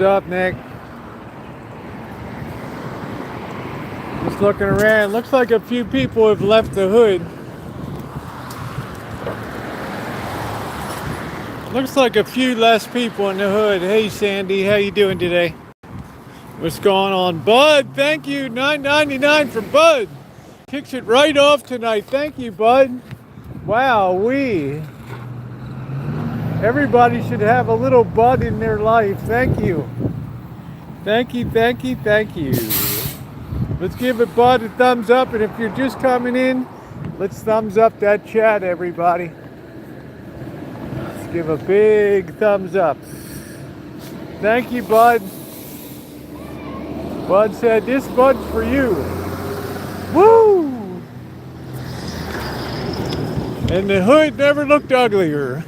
up, Nick? Just looking around. Looks like a few people have left the hood. Looks like a few less people in the hood. Hey, Sandy, how you doing today? What's going on? Bud, thank you. $9.99 for Bud. Kicks it right off tonight. Thank you, Bud. Wow, everybody should have a little Bud in their life. Thank you. Thank you, thank you, thank you. Let's give it Bud a thumbs up, and if you're just coming in, let's thumbs up that chat, everybody. Let's give a big thumbs up. Thank you, Bud. Bud said, this Bud's for you. Woo! And the hood never looked uglier.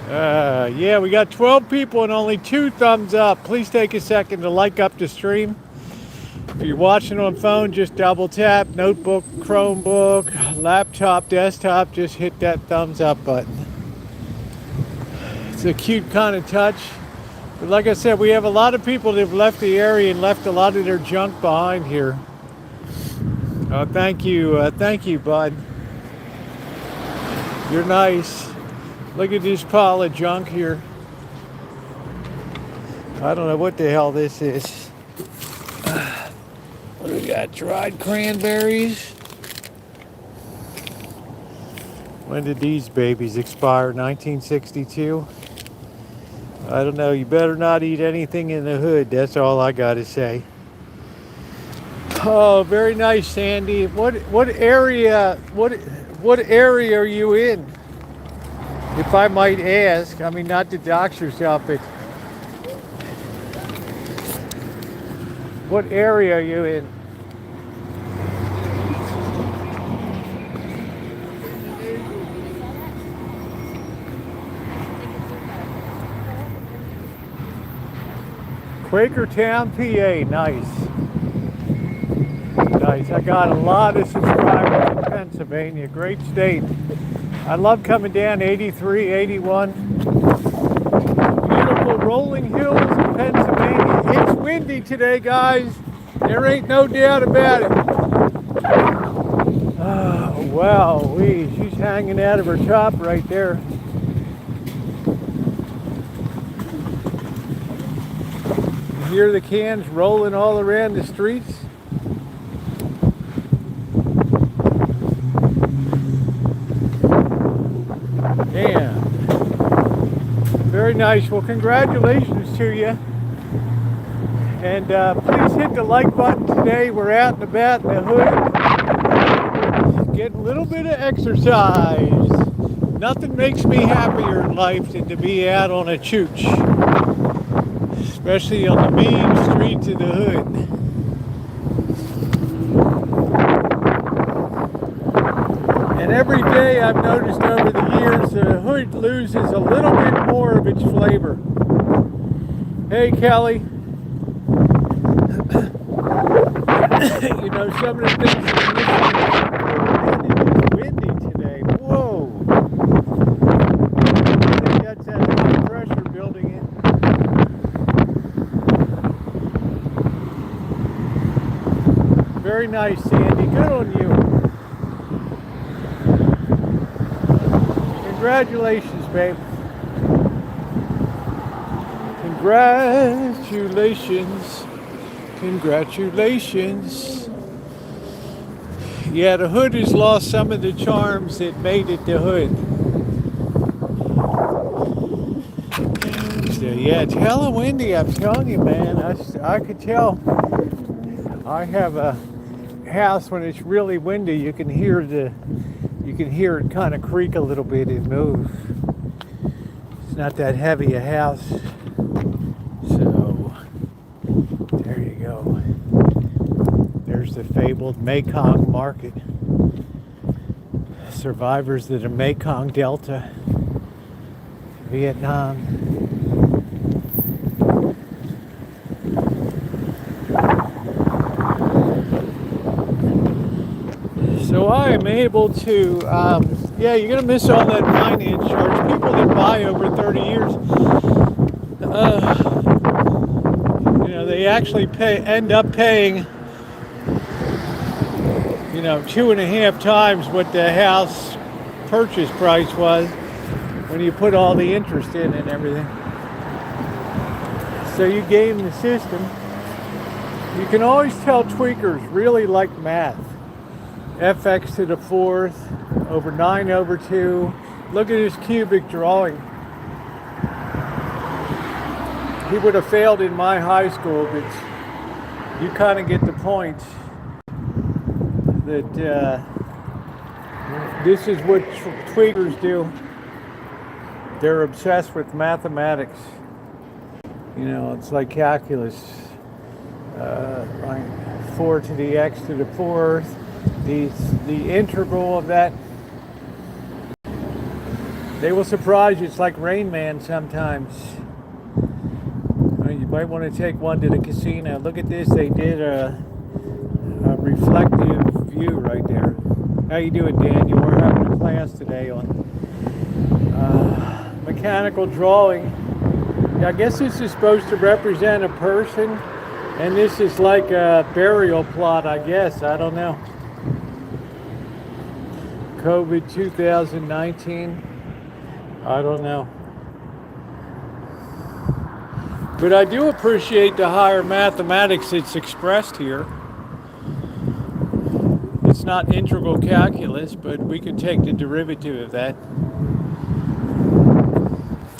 Yeah, we got 12 people and only 2 thumbs up. Please take a second to like up the stream. If you're watching on phone, just double tap. Notebook, Chromebook, laptop, desktop, just hit that thumbs up button. It's a cute kind of touch. But like I said, we have a lot of people that have left the area and left a lot of their junk behind here. Oh, thank you, Bud. You're nice. Look at this pile of junk here. I don't know what the hell this is. What do we got? Dried cranberries. When did these babies expire? 1962? I don't know. You better not eat anything in the hood. That's all I got to say. Oh, very nice, Sandy. What area are you in? If I might ask, I mean, not to dox yourself, but what area are you in? Quakertown, PA. Nice. Nice. I got a lot of subscribers in Pennsylvania. Great state. I love coming down 83, 81. Beautiful rolling hills in Pennsylvania. It's windy today, guys. There ain't no doubt about it. Oh, wow. She's hanging out of her top right there. You hear the cans rolling all around the streets? Yeah. Very nice. Well, congratulations to you. And please hit the like button today. We're out and about in the hood. Getting a little bit of exercise. Nothing makes me happier in life than to be out on a chooch. Especially on the mean streets of the hood. And every day I've noticed over the years the hood loses a little bit more of its flavor. Hey, Kelly. You know, some of the things that it's windy today. Whoa. I think that's that high pressure building in. Very nice, Sandy. Good on you. Congratulations, babe. Congratulations. Congratulations. Yeah, the hood has lost some of the charms that made it the hood. So, yeah, it's hella windy, I'm telling you, man. I could tell. I have a house when it's really windy, you can hear it kind of creak a little bit and move. It's not that heavy a house. So there you go. There's the fabled Mekong market. Survivors of the Mekong Delta, Vietnam. So I am able to, yeah, you're going to miss all that finance charge. People that buy over 30 years, They actually end up paying, 2.5 times what the house purchase price was when you put all the interest in and everything. So you game the system. You can always tell tweakers really like math. Fx to the 4th over 9 over 2. Look at his cubic drawing. He would have failed in my high school, but you kind of get the point that this is what tweakers do. They're obsessed with mathematics. It's like calculus. 4 to the x to the 4th. The integral of that. They will surprise you. It's like Rain Man sometimes. You might want to take one to the casino. Look at this. They did a reflective view right there. How you doing, Daniel? We're having a class today on mechanical drawing. I guess this is supposed to represent a person, and this is like a burial plot, I guess. I don't know. COVID 2019. I don't know. But I do appreciate the higher mathematics that's expressed here. It's not integral calculus, but we can take the derivative of that.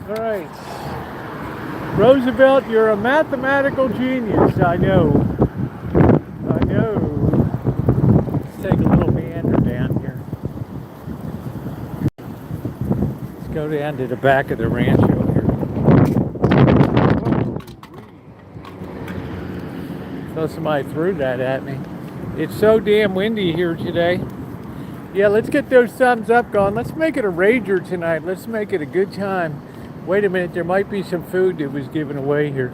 All right. Roosevelt, you're a mathematical genius. I know. Let's take a little meander down here. Let's go down to the back of the Rancho here. So somebody threw that at me. It's so damn windy here today. Yeah, let's get those thumbs up going. Let's make it a rager tonight. Let's make it a good time. Wait a minute, there might be some food that was given away here.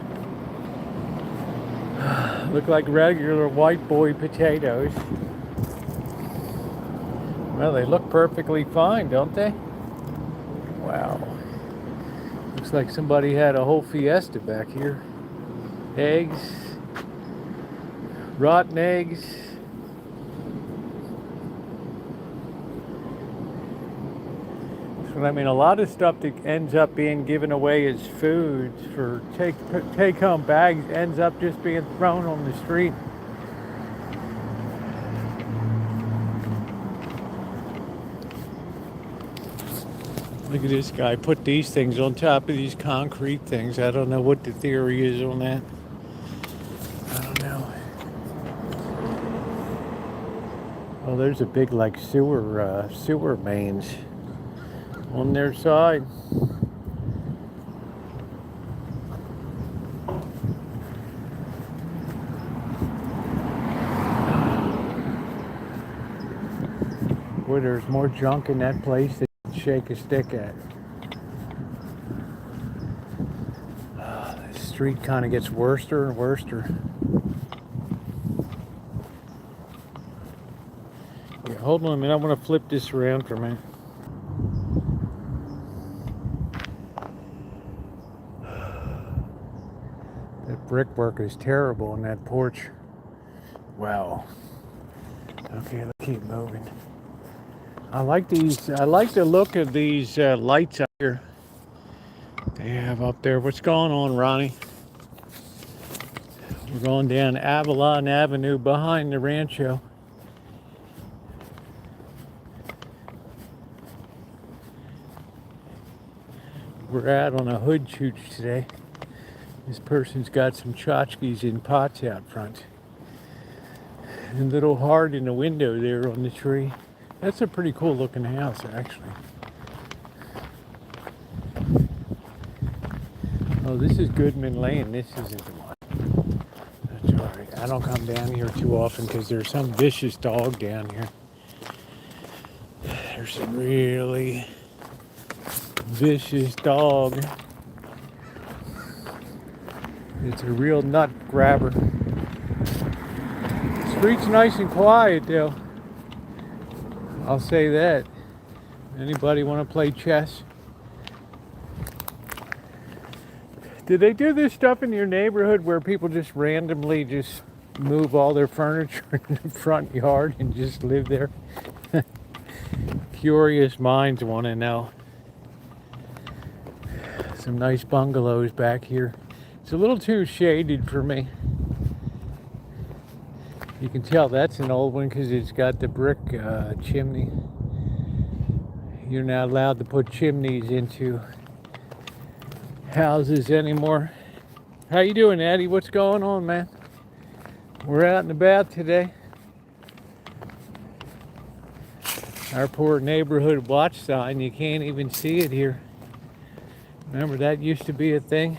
Look like regular white boy potatoes. Well, they look perfectly fine, don't they? Wow. Looks like somebody had a whole fiesta back here. Eggs. Rotten eggs. So, I mean, a lot of stuff that ends up being given away as food for take-home bags ends up just being thrown on the street. Look at this guy put these things on top of these concrete things. I don't know what the theory is on that. I don't know. Oh, there's a big like sewer mains on their side. Boy, there's more junk in that place than you can shake a stick at. The street kind of gets worser and worser. Yeah, hold on a minute. I want to flip this around for a minute. That brickwork is terrible on that porch. Wow. Okay, let's keep moving. I like these. I like the look of these lights up here they have up there. What's going on, Ronnie? We're going down Avalon Avenue behind the Rancho. We're out on a hood shoot today. This person's got some tchotchkes in pots out front. And a little heart in the window there on the tree. That's a pretty cool looking house, actually. Oh, this is Goodman Lane. This isn't the one. That's all right. I don't come down here too often because there's some vicious dog down here. There's some really vicious dog. It's a real nut grabber. The street's nice and quiet though. I'll say that. Anybody want to play chess? Did they do this stuff in your neighborhood where people just randomly just move all their furniture in the front yard and just live there? Curious minds want to know. Some nice bungalows back here. It's a little too shaded for me. You can tell that's an old one because it's got the brick chimney. You're not allowed to put chimneys into houses anymore. How you doing, Addie? What's going on, man? We're out and about today. Our poor neighborhood watch sign, you can't even see it here. Remember that used to be a thing?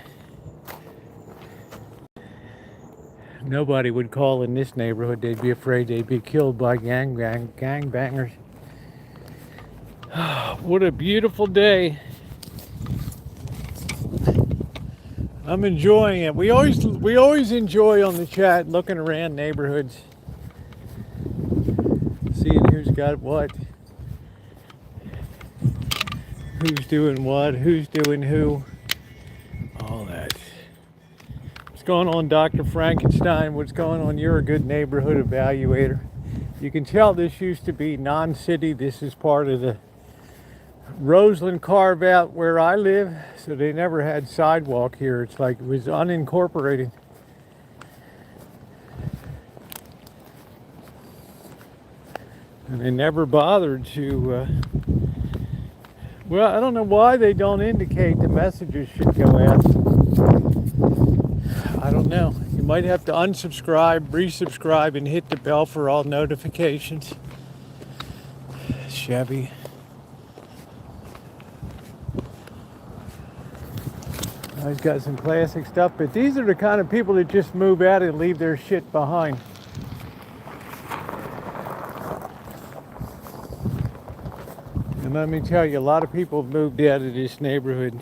Nobody would call in this neighborhood. They'd be afraid they'd be killed by gangbangers. What a beautiful day. I'm enjoying it. We always enjoy on the chat looking around neighborhoods. Seeing who's got what. Who's doing what, who's doing who. All that. What's going on, Dr. Frankenstein? What's going on? You're a good neighborhood evaluator. You can tell this used to be non-city. This is part of the Roseland carve out where I live, so they never had sidewalk here. It's like it was unincorporated. And they never bothered to, well, I don't know why they don't indicate the messages should go out. I don't know. You might have to unsubscribe, resubscribe, and hit the bell for all notifications. Chevy. I've got some classic stuff, but these are the kind of people that just move out and leave their shit behind. And let me tell you, a lot of people have moved out of this neighborhood.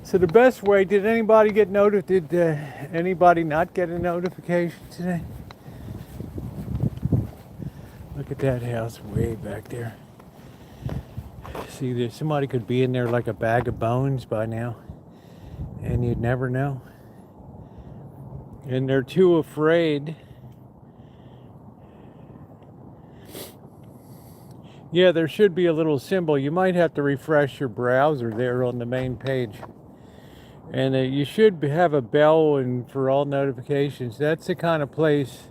So the best way, did anybody get notified? Did anybody not get a notification today? Look at that house way back there. See, there's somebody could be in there like a bag of bones by now. And you'd never know. And they're too afraid. Yeah, there should be a little symbol. You might have to refresh your browser there on the main page. And you should have a bell and for all notifications. That's the kind of place,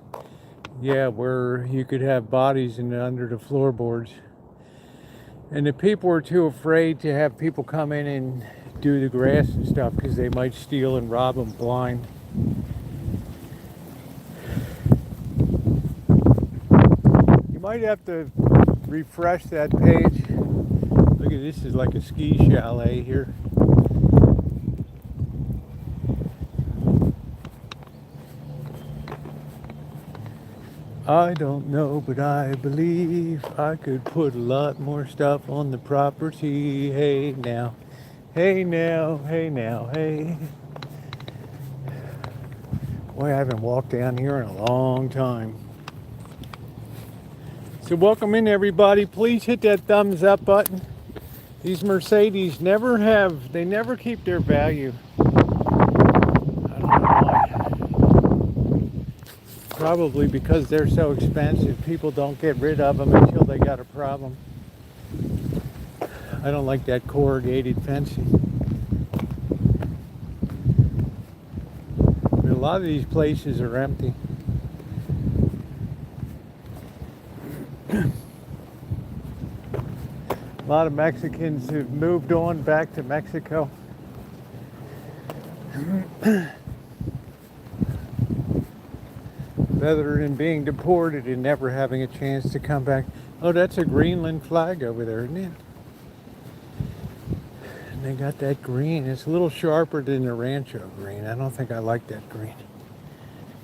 yeah, where you could have bodies under the floorboards. And the people are too afraid to have people come in and do the grass and stuff because they might steal and rob them blind. You might have to refresh that page. Look at this, is like a ski chalet here. I don't know, but I believe I could put a lot more stuff on the property. Hey now, hey now, hey now, hey. Boy, I haven't walked down here in a long time. So welcome in, everybody. Please hit that thumbs up button. These Mercedes they never keep their value. I don't know why. Probably because they're so expensive. People don't get rid of them until they got a problem. I don't like that corrugated fencing. But a lot of these places are empty. A lot of Mexicans have moved on back to Mexico. Rather than being deported and never having a chance to come back. Oh, that's a Greenland flag over there, isn't it? And they got that green. It's a little sharper than the Rancho green. I don't think I like that green.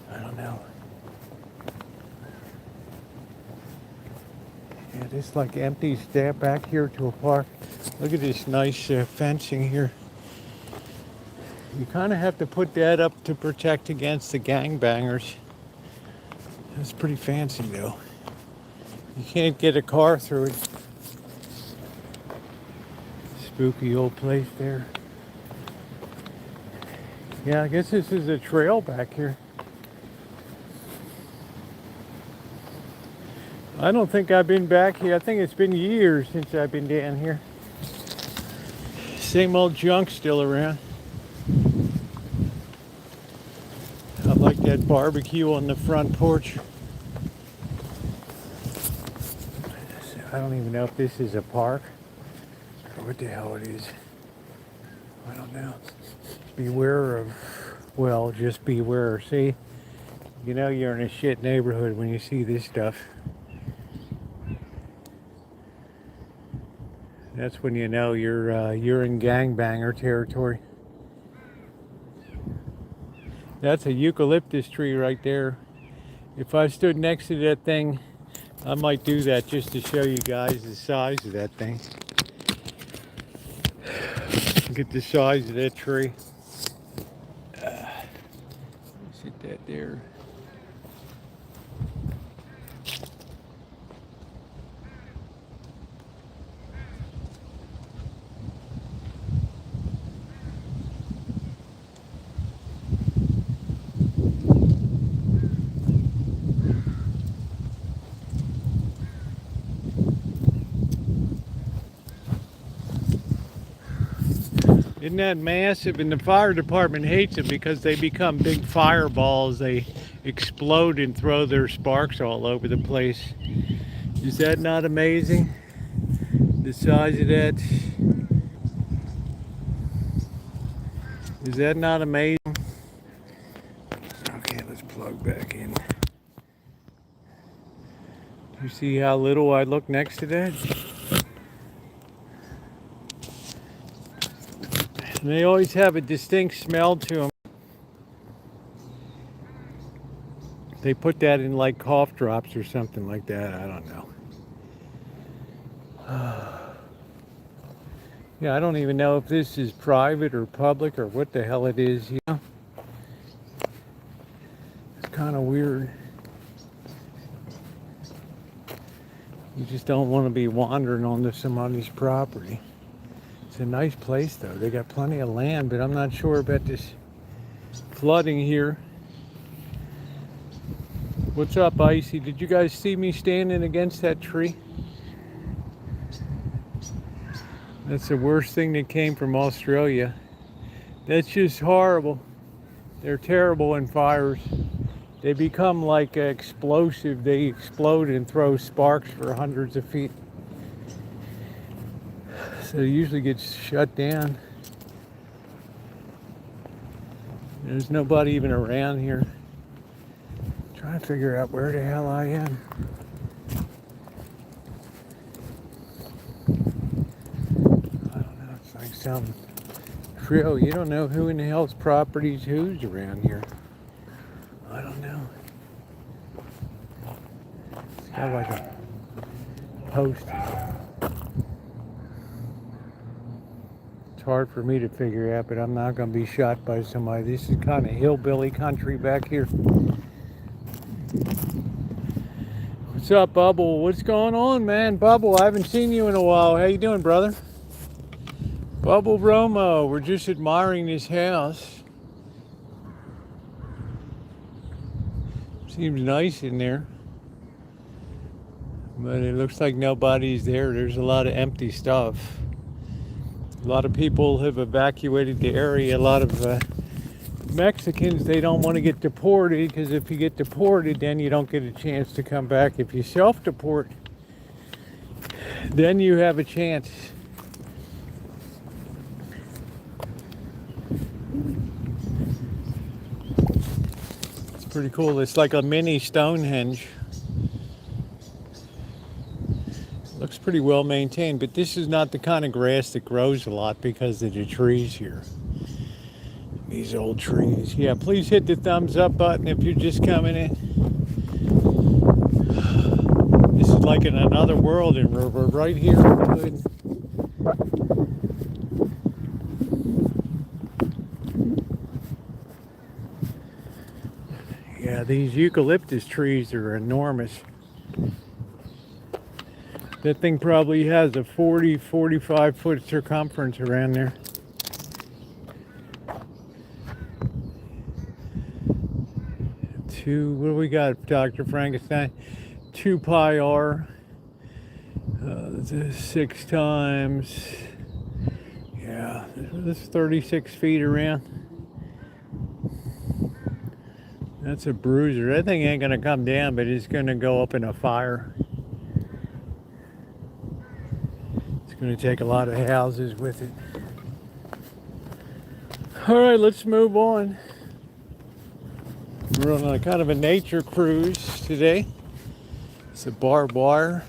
I don't know. Yeah, this like empty step back here to a park. Look at this nice fencing here. You kind of have to put that up to protect against the gangbangers. That's pretty fancy though. You can't get a car through it. Spooky old place there. Yeah, I guess this is a trail back here. I don't think I've been back here. I think it's been years since I've been down here. Same old junk still around. I like that barbecue on the front porch. I don't even know if this is a park or what the hell it is. I don't know. Beware of, well, just beware. See, you know you're in a shit neighborhood when you see this stuff. That's when you know you're in gangbanger territory. That's a eucalyptus tree right there. If I stood next to that thing, I might do that just to show you guys the size of that thing. Look at the size of that tree. Sit that there. Isn't that massive? And the fire department hates it because they become big fireballs. They explode and throw their sparks all over the place. Is that not amazing? The size of that. Is that not amazing? Okay, let's plug back in. You see how little I look next to that? And they always have a distinct smell to them. They put that in like cough drops or something like that. I don't know. Yeah, I don't even know if this is private or public or what the hell it is, you know? It's kind of weird. You just don't want to be wandering onto somebody's property. It's a nice place though. They got plenty of land, but I'm not sure about this flooding here. What's up, Icy? Did you guys see me standing against that tree? That's the worst thing that came from Australia. That's just horrible. They're terrible in fires. They become like explosive. They explode and throw sparks for hundreds of feet. So it usually gets shut down. There's nobody even around here. I'm trying to figure out where the hell I am. I don't know, it's like some trio. You don't know who in the hell's property's who's around here. I don't know. It's kind of like a post. Hard for me to figure out, but I'm not going to be shot by somebody. This is kind of hillbilly country back here. What's up, Bubble? What's going on, man? Bubble, I haven't seen you in a while. How you doing, brother? Bubble Romo, we're just admiring this house. Seems nice in there, but it looks like nobody's there. There's a lot of empty stuff. A lot of people have evacuated the area. A lot of Mexicans, they don't want to get deported because if you get deported, then you don't get a chance to come back. If you self-deport, then you have a chance. It's pretty cool. It's like a mini Stonehenge. Looks pretty well maintained, but this is not the kind of grass that grows a lot because of the trees here. These old trees. Yeah, please hit the thumbs up button if you're just coming in. This is like in another world, and we're right here in the hood. Yeah, these eucalyptus trees are enormous. That thing probably has a 40, 45 foot circumference around there. What do we got, Dr. Frankenstein? 2 pi r. 6 times. Yeah, this is 36 feet around. That's a bruiser. That thing ain't gonna come down, but it's gonna go up in a fire. It's gonna take a lot of houses with it. All right, let's move on. We're on a kind of a nature cruise today. It's a barbed wire.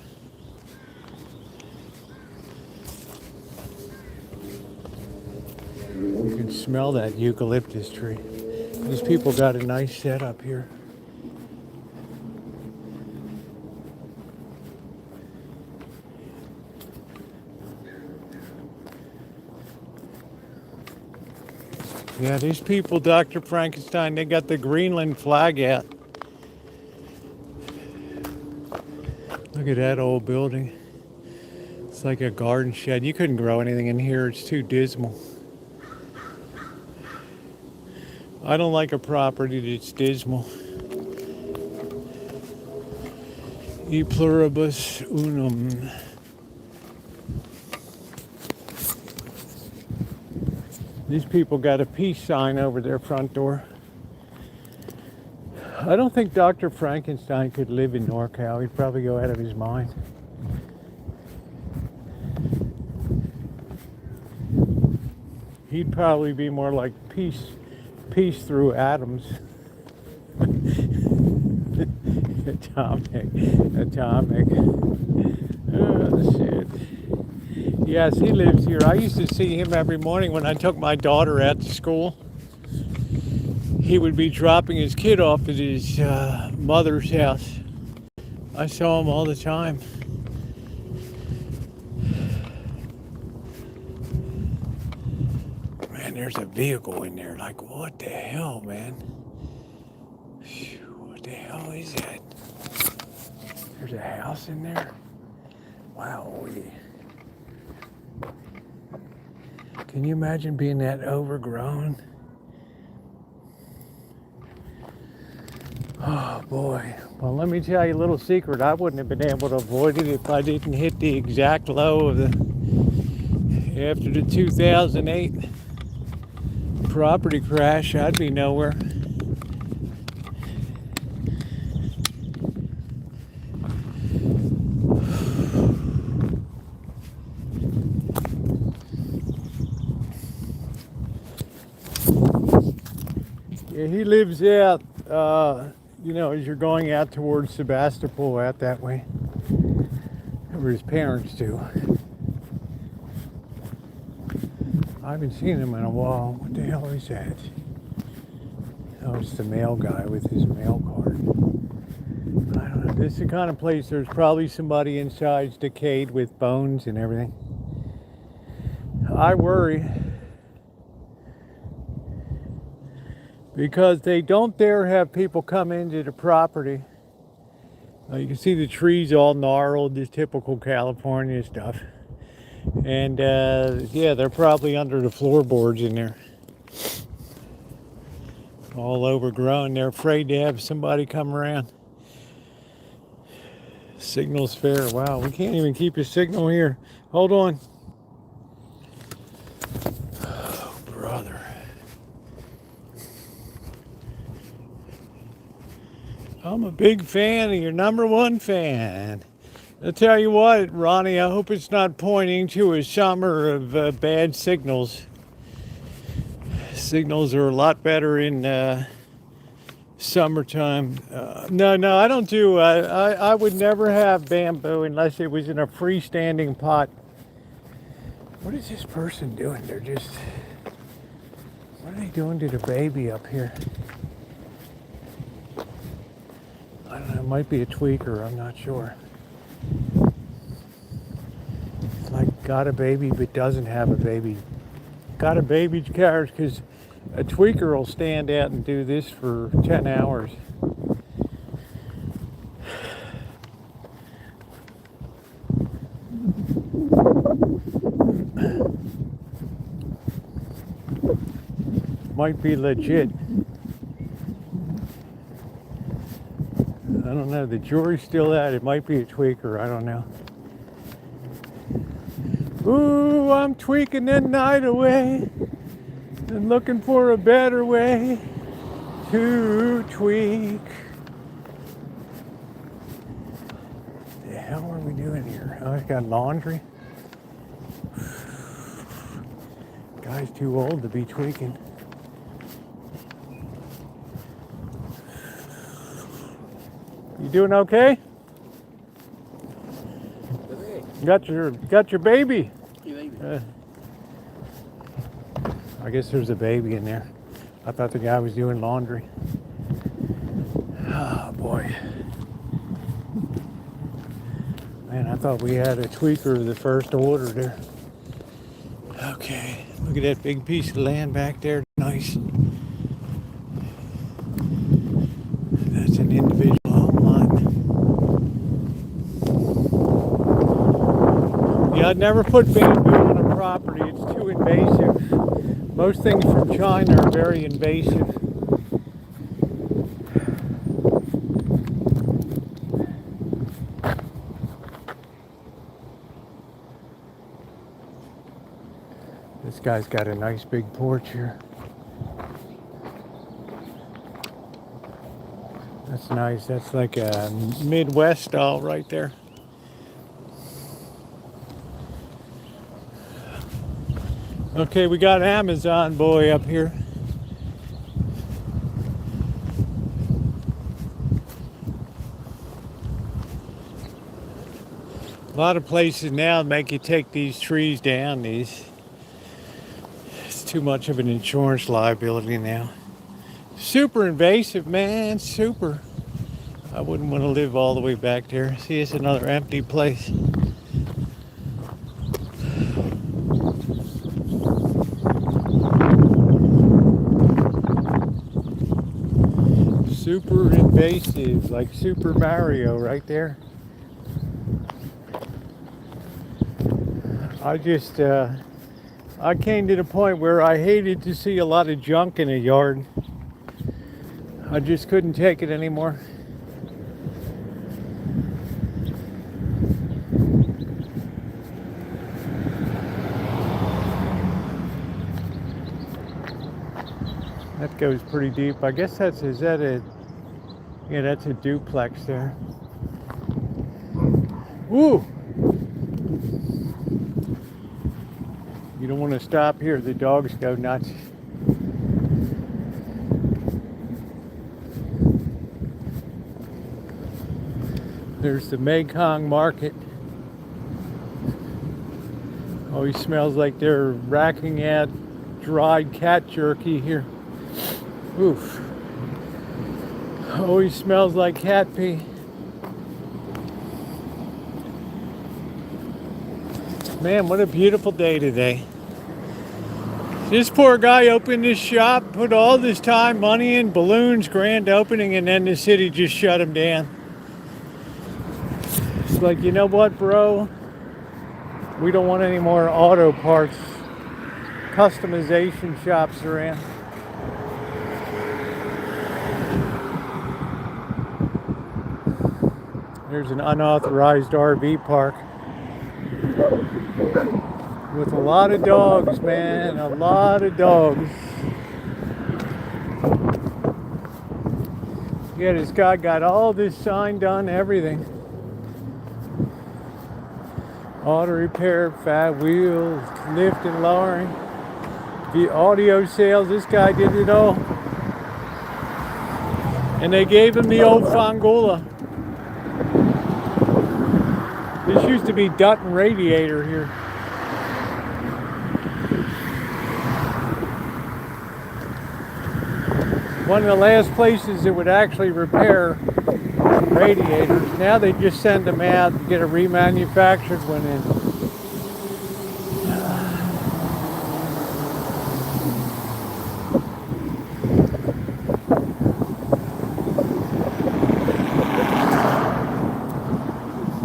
You can smell that eucalyptus tree. These people got a nice setup here. Yeah, these people, Dr. Frankenstein, they got the Greenland flag out. Look at that old building. It's like a garden shed. You couldn't grow anything in here. It's too dismal. I don't like a property that's dismal. E pluribus unum. These people got a peace sign over their front door. I don't think Dr. Frankenstein could live in NorCal. He'd probably go out of his mind. He'd probably be more like peace through atoms. Atomic. Oh, shit. Yes, he lives here. I used to see him every morning when I took my daughter out to school. He would be dropping his kid off at his mother's house. I saw him all the time. Man, there's a vehicle in there. Like, what the hell, man? What the hell is that? There's a house in there? Wow. Can you imagine being that overgrown? Oh boy. Well, let me tell you a little secret. I wouldn't have been able to avoid it if I didn't hit the exact low of after the 2008 property crash. I'd be nowhere. Yeah, he lives out, you know, as you're going out towards Sebastopol, out that way, where his parents do. I haven't seen him in a while. What the hell is that? Oh, it's the mail guy with his mail card. I don't know. This is the kind of place there's probably somebody inside's decayed with bones and everything. I worry. Because they don't dare have people come into the property. You can see the trees all gnarled, this typical California stuff. And yeah, they're probably under the floorboards in there. All overgrown. They're afraid to have somebody come around. Signal's fair. Wow, we can't even keep a signal here. Hold on. Oh, brother. I'm a big fan of your #1 fan. I'll tell you what, Ronnie, I hope it's not pointing to a summer of bad signals. Signals are a lot better in summertime. No, I don't do, I would never have bamboo unless it was in a freestanding pot. What is this person doing? They're just, what are they doing to the baby up here? I don't know, it might be a tweaker, I'm not sure. It's like got a baby but doesn't have a baby. Got a baby carriage, because a tweaker will stand out and do this for 10 hours. Might be legit. I don't know. The jury's still out. It might be a tweaker. I don't know. Ooh, I'm tweaking the night away and looking for a better way to tweak. What the hell are we doing here? Oh, I got laundry. Guy's too old to be tweaking. You doing okay? Got your baby. I guess there's a baby in there. I thought the guy was doing laundry. Oh boy. Man, I thought we had a tweaker of the first order there. Okay, look at that big piece of land back there. Nice. That's an individual home line. Yeah, I'd never put bamboo on a property. It's too invasive. Most things from China are very invasive. This guy's got a nice big porch here. That's nice. That's like a Midwest style right there. Okay, we got Amazon boy up here. A lot of places now make you take these trees down. It's too much of an insurance liability now. Super invasive, man, super. I wouldn't want to live all the way back there. See, it's another empty place. Super invasive, like Super Mario right there. I came to the point where I hated to see a lot of junk in a yard. I just couldn't take it anymore. That goes pretty deep. I guess that's a duplex there. Woo! You don't want to stop here. The dogs go nuts. There's the Mekong Market. Always smells like they're racking out dried cat jerky here. Oof. Always smells like cat pee. Man, what a beautiful day today. This poor guy opened this shop, put all this time, money in, balloons, grand opening, and then the city just shut him down. It's like, you know what, bro? We don't want any more auto parts customization shops around. There's an unauthorized RV park with a lot of dogs, man, a lot of dogs. Yeah, this guy got all this sign done, everything. Auto repair, fat wheels, lift and lowering, the audio sales, this guy did it all. And they gave him the old Fangola. This used to be Dutton radiator here. One of the last places that would actually repair radiators. Now they just send them out and get a remanufactured one in.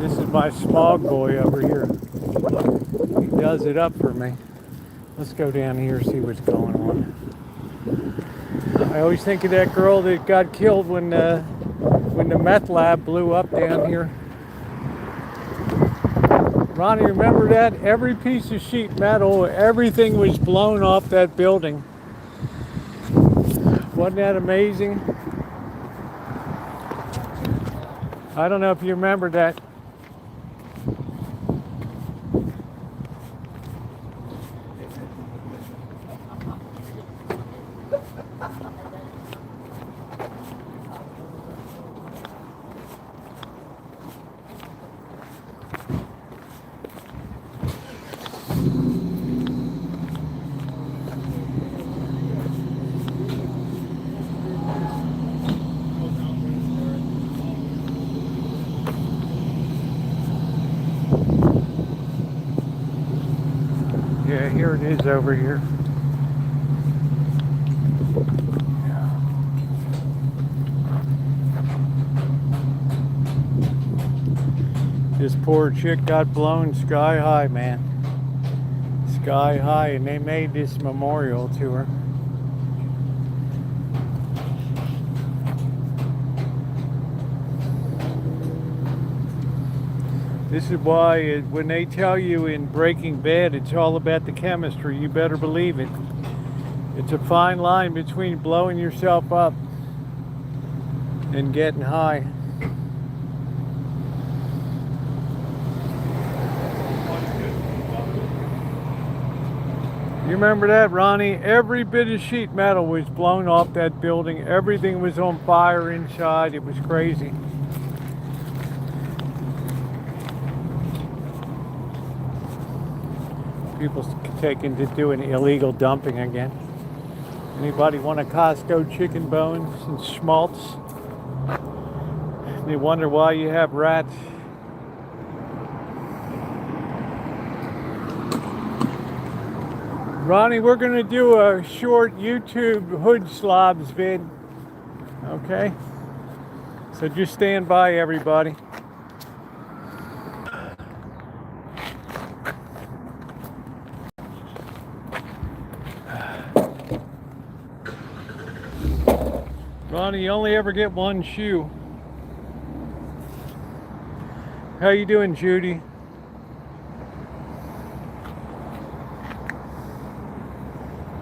This is my smog boy over here. He does it up for me. Let's go down here and see what's going on. I always think of that girl that got killed when when the meth lab blew up down here. Ronnie, remember that? Every piece of sheet metal, everything was blown off that building. Wasn't that amazing? I don't know if you remember that. Yeah, here it is over here. This poor chick got blown sky high, man. Sky high, and they made this memorial to her. This is why when they tell you in Breaking Bad it's all about the chemistry, you better believe it. It's a fine line between blowing yourself up and getting high. You remember that, Ronnie? Every bit of sheet metal was blown off that building. Everything was on fire inside. It was crazy. People taking to doing illegal dumping again. Anybody want a Costco chicken bones and schmaltz? They wonder why you have rats. Ronnie, we're going to do a short YouTube hood slobs vid. Okay? So just stand by, everybody. Ronnie, you only ever get one shoe. How you doing, Judy?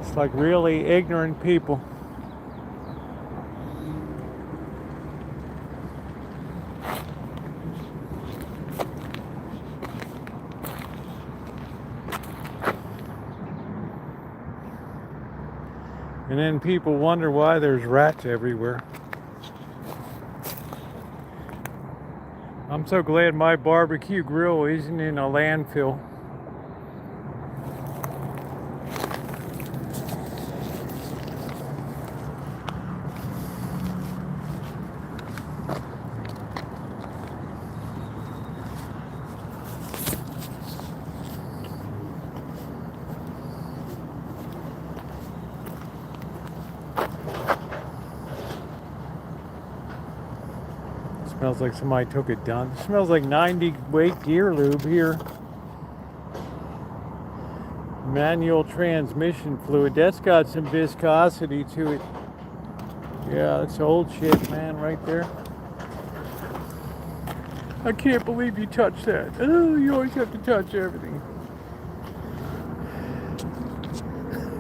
It's like really ignorant people. And then people wonder why there's rats everywhere. I'm so glad my barbecue grill isn't in a landfill. Smells like somebody took it down. It smells like 90 weight gear lube here. Manual transmission fluid. That's got some viscosity to it. Yeah, that's old shit, man, right there. I can't believe you touched that. Oh, you always have to touch everything.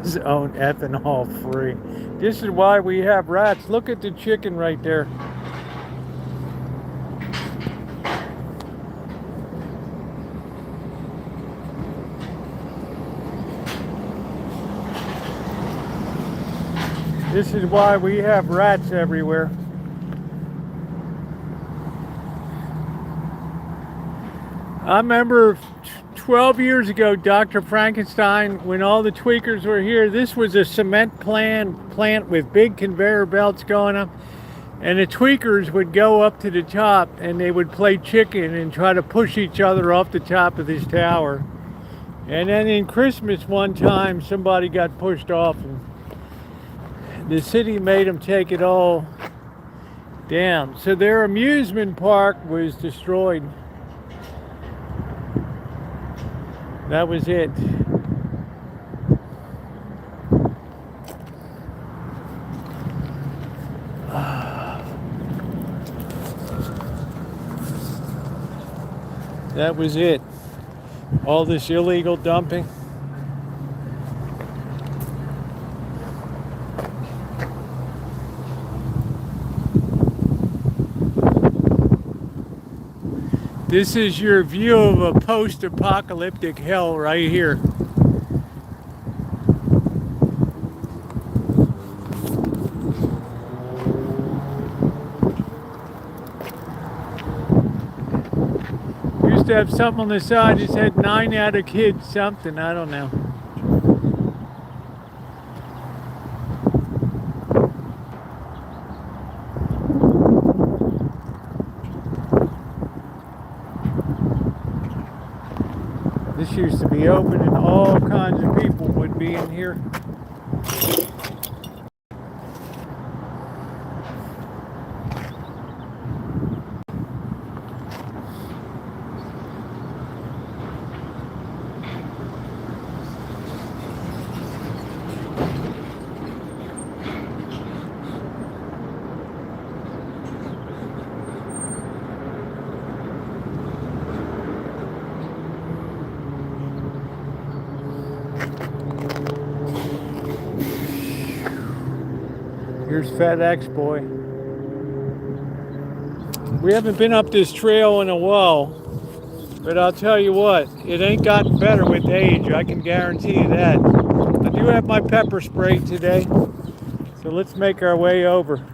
Zone ethanol free. This is why we have rats. Look at the chicken right there. This is why we have rats everywhere. I remember 12 years ago, Dr. Frankenstein, when all the tweakers were here, this was a cement plant with big conveyor belts going up. And the tweakers would go up to the top and they would play chicken and try to push each other off the top of this tower. And then in Christmas one time, somebody got pushed off and the city made them take it all down. So their amusement park was destroyed. That was it. That was it. All this illegal dumping. This is your view of a post-apocalyptic hell right here. Used to have something on the side that said 9 out of kids something, I don't know. This used to be open and all kinds of people would be in here. Here's FedEx boy. We haven't been up this trail in a while, but I'll tell you what, it ain't gotten better with age, I can guarantee you that. I do have my pepper spray today, so let's make our way over.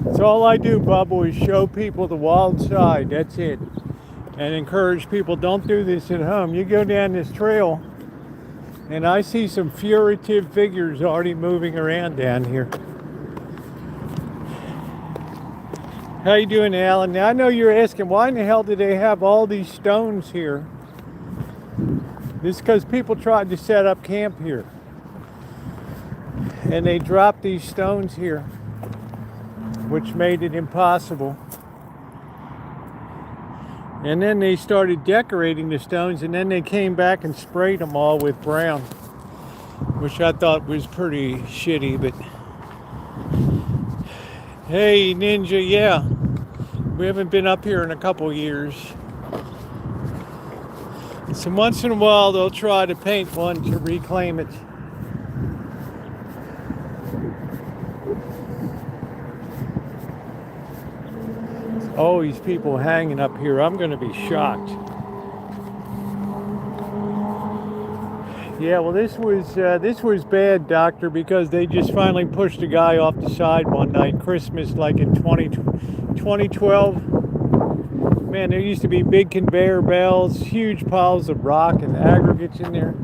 That's all I do, Bubba, is show people the wild side. That's it. And encourage people, don't do this at home. You go down this trail, and I see some figurative figures already moving around down here. How you doing, Alan? Now, I know you're asking, why in the hell do they have all these stones here? This is because people tried to set up camp here. And they dropped these stones here, which made it impossible. And then they started decorating the stones, and then they came back and sprayed them all with brown, which I thought was pretty shitty, but hey, Ninja, yeah, we haven't been up here in a couple years. So once in a while, they'll try to paint one to reclaim it. Always people hanging up here. I'm going to be shocked. Yeah, well, this was bad, Doctor, because they just finally pushed a guy off the side one night, Christmas, like in 2012. Man, there used to be big conveyor belts, huge piles of rock and aggregates in there.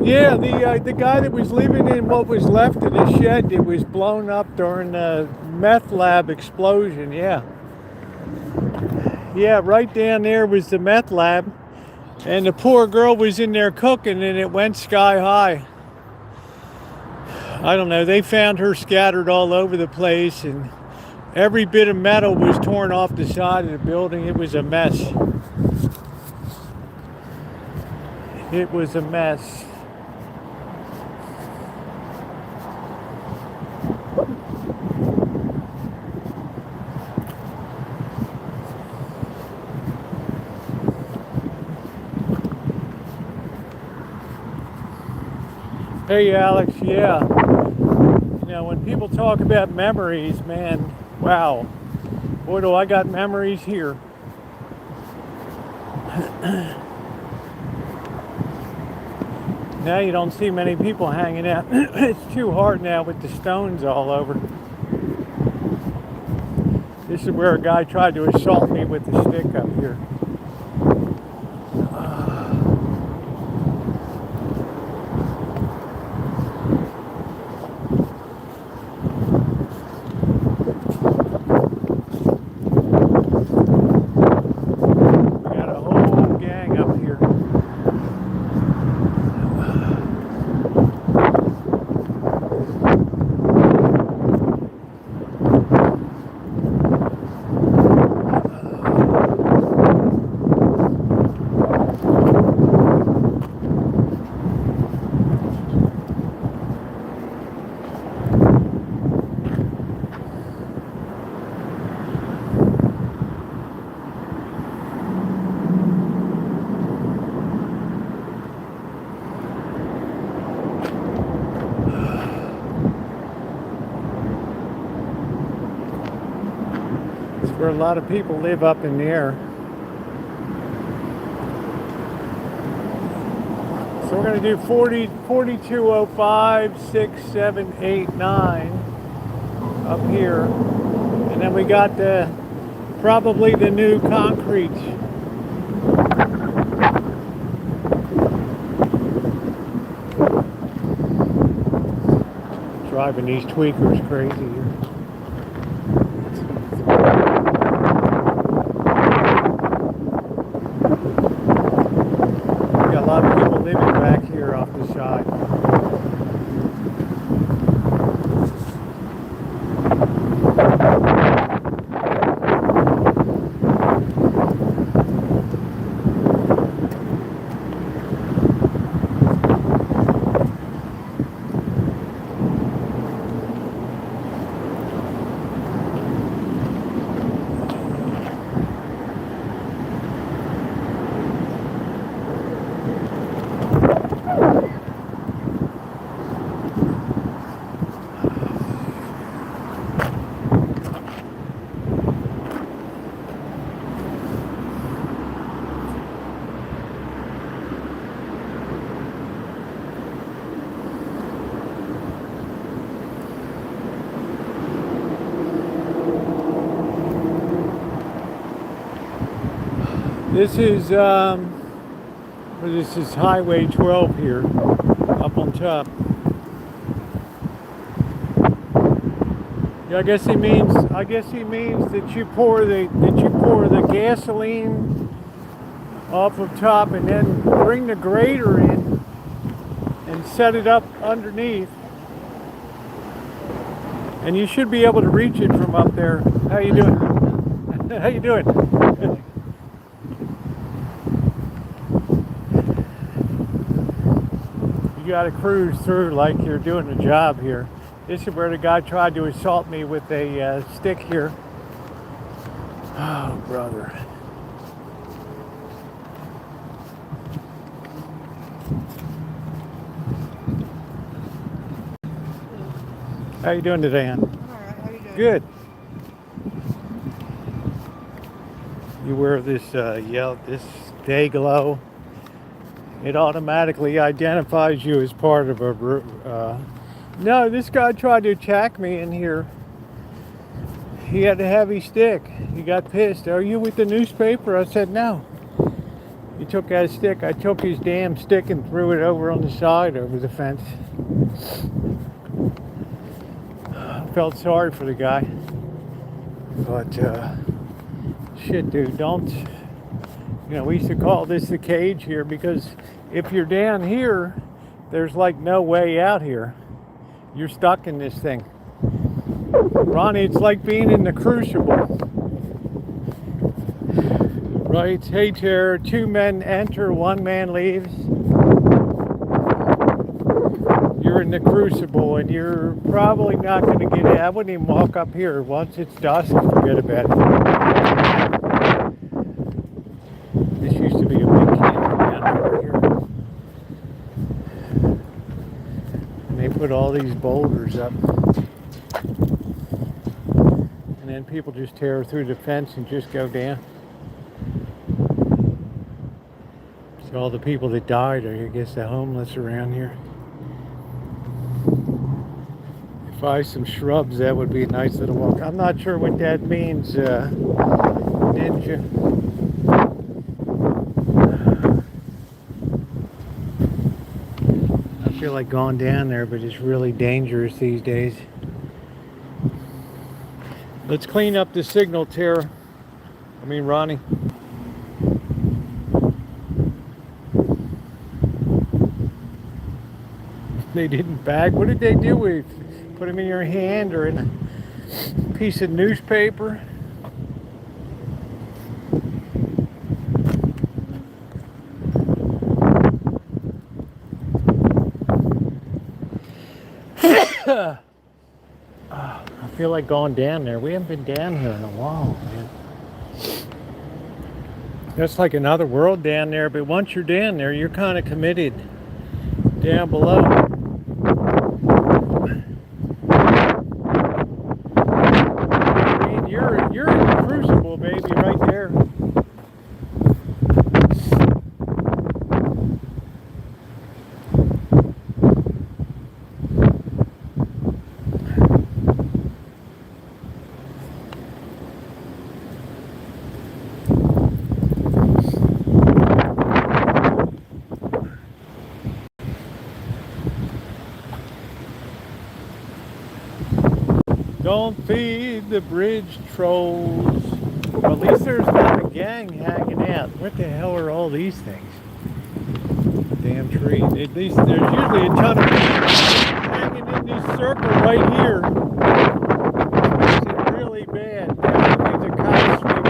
Yeah, the guy that was living in what was left of the shed that was blown up during the meth lab explosion, yeah. Yeah, right down there was the meth lab, and the poor girl was in there cooking, and it went sky high. I don't know, they found her scattered all over the place, and every bit of metal was torn off the side of the building. It was a mess. It was a mess. Hey Alex, yeah. You know, when people talk about memories, man, wow. Boy, do I got memories here. Now you don't see many people hanging out. It's too hard now with the stones all over. This is where a guy tried to assault me with a stick up here. where a lot of people live up in the air. So we're going to do 40, 4205, 6, 7, 8, 9 up here. And then we got probably the new concrete. Driving these tweakers crazy here. We got a lot of people living back here off the side. This is Highway 12 here, up on top. Yeah, I guess he means that you pour the gasoline off of top and then bring the grater in and set it up underneath. And you should be able to reach it from up there. How you doing? How you doing? You gotta cruise through like you're doing a job here. This is where the guy tried to assault me with a stick here. Oh, brother. How you doing today, Ann? All right, how you doing? Good. You wear this this day glow. It automatically identifies you as part of a. No, this guy tried to attack me in here. He had a heavy stick. He got pissed. Are you with the newspaper? I said no. He took that stick. I took his damn stick and threw it over on the side over the fence. I felt sorry for the guy. But shit, dude, don't. You know, we used to call this the cage here because if you're down here, there's like no way out here. You're stuck in this thing. Ronnie, it's like being in the crucible. Right? Hey, Tara, 2 men enter, 1 man leaves. You're in the crucible and you're probably not going to get out. I wouldn't even walk up here. Once it's dusk, forget about it. This used to be a big campground over here. And they put all these boulders up. And then people just tear through the fence and just go down. So all the people that died are, I guess, the homeless around here. If I had some shrubs, that would be a nice little walk. I'm not sure what that means, Ninja. I feel like going down there, but it's really dangerous these days. Let's clean up the signal, Tara. I mean, Ronnie. They didn't bag. What did they do with? Put them in your hand or in a piece of newspaper? I feel like going down there. We haven't been down here in a while, man. That's like another world down there, but once you're down there, you're kind of committed down below. I mean, you're crucible, baby, right there. Don't feed the bridge trolls. Well, at least there's not a gang hanging out. What the hell are all these things? Damn tree. At least there's usually a ton of people hanging in this circle right here. This makes it really bad. Now the cops sweep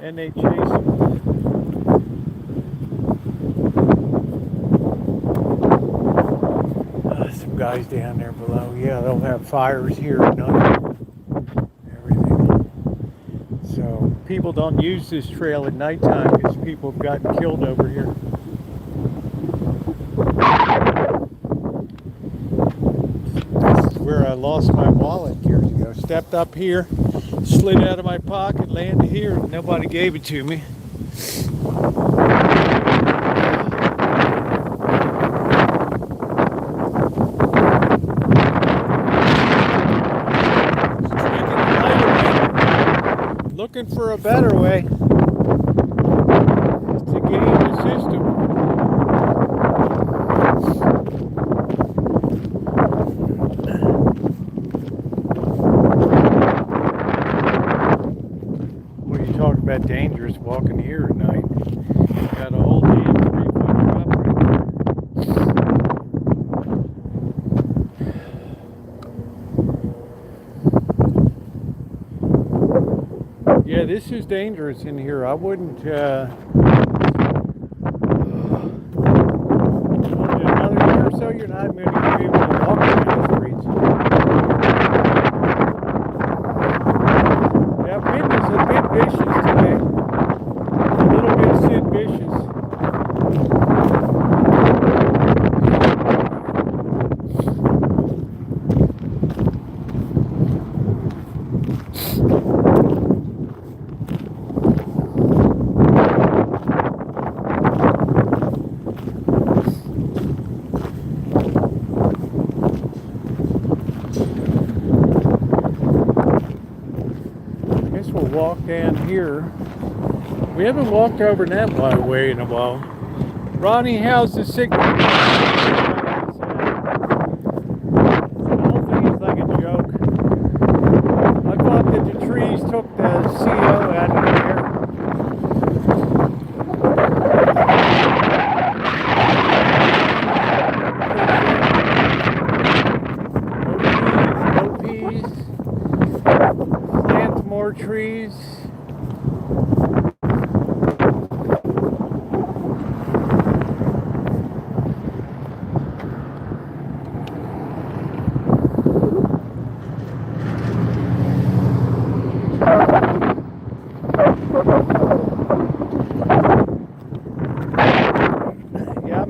and they chase them. Some guys down there below. Yeah, they'll have fires here at night. Everything. So people don't use this trail at nighttime because people have gotten killed over here. This is where I lost my wallet years ago. Stepped up here, slid out of my pocket, landed here, and nobody gave it to me. Looking for a better way to game the system. Well, you talk about dangerous walking here at night. Got a whole damn 3-foot drop right there. Yeah, this is dangerous in here. I wouldn't, another year or so, you're not going to be able to walk around the streets. That wind is a bit vicious today. A little bit Sid vicious. Walk down here. We haven't walked over that way in a while. Ronnie, how's the signal? The whole thing is like a joke. I thought that the trees took the CO out of the air. No peas. Plant more trees.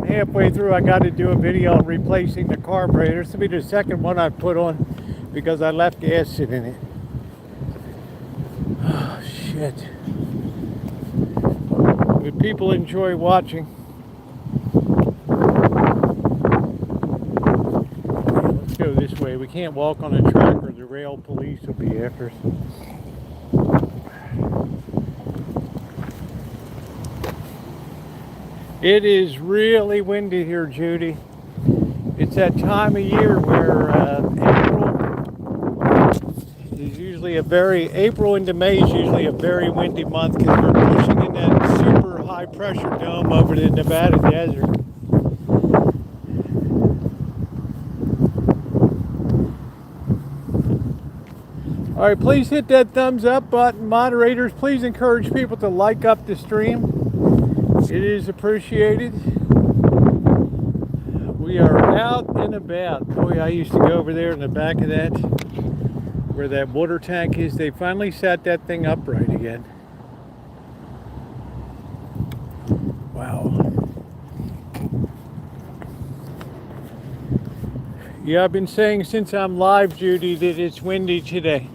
Halfway through, I got to do a video on replacing the carburetor. This will be the second one I put on because I left acid in it. Oh, shit. But people enjoy watching. Let's go this way. We can't walk on the track or the rail police will be after us. It is really windy here, Judy. It's that time of year where April into May is usually a very windy month because we're pushing in that super high pressure dome over the Nevada desert. All right, please hit that thumbs up button. Moderators, please encourage people to like up the stream. It is appreciated. We are out and about. Boy, I used to go over there in the back of that, where that water tank is. They finally sat that thing upright again. Wow. Yeah, I've been saying since I'm live, Judy, that it's windy today.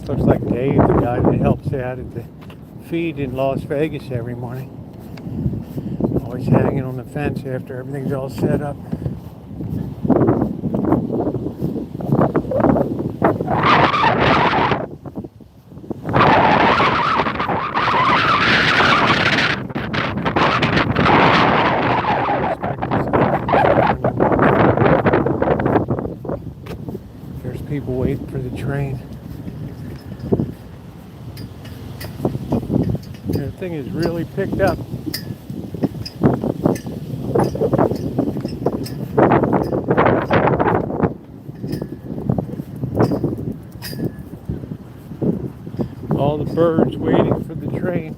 Looks like Dave, the guy that helps out at the feed in Las Vegas every morning. Always hanging on the fence after everything's all set up. There's people waiting for the train. The thing is really picked up. All the birds waiting for the train.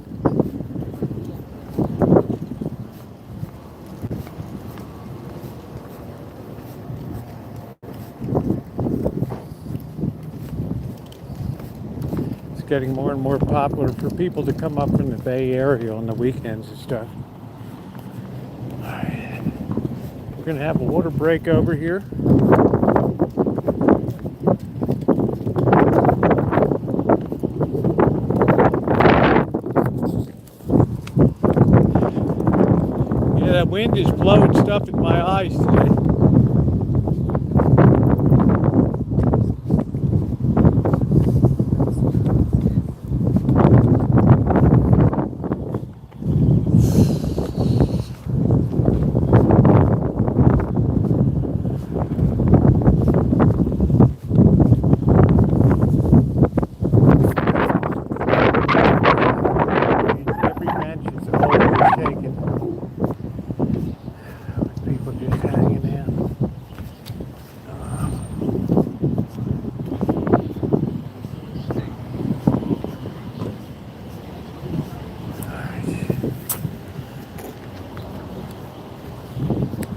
It's getting more and more popular for people to come up from the Bay Area on the weekends and stuff. We're going to have a water break over here. That wind is blowing stuff in my eyes today. Every bench is always shaking. People just hanging out.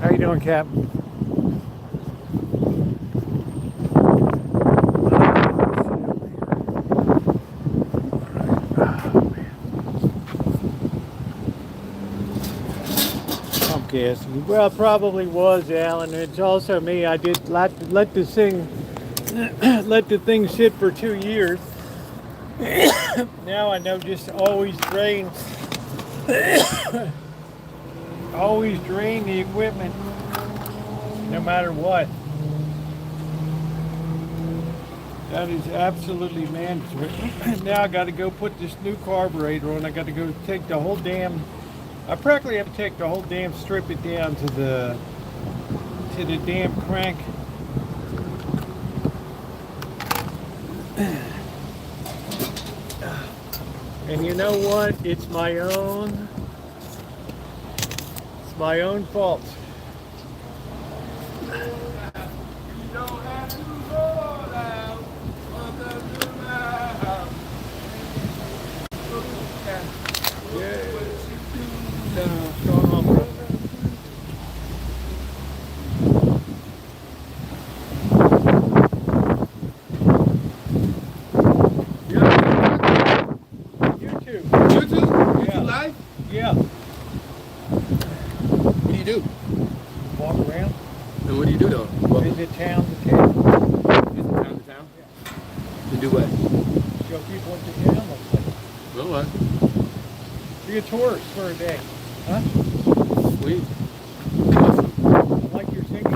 How you doing, Cap? Guessing. Well, it probably was, Alan. It's also me. I did let the thing let the thing sit for 2 years. Now I know just always drain always drain the equipment no matter what. That is absolutely mandatory. Now I got to go put this new carburetor on. I got to go take the whole damn. I practically have to take the whole damn, strip it down to the damn crank. And you know what? It's my own fault. Yeah. What do you do? Walk around. And what do you do though? Well, Visit town to town. visit town to town? Yeah. To do what? Show people what the town looks like. Well, what? Be a tourist for a day. Huh? Sweet. I like your singing.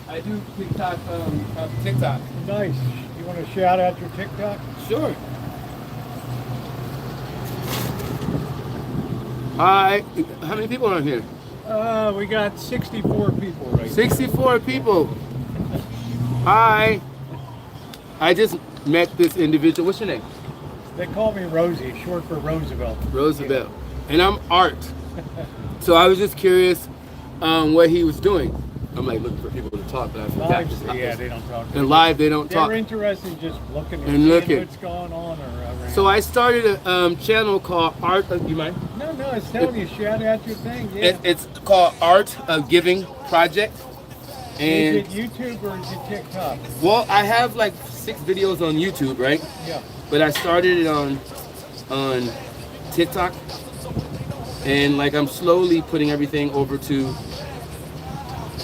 I do TikTok. Nice. You want to shout out your TikTok? Sure. Hi. How many people are on here? We got 64 people right now. 64 people. Hi. I just met this individual. What's your name? They call me Rosie, short for Roosevelt. Roosevelt. And I'm Art. So I was just curious what he was doing. I'm like looking for people to talk, but I forgot. Live, yeah, they don't talk. And live, they don't talk. They're interested in just looking And looking. what's going on around. So I started a channel called Art of, you mind? No, I was telling you, shout out your thing. Yeah. It's called Art of Giving Project. And is it YouTube or is it TikTok? well, I have like 6 videos on YouTube, right? Yeah. But I started it on TikTok, and like I'm slowly putting everything over to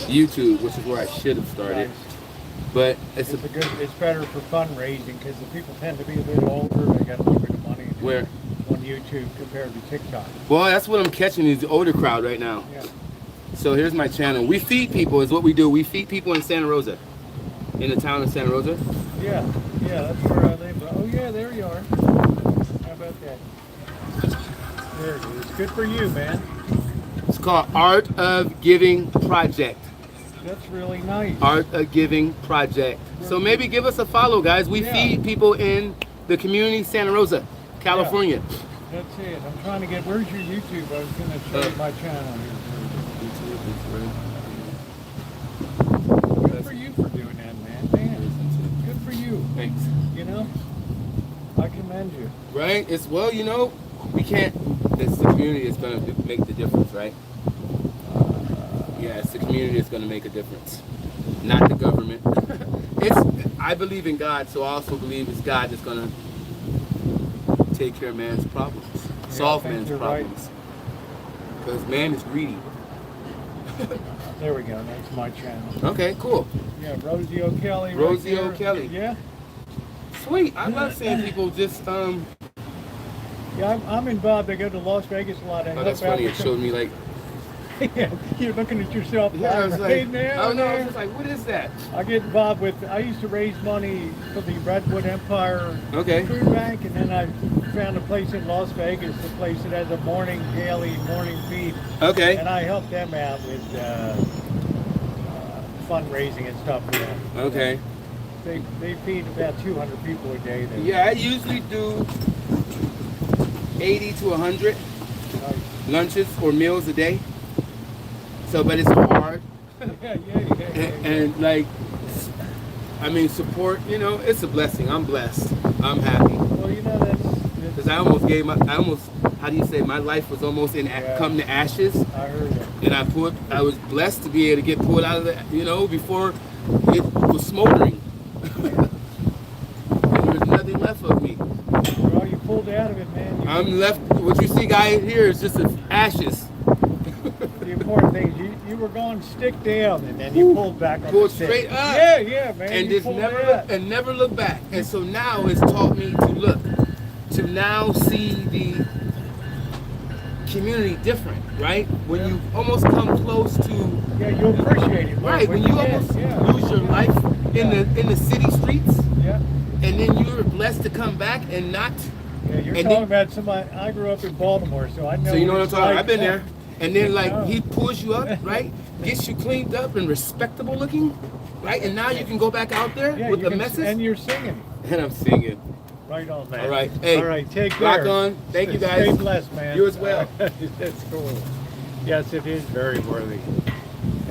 YouTube, which is where I should have started. But It's better for fundraising because the people tend to be a bit older. They got a little bit of money where on YouTube compared to TikTok. well, that's what I'm catching is the older crowd right now. Yeah. So here's my channel. We feed people is what we do. We feed people in Santa Rosa, in the town of Santa Rosa. Yeah, that's where I live. Oh yeah, there you are. How about that? There it is. Good for you, man. It's called Art of Giving Project. That's really nice. Art of Giving Project. So maybe give us a follow, guys. We feed people in the community Santa Rosa, California. Yeah, that's it. I'm trying to get. Where's your YouTube? I was going to show you my channel here. Good for you for doing that, man. Good for you. Thanks. You know, I commend you. Right? It's well, you know, we can't. It's the community that's going to make the difference, right? Yeah, it's the community that's going to make a difference, not the government. I believe in God, so I also believe it's God that's going to take care of man's problems, solve man's problems. Because man is greedy. There we go. That's my channel. Okay, cool. Yeah, Rosieokelly. Rosieokelly. Yeah. Sweet. I love seeing people just Yeah, I'm involved. I go to Las Vegas a lot. Oh, that's funny. It showed me like. Yeah, you're looking at yourself. Yeah, I was like, man, oh no, I was just like, what is that? I get involved with. I used to raise money for the Redwood Empire Food Bank, and then I found a place in Las Vegas, a place that has a daily morning feed. Okay. And I help them out with fundraising and stuff for them. Okay. They feed about 200 people a day. Yeah, I usually do 80 to 100 lunches or meals a day. So, but it's hard. And like, I mean, support, you know, it's a blessing. I'm blessed. I'm happy. Well, you know, because I almost how do you say, my life was almost come to ashes. I heard that. And I was blessed to be able to get pulled out of the, you know, before it was smoldering. And there was nothing left of me. Well, you pulled out of it, man. I'm left, what you see guy here is just ashes. The important thing is you were going stick down, and then you pulled back on pulled the stick. straight up. Yeah, man. And just never look back. And so now it's taught me to now see the community different, right? When you almost come close to you appreciate it. Right, when you almost lose your life in the city streets. Yeah. And then you're blessed to come back and not. Yeah, you're talking about somebody. I grew up in Baltimore, so I know. So you know what I'm talking about? I've been there. And then like Yeah. he pulls you up, right? Gets you cleaned up and respectable looking, right? And now you can go back out there with the message. And you're singing. And I'm singing. Right on, man. All right. Hey. All right. Take care. Rock on. Thank you guys. Stay blessed, man. You as well. That's cool. Yes, it is very worthy.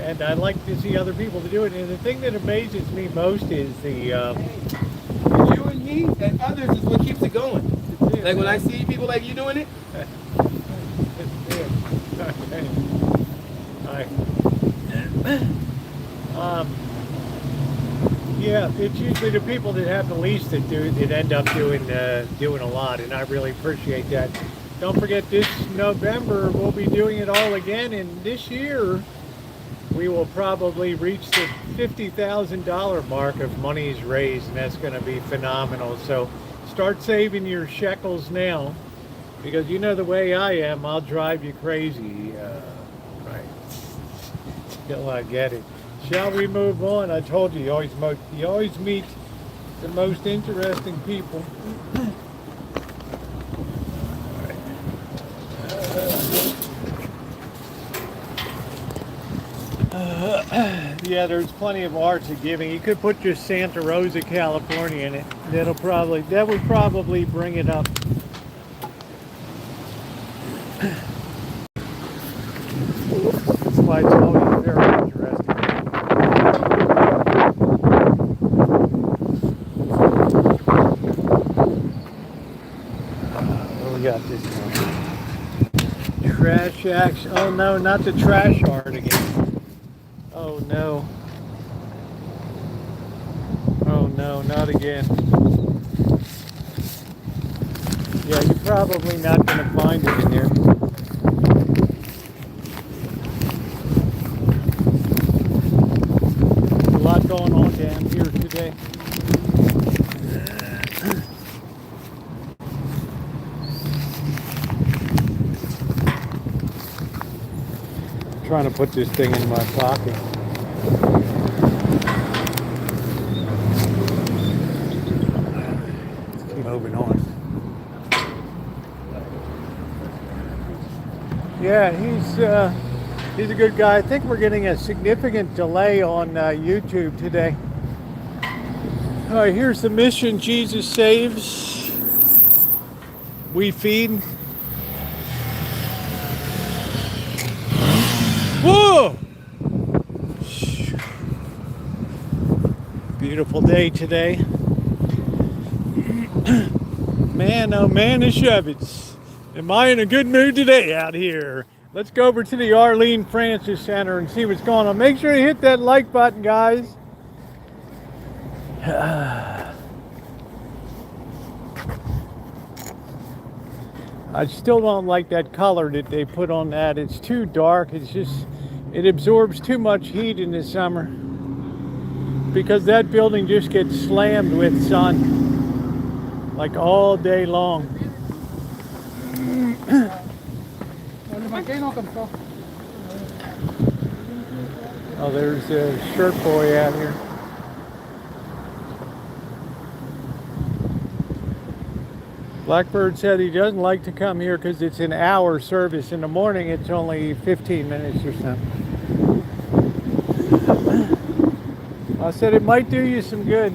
And I like to see other people to do it. And the thing that amazes me most is the. You and me and others is what keeps it going. Like when I see people like you doing it. Yeah, it's usually the people that have the least that end up doing a lot, and I really appreciate that. Don't forget, this November we'll be doing it all again, and this year we will probably reach the $50,000 mark of monies raised, and that's going to be phenomenal. So start saving your shekels now, because you know the way I am, I'll drive you crazy, right, till I get it. Shall we move on? I told you, you always meet the most interesting people. Yeah, there's plenty of arts of giving. You could put just Santa Rosa, California in it. That would probably bring it up. That's why it's always very interesting. What we got this time? Trash action. Oh no, not the trash art again. Oh no. Oh no, not again. Yeah, you're probably not going to find it in there. A lot going on down here. trying to put this thing in my pocket. Let's keep moving on. Yeah, he's a good guy. I think we're getting a significant delay on YouTube today. All right, here's the mission. Jesus saves. We feed. Whoa! Beautiful day today. Man, oh man, the Chevets. Am I in a good mood today out here? Let's go over to the Arlene Francis Center and see what's going on. Make sure you hit that like button, guys. I still don't like that color that they put on that. It's too dark. It absorbs too much heat in the summer because that building just gets slammed with sun like all day long. Oh, there's a shirt boy out here. Blackbird said he doesn't like to come here because it's an hour service. In the morning, it's only 15 minutes or something. I said it might do you some good.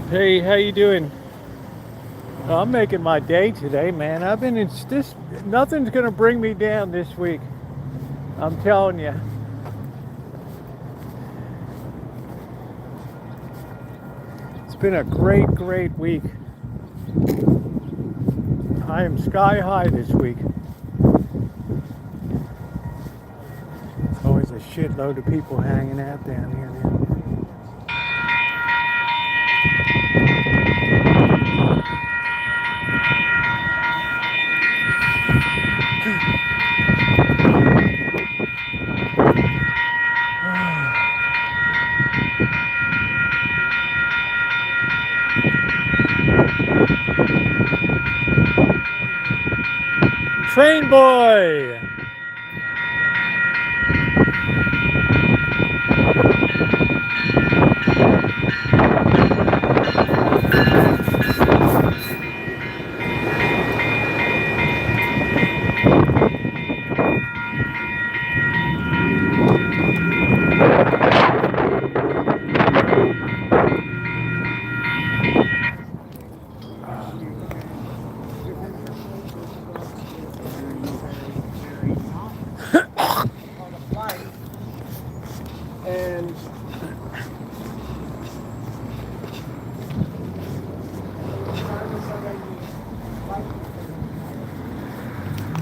Hey, how you doing? I'm making my day today, man. Nothing's gonna bring me down this week. I'm telling you. It's been a great, great week. I am sky high this week. Always a shitload of people hanging out down here now. Train boy!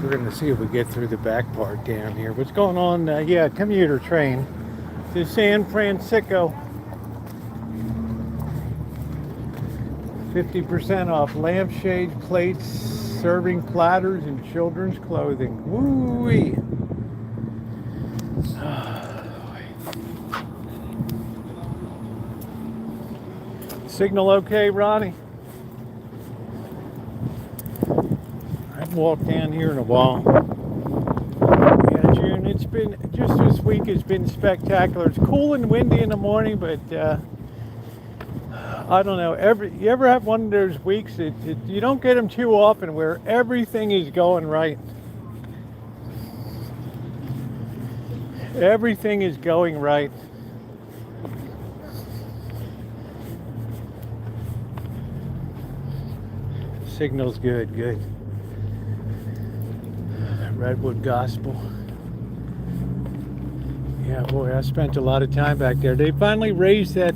We're going to see if we get through the back part down here. What's going on? Yeah, commuter train to San Francisco. 50% off lampshades, plates, serving platters, and children's clothing. Woo-wee. Signal okay, Ronnie? I've walked down here in a while. Yeah, June, it's been, just this week has been spectacular. It's cool and windy in the morning, but I don't know, you ever have one of those weeks that you don't get them too often where everything is going right. Everything is going right. Signal's good. Redwood Gospel. Yeah, boy, I spent a lot of time back there. They finally raised that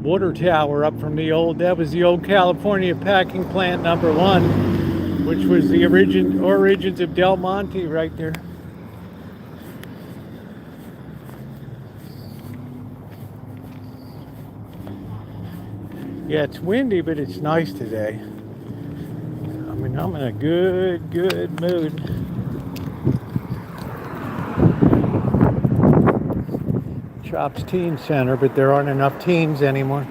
water tower up from that was the old California packing plant #1, which was the origins of Del Monte right there. Yeah, it's windy, but it's nice today. I mean, I'm in a good mood. Shop's teen center, but there aren't enough teens anymore.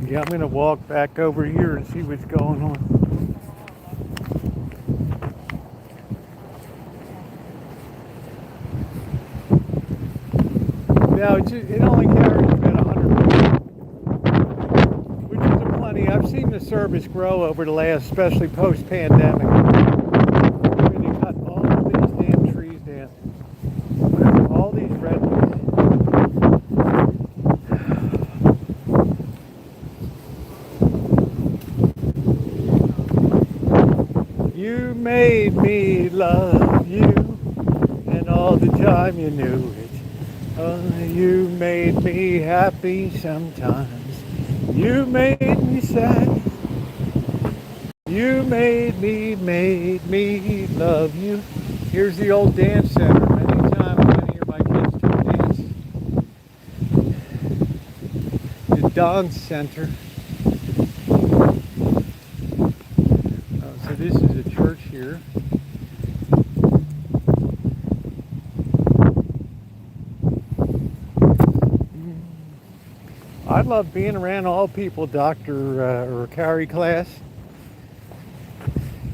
Yeah, I'm gonna walk back over here and see what's going on. Now it only carries about 100 people, which is a plenty. I've seen the service grow over the last, especially post-pandemic. They cut all of these damn trees down, all these redwoods. You made me love you, and all the time you knew it. You made me happy sometimes. You made me sad. You made me love you. Here's the old dance center. Many times many of my kids took dance. The dance center. So this is a church here. I love being around all people, Dr. or Carrie class.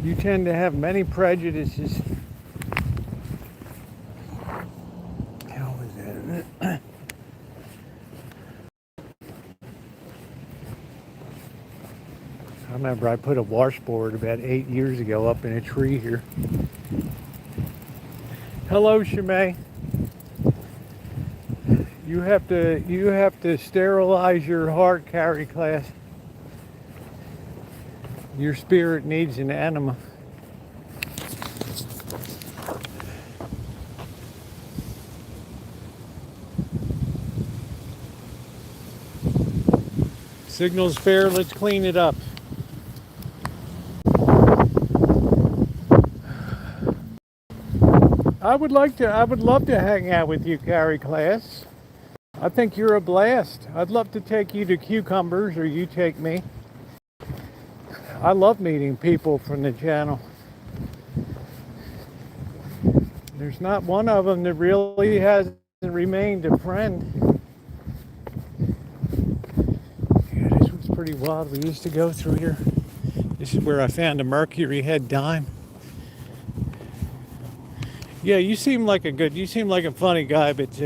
You tend to have many prejudices. How was that? I remember I put a washboard about 8 years ago up in a tree here. Hello, Shimei. You have to sterilize your heart, Carrie class. Your spirit needs an enema. Signal's fair, let's clean it up. I would love to hang out with you, Carrie class. I think you're a blast. I'd love to take you to Cucumbers, or you take me. I love meeting people from the channel. There's not one of them that really hasn't remained a friend. Yeah, this one's pretty wild. We used to go through here. This is where I found a Mercury head dime. Yeah, you seem like a funny guy, but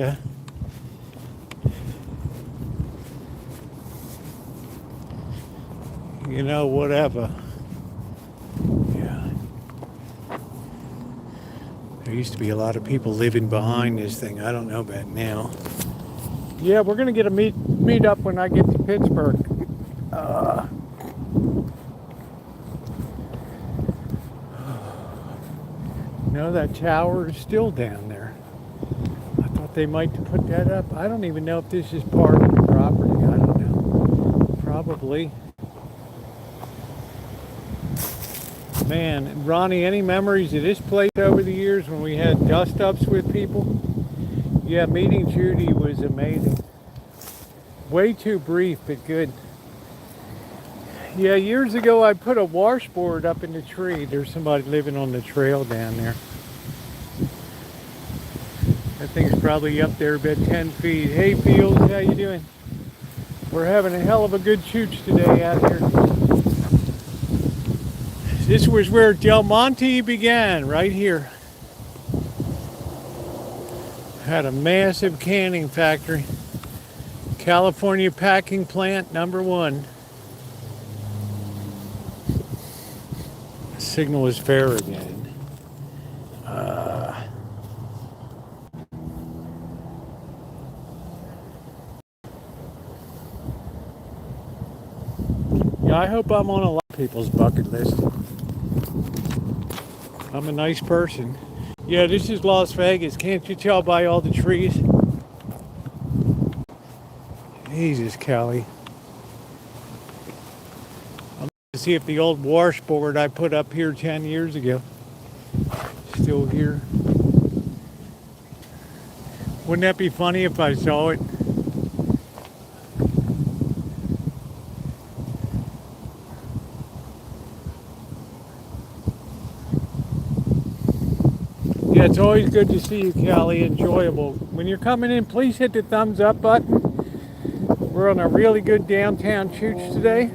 you know, whatever. Yeah. There used to be a lot of people living behind this thing. I don't know about now. Yeah, we're gonna get a meet up when I get to Pittsburgh. No, that tower is still down there. I thought they might put that up. I don't even know if this is part of the property. I don't know. Probably. Man, Ronnie, any memories of this place over the years when we had dust-ups with people? Yeah, meeting Judy was amazing. Way too brief, but good. Yeah, years ago I put a washboard up in the tree. There's somebody living on the trail down there. That thing's probably up there about 10 feet. Hey, Fields, how you doing? We're having a hell of a good chooch today out here. This was where Del Monte began, right here. Had a massive canning factory. California packing plant #1. Signal is fair again. Yeah, I hope I'm on a lot of people's bucket list. I'm a nice person. Yeah, this is Las Vegas. Can't you tell by all the trees? Jesus, Kelly. I'm to see if the old washboard I put up here 10 years ago still here. Wouldn't that be funny if I saw it? Yeah, it's always good to see you, Callie. Enjoyable. When you're coming in, please hit the thumbs up button. We're on a really good downtown chooch today.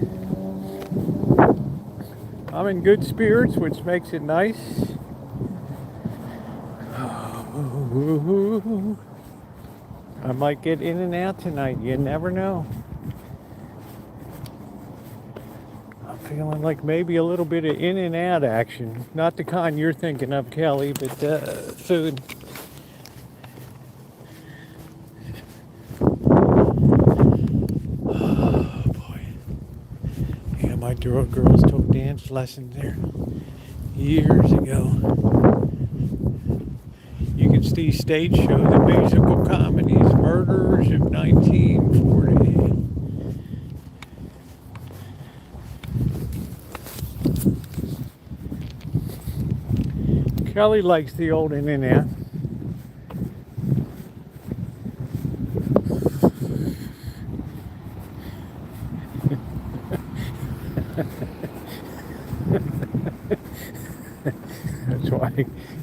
I'm in good spirits, which makes it nice. I might get in and out tonight. You never know. I'm feeling like maybe a little bit of in and out action. Not the kind you're thinking of, Kelly, but food. Oh boy. Yeah, my girls took dance lessons there years ago. You can see stage shows and musical comedies, Murders of 1940. Kelly likes the old in and out.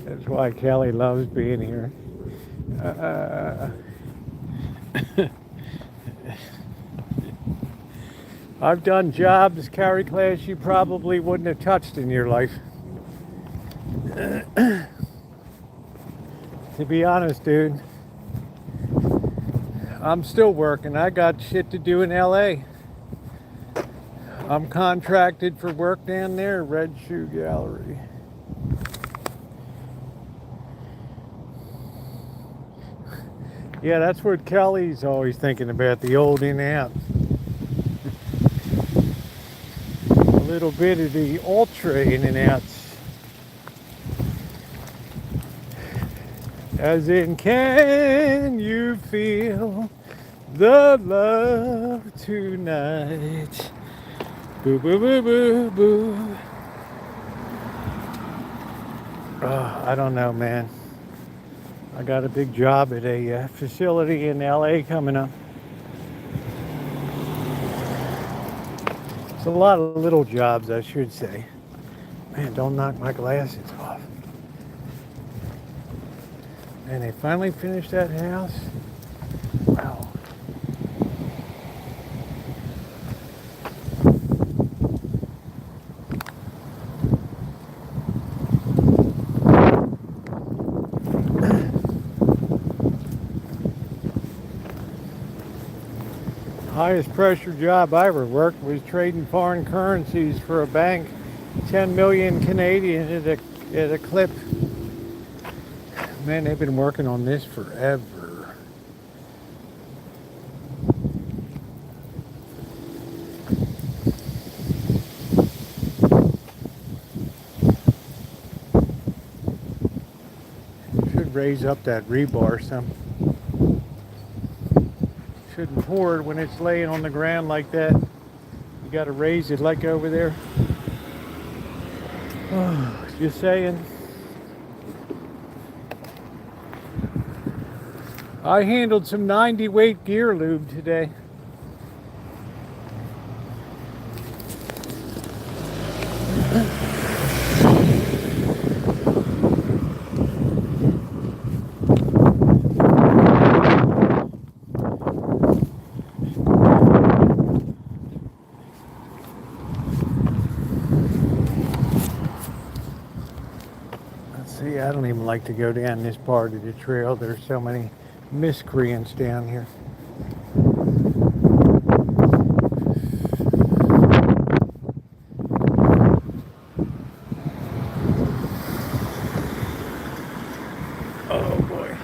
That's why Kelly loves being here. I've done jobs, carry class, you probably wouldn't have touched in your life. To be honest, dude, I'm still working. I got shit to do in LA. I'm contracted for work down there, Red Shoe Gallery. Yeah, that's what Kelly's always thinking about, the old in and out. A little bit of the ultra in and outs. As in, can you feel the love tonight? Boo, boo, boo, boo, boo. I don't know, man. I got a big job at a facility in LA coming up. It's a lot of little jobs, I should say. Man, don't knock my glasses off. And they finally finished that house. Wow. Highest pressure job I ever worked was trading foreign currencies for a bank. 10 million Canadian at a clip. Man, they've been working on this forever. Should raise up that rebar some. Shouldn't pour it when it's laying on the ground like that. You got to raise it like over there. Oh, just saying. I handled some 90 weight gear lube today. See, I don't even like to go down this part of the trail. There's so many miscreants down here. Oh boy.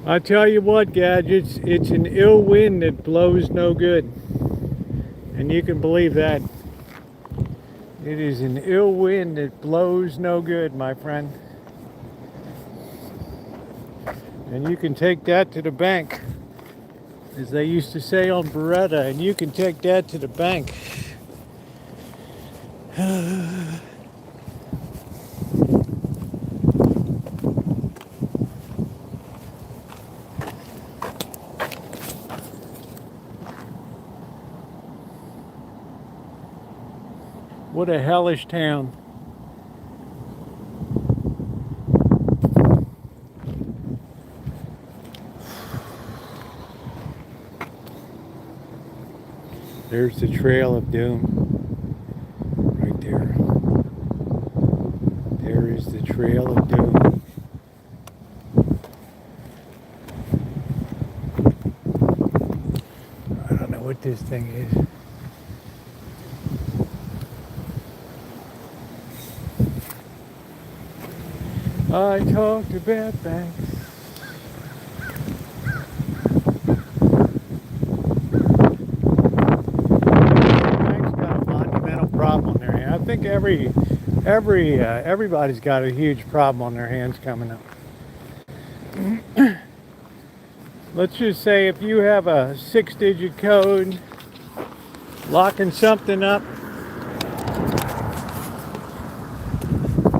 I tell you what, gadgets, it's an ill wind that blows no good. And you can believe that. It is an ill wind that blows no good, my friend. And you can take that to the bank. as they used to say on Beretta, and you can take that to the bank. What a hellish town. There's the Trail of Doom. Right there. There is the Trail of Doom. I don't know what this thing is. I talked about banks. Banks got a monumental problem on their hands. I think everybody's got a huge problem on their hands coming up. Let's just say if you have a 6-digit code locking something up,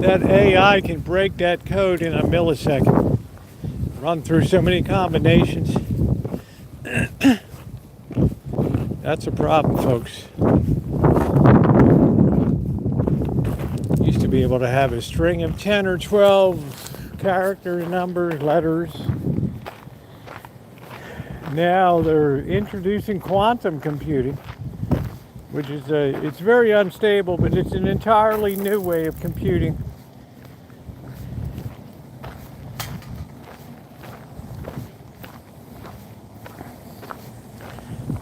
that AI can break that code in a millisecond. Run through so many combinations. That's a problem, folks. Used to be able to have a string of 10 or 12 characters, numbers, letters. Now they're introducing quantum computing, which is it's very unstable, but it's an entirely new way of computing.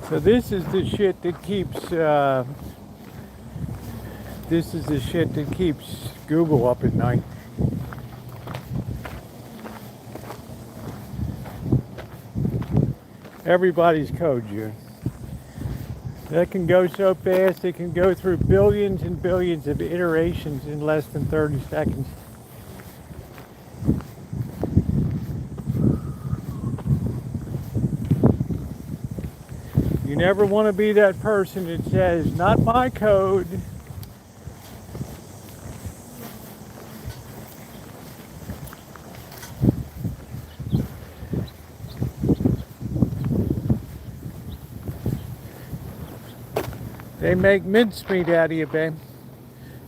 So this is the shit that keeps Google up at night. Everybody's code, June. That can go so fast, it can go through billions and billions of iterations in less than 30 seconds. You never want to be that person that says, not my code. They make mincemeat out of you, babe.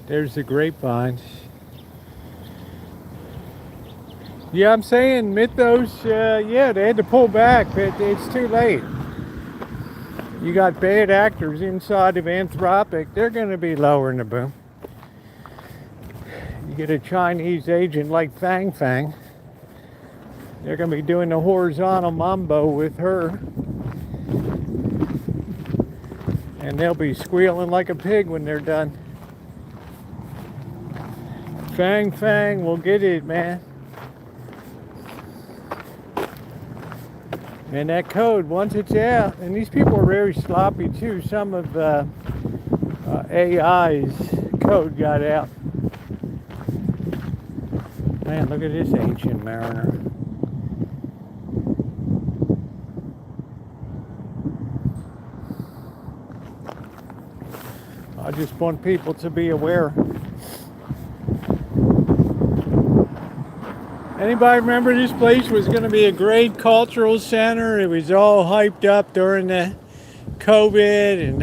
There's the grapevines. Yeah, I'm saying Mythos, yeah, they had to pull back, but it's too late. You got bad actors inside of Anthropic, they're going to be lowering the boom. You get a Chinese agent like Fang Fang, they're going to be doing the horizontal mambo with her. And they'll be squealing like a pig when they're done. Fang Fang will get it, man. And that code, once it's out, and these people are very sloppy too. Some of AI's code got out. Man, look at this ancient mariner. I just want people to be aware. Anybody remember this place was going to be a great cultural center? It was all hyped up during the COVID and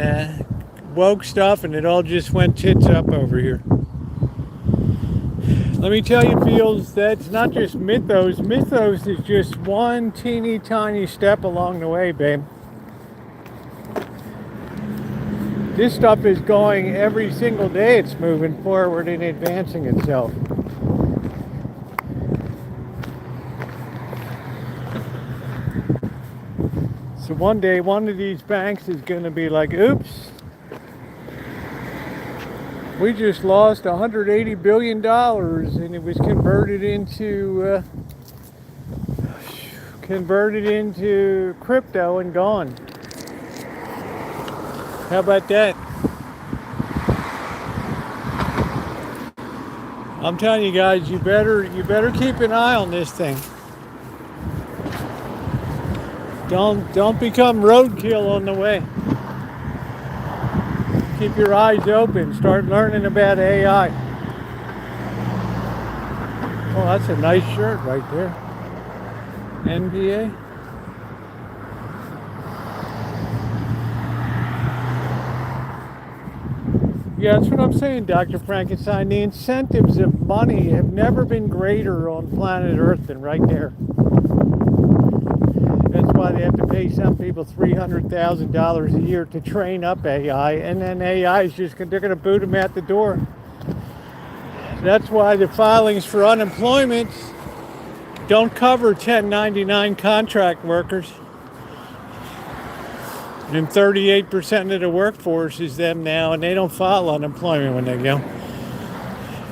woke stuff, and it all just went tits up over here. Let me tell you, Fields, that's not just Mythos. Mythos is just one teeny tiny step along the way, babe. This stuff is going every single day. It's moving forward and advancing itself. So one day, one of these banks is going to be like, oops, we just lost $180 billion, and it was converted into crypto and gone. How about that? I'm telling you guys, you better keep an eye on this thing. Don't become roadkill on the way. Keep your eyes open. Start learning about AI. Oh, that's a nice shirt right there. NBA. Yeah, that's what I'm saying, Dr. Frankenstein. The incentives of money have never been greater on planet Earth than right there. That's why they have to pay some people $300,000 a year to train up AI, and then AI is just, they're going to boot them out the door. That's why the filings for unemployment don't cover 1099 contract workers. And 38% of the workforce is them now, and they don't file unemployment when they go.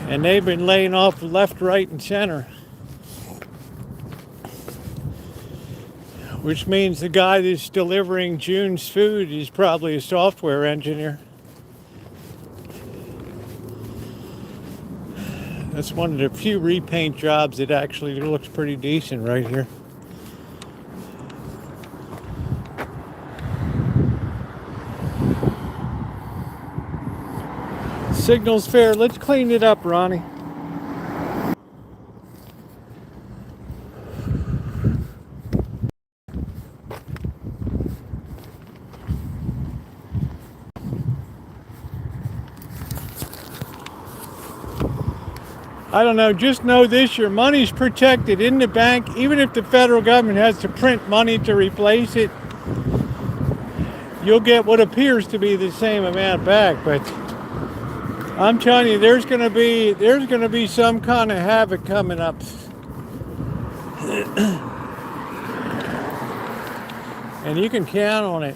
And they've been laying off left, right, and center. Which means the guy that's delivering June's food is probably a software engineer. That's one of the few repaint jobs that actually looks pretty decent right here. Signal's fair. Let's clean it up, Ronnie. I don't know, just know this, your money's protected in the bank. Even if the federal government has to print money to replace it, you'll get what appears to be the same amount back. But I'm telling you, there's gonna be some kind of havoc coming up. And you can count on it.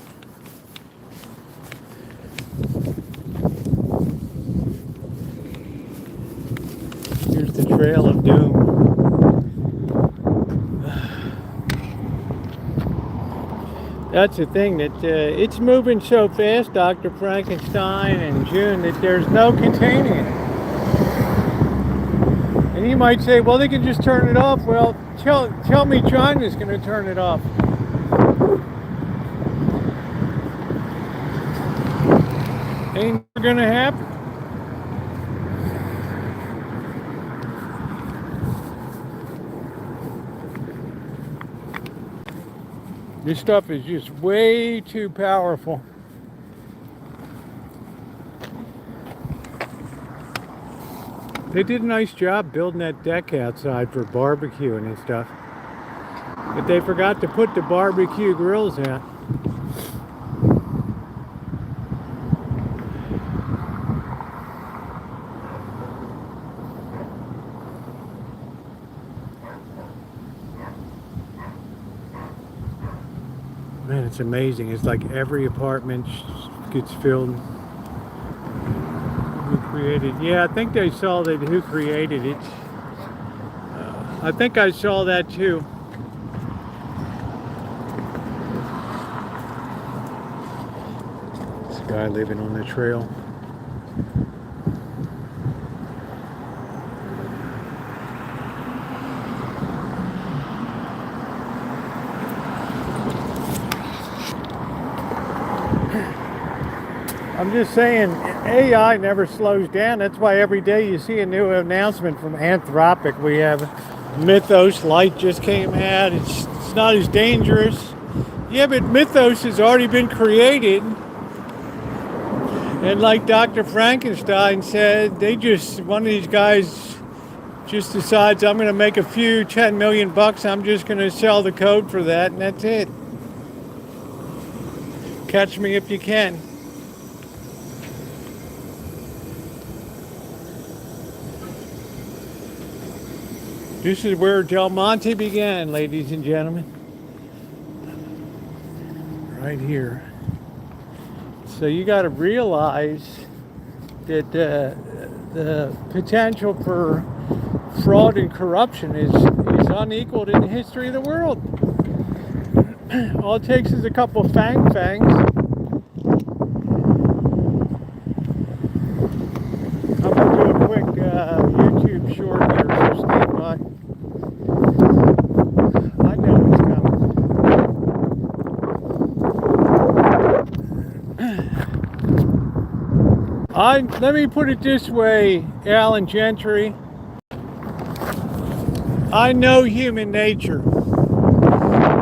Here's the trail of doom. That's the thing, that it's moving so fast, Dr. Frankenstein and June, that there's no containing it. And you might say, well, they can just turn it off. Well, tell me China's going to turn it off. Ain't going to happen. This stuff is just way too powerful. They did a nice job building that deck outside for barbecuing and stuff. But they forgot to put the barbecue grills out. Man, it's amazing. It's like every apartment gets filled. Who created? Yeah, I think they saw that. Who created it? I think I saw that too. This guy living on the trail. I'm just saying, AI never slows down. That's why every day you see a new announcement from Anthropic. We have Mythos Light just came out. It's not as dangerous. Yeah, but Mythos has already been created. And like Dr. Frankenstein said, one of these guys just decides, I'm going to make a few 10 million bucks. I'm just going to sell the code for that, and that's it. Catch me if you can. This is where Del Monte began, ladies and gentlemen. Right here. So you got to realize that the potential for fraud and corruption is unequaled in the history of the world. All it takes is a couple of fangs. I'm going to do a quick YouTube short here, so stand by. I know it's coming. Let me put it this way, Alan Gentry. I know human nature.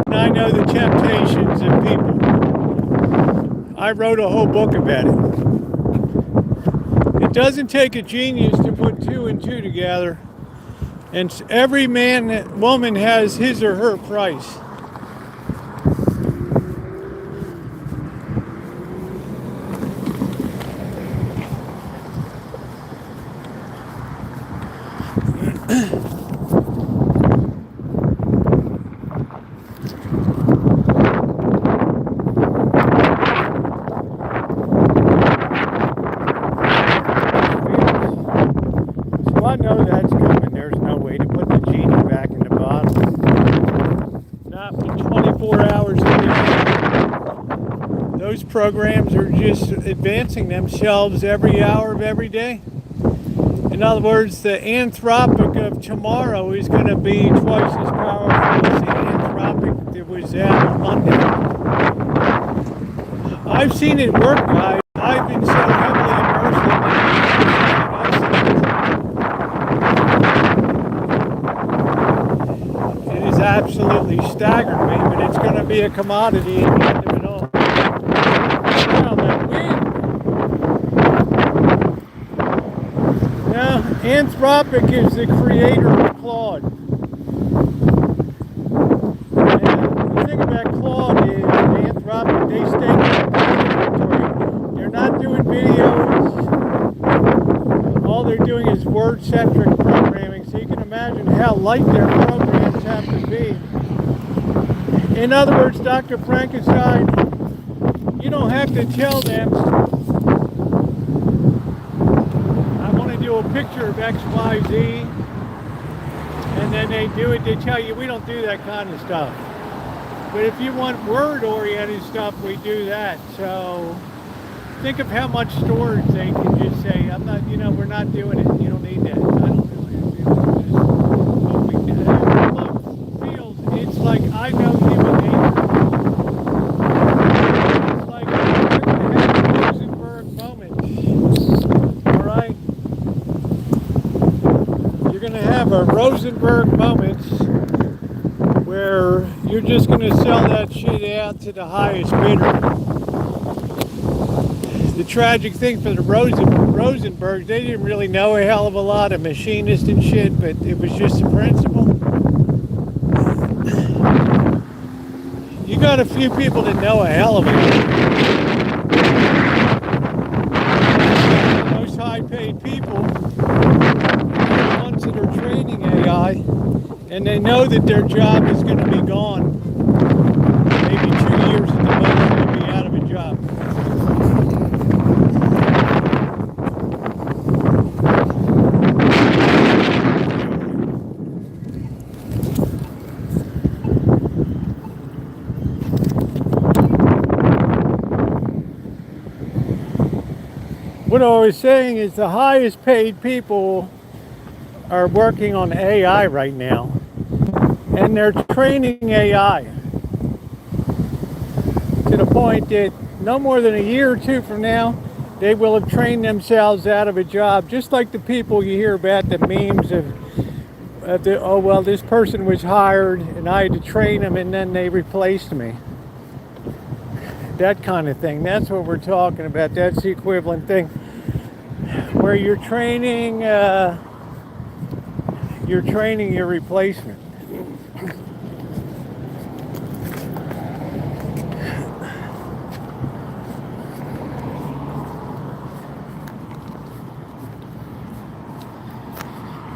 And I know the temptations of people. I wrote a whole book about it. It doesn't take a genius to put 2 and 2 together. And every woman has his or her price. I know that's coming. There's no way to put the genie back in the bottle. Not for 24 hours a day. Those programs are just advancing themselves every hour of every day. In other words, the anthropic of tomorrow is going to be twice as powerful as the anthropic that was out on Monday. I've seen it work, guys. I've been so heavily immersed in it. Absolutely staggered me, but it's going to be a commodity at the end of it all. Now, that wind. Now, Anthropic is the creator of Claude. And the thing about Claude is, Anthropic, they stay inventory. They're not doing videos. All they're doing is word-centric programming, so you can imagine how light their programs have to be. In other words, Dr. Frankenstein, you don't have to tell them, I want to do a picture of X, Y, Z, and then they do it. They tell you, we don't do that kind of stuff. But if you want word-oriented stuff, we do that. So think of how much storage they can just say, I'm not, we're not doing it. You don't need that. I don't really do this. It's like I know human nature. It's like we're going to have Rosenberg moments. All right? You're going to have a Rosenberg moments where you're just going to sell that shit out to the highest bidder. The tragic thing for the Rosenbergs, they didn't really know a hell of a lot of machinists and shit, but it was just the principle. You got a few people that know a hell of it. Most high-paid people are the ones that are training AI, and they know that their job is going to be gone. Maybe 2 years at the most, they'll be out of a job. What I was saying is the highest paid people are working on AI right now, and they're training AI to the point that no more than a year or two from now, they will have trained themselves out of a job, just like the people you hear about, the memes of oh well, this person was hired and I had to train them and then they replaced me. That kind of thing. That's what we're talking about. That's the equivalent thing where you're training your replacement.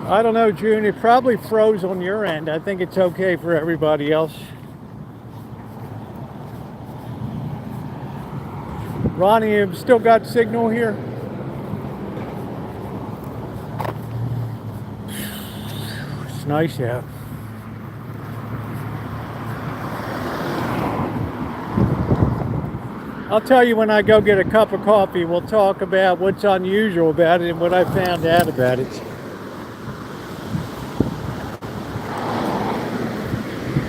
I don't know, June, it probably froze on your end. I think it's okay for everybody else. Ronnie, you've still got signal here? It's nice out. I'll tell you when I go get a cup of coffee, we'll talk about what's unusual about it and what I found out about it.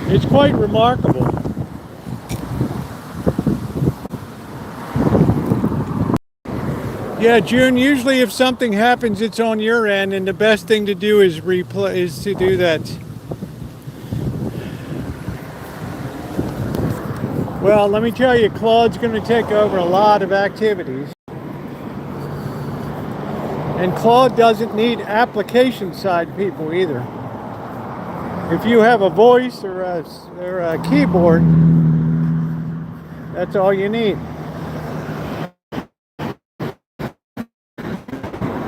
It's quite remarkable. Yeah, June, usually if something happens, it's on your end, and the best thing to do is to do that. Well, let me tell you, Claude's going to take over a lot of activities. And Claude doesn't need application side people either. If you have a voice or a keyboard, that's all you need.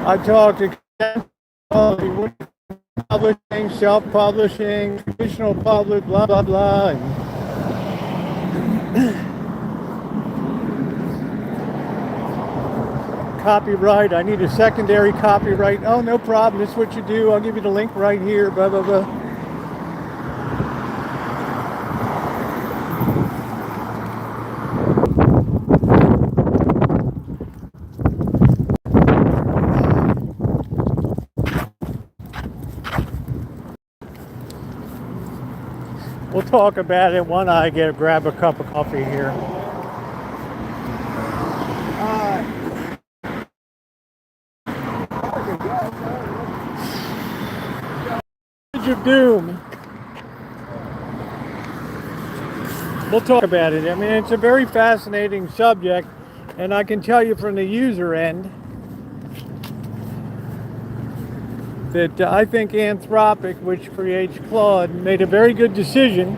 I talked to publishing, self-publishing, traditional public, blah, blah, blah. Copyright, I need a secondary copyright. Oh, no problem, this is what you do. I'll give you the link right here, blah, blah, blah. We'll talk about it when I grab a cup of coffee here. Of doom. We'll talk about it. I mean, it's a very fascinating subject, and I can tell you from the user end that I think Anthropic, which creates Claude, made a very good decision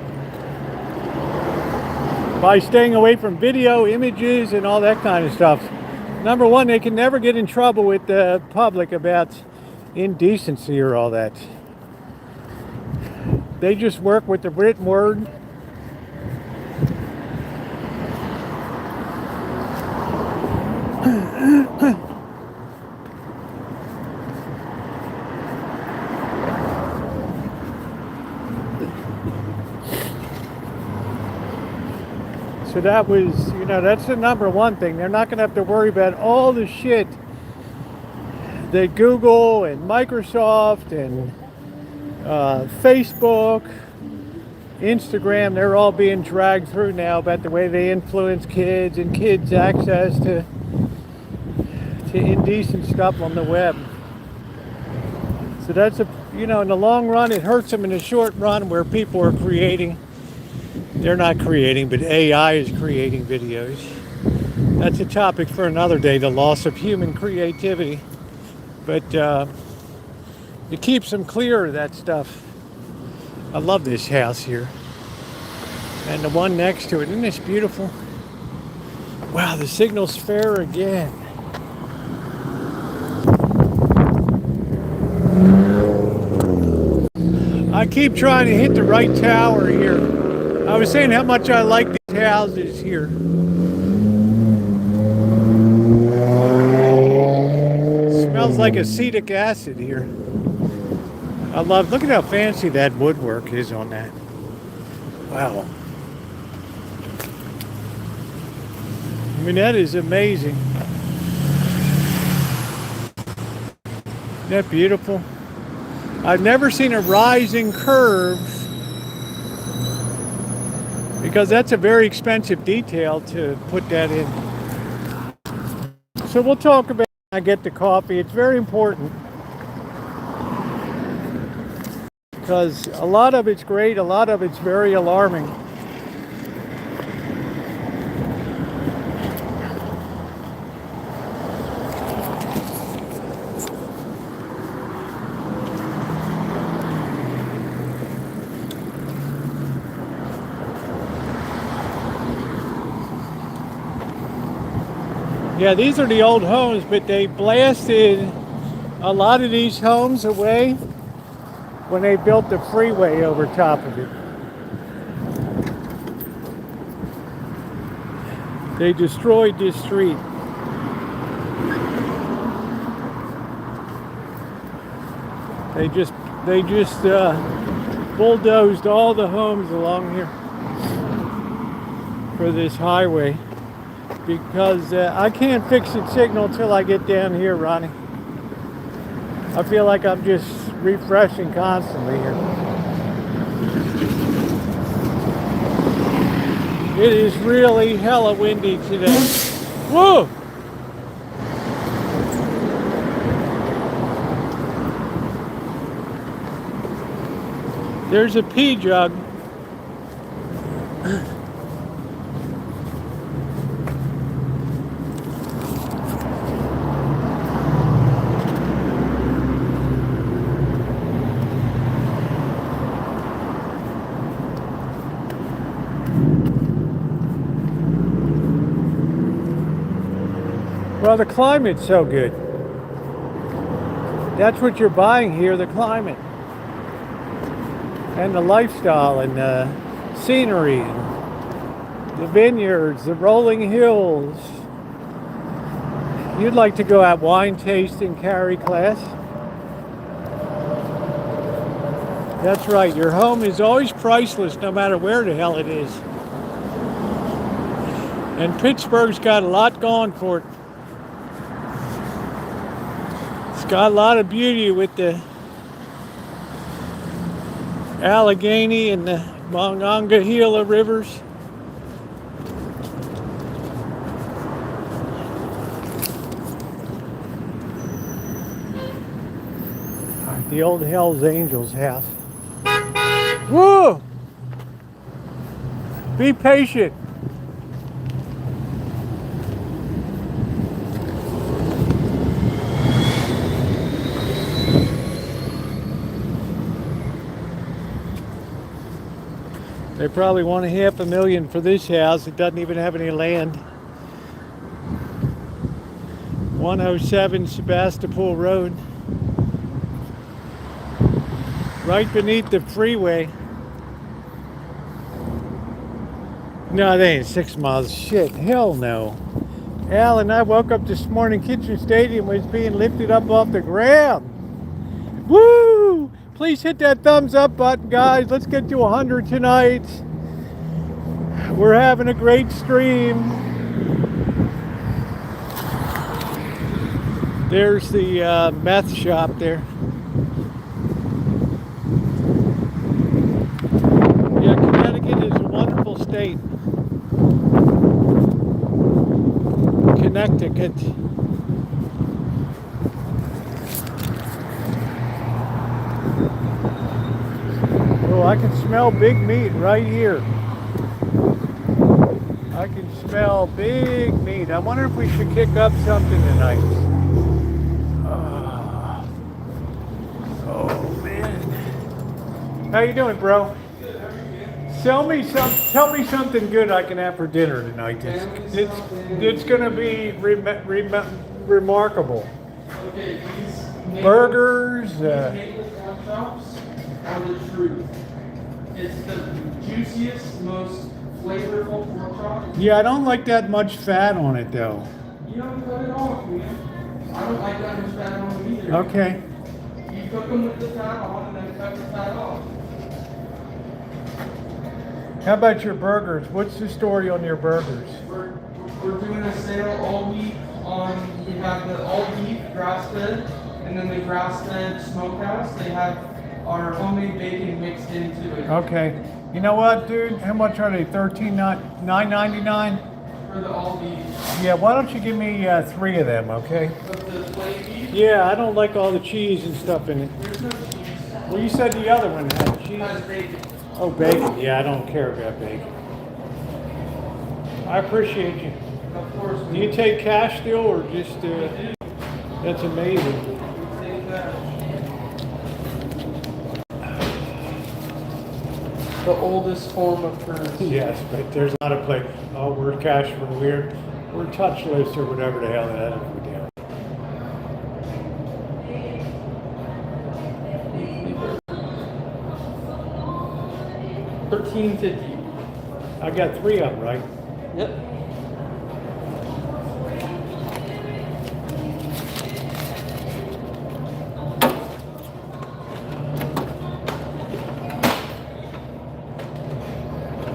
by staying away from video, images, and all that kind of stuff. Number one, they can never get in trouble with the public about indecency or all that. They just work with the written word. So that was, that's the number one thing. They're not going to have to worry about all the shit that Google and Microsoft and Facebook, Instagram, they're all being dragged through now about the way they influence kids and kids' access to indecent stuff on the web. So that's in the long run, it hurts them. In the short run, where people are creating, they're not creating, but AI is creating videos. That's a topic for another day, the loss of human creativity. But it keeps them clear of that stuff. I love this house here. And the one next to it. Isn't this beautiful? Wow, the signal's fair again. I keep trying to hit the right tower here. I was saying how much I like these houses here. Smells like acetic acid here. I love, look at how fancy that woodwork is on that. Wow. I mean, that is amazing. Isn't that beautiful? I've never seen a rising curve, because that's a very expensive detail to put that in. So we'll talk about it when I get the coffee. It's very important, because a lot of it's great, a lot of it's very alarming. Yeah, these are the old homes, but they blasted a lot of these homes away when they built the freeway over top of it. They destroyed this street. They just bulldozed all the homes along here for this highway. Because I can't fix the signal until I get down here, Ronnie. I feel like I'm just refreshing constantly here. It is really hella windy today. Whoa! There's a pea jug. Well, the climate's so good. That's what you're buying here, the climate. And the lifestyle and the scenery, and the vineyards, the rolling hills. You'd like to go at wine tasting carry class? That's right, your home is always priceless no matter where the hell it is. And Pittsburgh's got a lot going for it. It's got a lot of beauty with the Allegheny and the Monongahela rivers. The old Hells Angels house. Whoa! Be patient. They probably want $500,000 for this house. It doesn't even have any land. 107 Sebastopol Road. Right beneath the freeway. No, they ain't 6 miles. Shit, hell no. Al and I woke up this morning, Kitchen Stadium was being lifted up off the ground. Woo! Please hit that thumbs up button, guys. Let's get to 100 tonight. We're having a great stream. There's the meth shop there. Yeah, Connecticut is a wonderful state. Connecticut. Oh, I can smell big meat right here. I can smell big meat. I wonder if we should kick up something tonight. Oh man. How you doing, bro? Tell me something good I can have for dinner tonight. It's gonna be remarkable. Okay, these Burgers. pork chops are the truth. It's the juiciest, most flavorful pork chop. Yeah, I don't like that much fat on it though. You don't cut it off, man. I don't like that much fat on them either. Okay. You cook them with the fat on and then cut the fat off. How about your burgers? What's the story on your burgers? We're doing a sale all week on, we have the all beef grass fed and then the grass fed smokehouse. They have our homemade bacon mixed into it. Okay. You know what, dude? How much are they? $9.99? For the all beef. Yeah, why don't you give me 3 of them, okay? With the plain beef, Yeah, I don't like all the cheese and stuff in it. there's no cheese. Well, you said the other one had It cheese. has bacon. Oh, bacon. Yeah, I don't care about bacon. I appreciate you. Of course, Do you take cash still or just, that's amazing. take that. The oldest form of currency. Yes, but there's not a place. Oh, we're cash for we're touchless or whatever the hell that is we do. $13.50. I got 3 of them, right? Yep.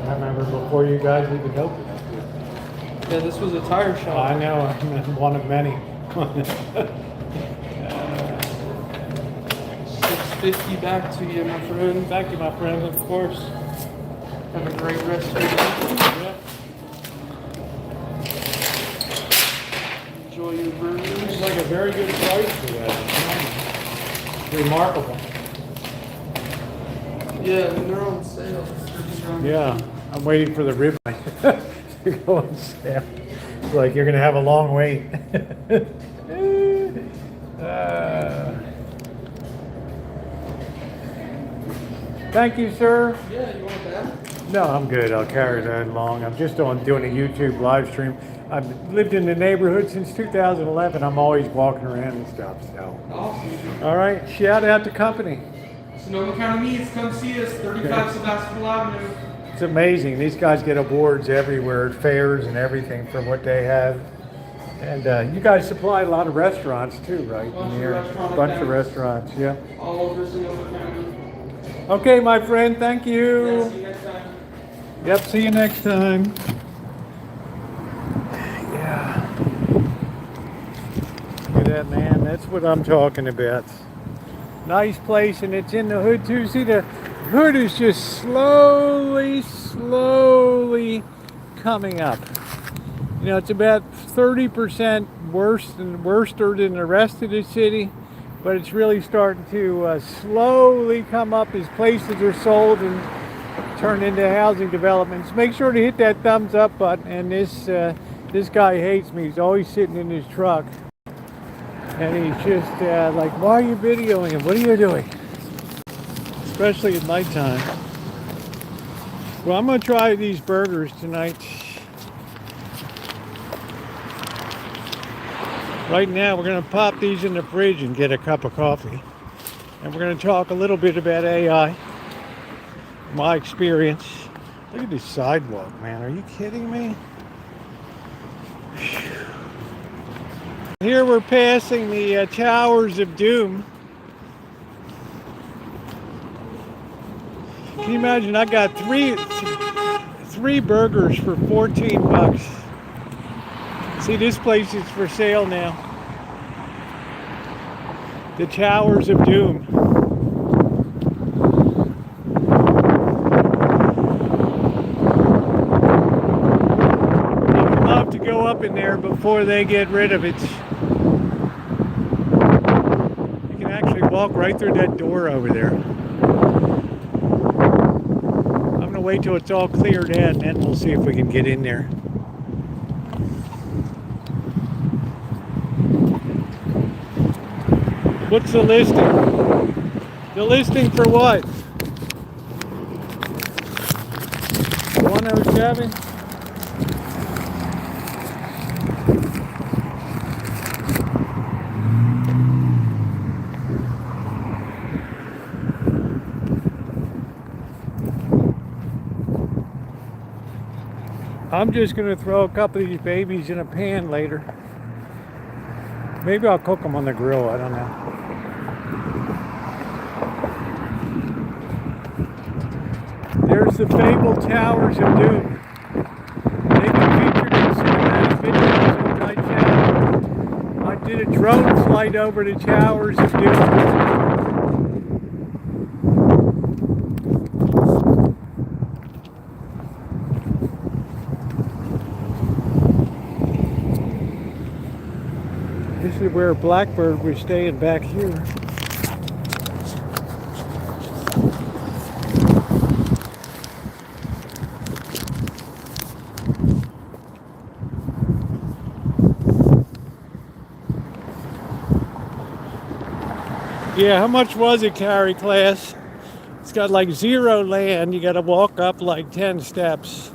I remember before you guys even opened up here. Yeah, this was a tire shop. I know, I'm one of many. $6.50 back to you, my friend. Thank you, my friend, of course. Have a great rest of your day. Yep. Enjoy your burgers. Seems like a very good price for that. Remarkable. Yeah, when they're on sale. Yeah, I'm waiting for the ribeye to go on sale. It's like you're gonna have a long wait. Thank you, sir. Yeah, you want that? No, I'm good. I'll carry that along. I'm just doing a YouTube live stream. I've lived in the neighborhood since 2011. I'm always walking around and stuff. So, Awesome. all right. Shout out to company. Sonoma County Meats, come see us, 35 Sebastopol Avenue. It's amazing. These guys get awards everywhere at fairs and everything for what they have. And you guys supply a lot of restaurants too, right? Bunch of restaurants, yeah. All over Sonoma County. Okay, my friend. Thank you. Yeah, see you next time. Yep. See you next time. Yeah. Look at that, man. That's what I'm talking about. Nice place, and it's in the hood too. See, the hood is just slowly coming up. You know, it's about 30% worse than the rest of the city, but it's really starting to slowly come up as places are sold and turned into housing developments. Make sure to hit that thumbs up button. And this guy hates me. He's always sitting in his truck, and he's just like, "Why are you videoing him? What are you doing?" Especially at nighttime. Well, I'm gonna try these burgers tonight. Right now, we're going to pop these in the fridge and get a cup of coffee. And we're going to talk a little bit about AI, my experience. Look at this sidewalk, man. Are you kidding me? Here we're passing the Towers of Doom. Can you imagine? I got three burgers for 14 bucks. See, this place is for sale now. The Towers of Doom. I would love to go up in there before they get rid of it. You can actually walk right through that door over there. I'm going to wait till it's all cleared out, and then we'll see if we can get in there. What's the listing? The listing for what? 107? I'm just going to throw a couple of these babies in a pan later. Maybe I'll cook them on the grill, I don't know. There's the fabled Towers of Doom. They've been featured in cinematic videos on my channel. I did a drone flight over the Towers of Doom. This is where Blackbird was staying back here. Yeah, how much was it, carry class? It's got like 0 land. You got to walk up like 10 steps.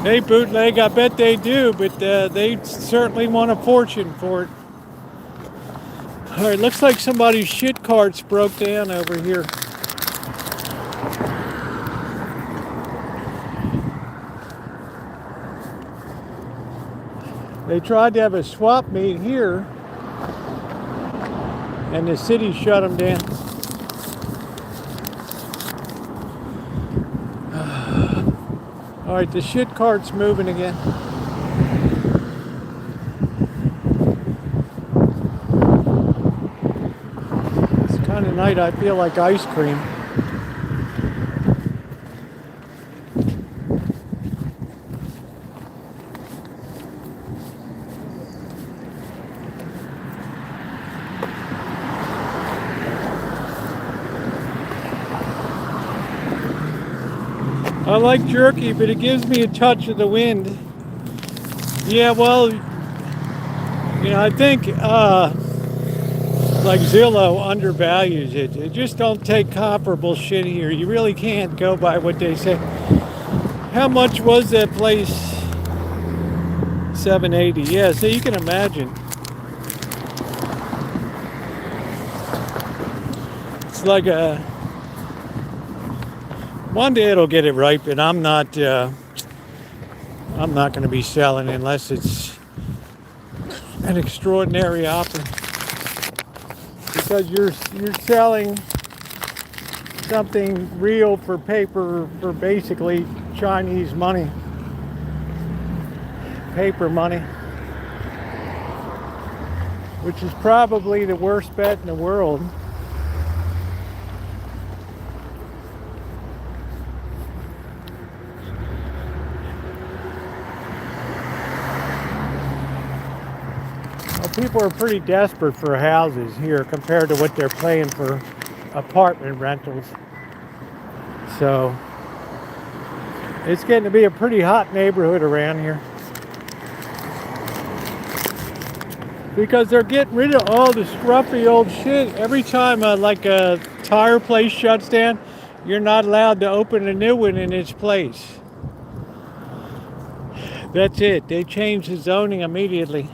Hey, bootleg, I bet they do, but they certainly want a fortune for it. All right, looks like somebody's shit carts broke down over here. They tried to have a swap meet here, and the city shut them down. All right, the shit cart's moving again. This kind of night I feel like ice cream. I like jerky, but it gives me a touch of the wind. Yeah, well, I think like Zillow undervalues it. They just don't take comparable shit here. You really can't go by what they say. How much was that place? 780. Yeah, so you can imagine. It's like one day it'll get it right, but I'm not going to be selling unless it's an extraordinary offer. Because you're selling something real for paper, for basically Chinese money, paper money, which is probably the worst bet in the world. Well, people are pretty desperate for houses here compared to what they're paying for apartment rentals. So it's getting to be a pretty hot neighborhood around here. Because they're getting rid of all the scruffy old shit. Every time like a tire place shuts down, you're not allowed to open a new one in its place. That's it. They changed the zoning immediately.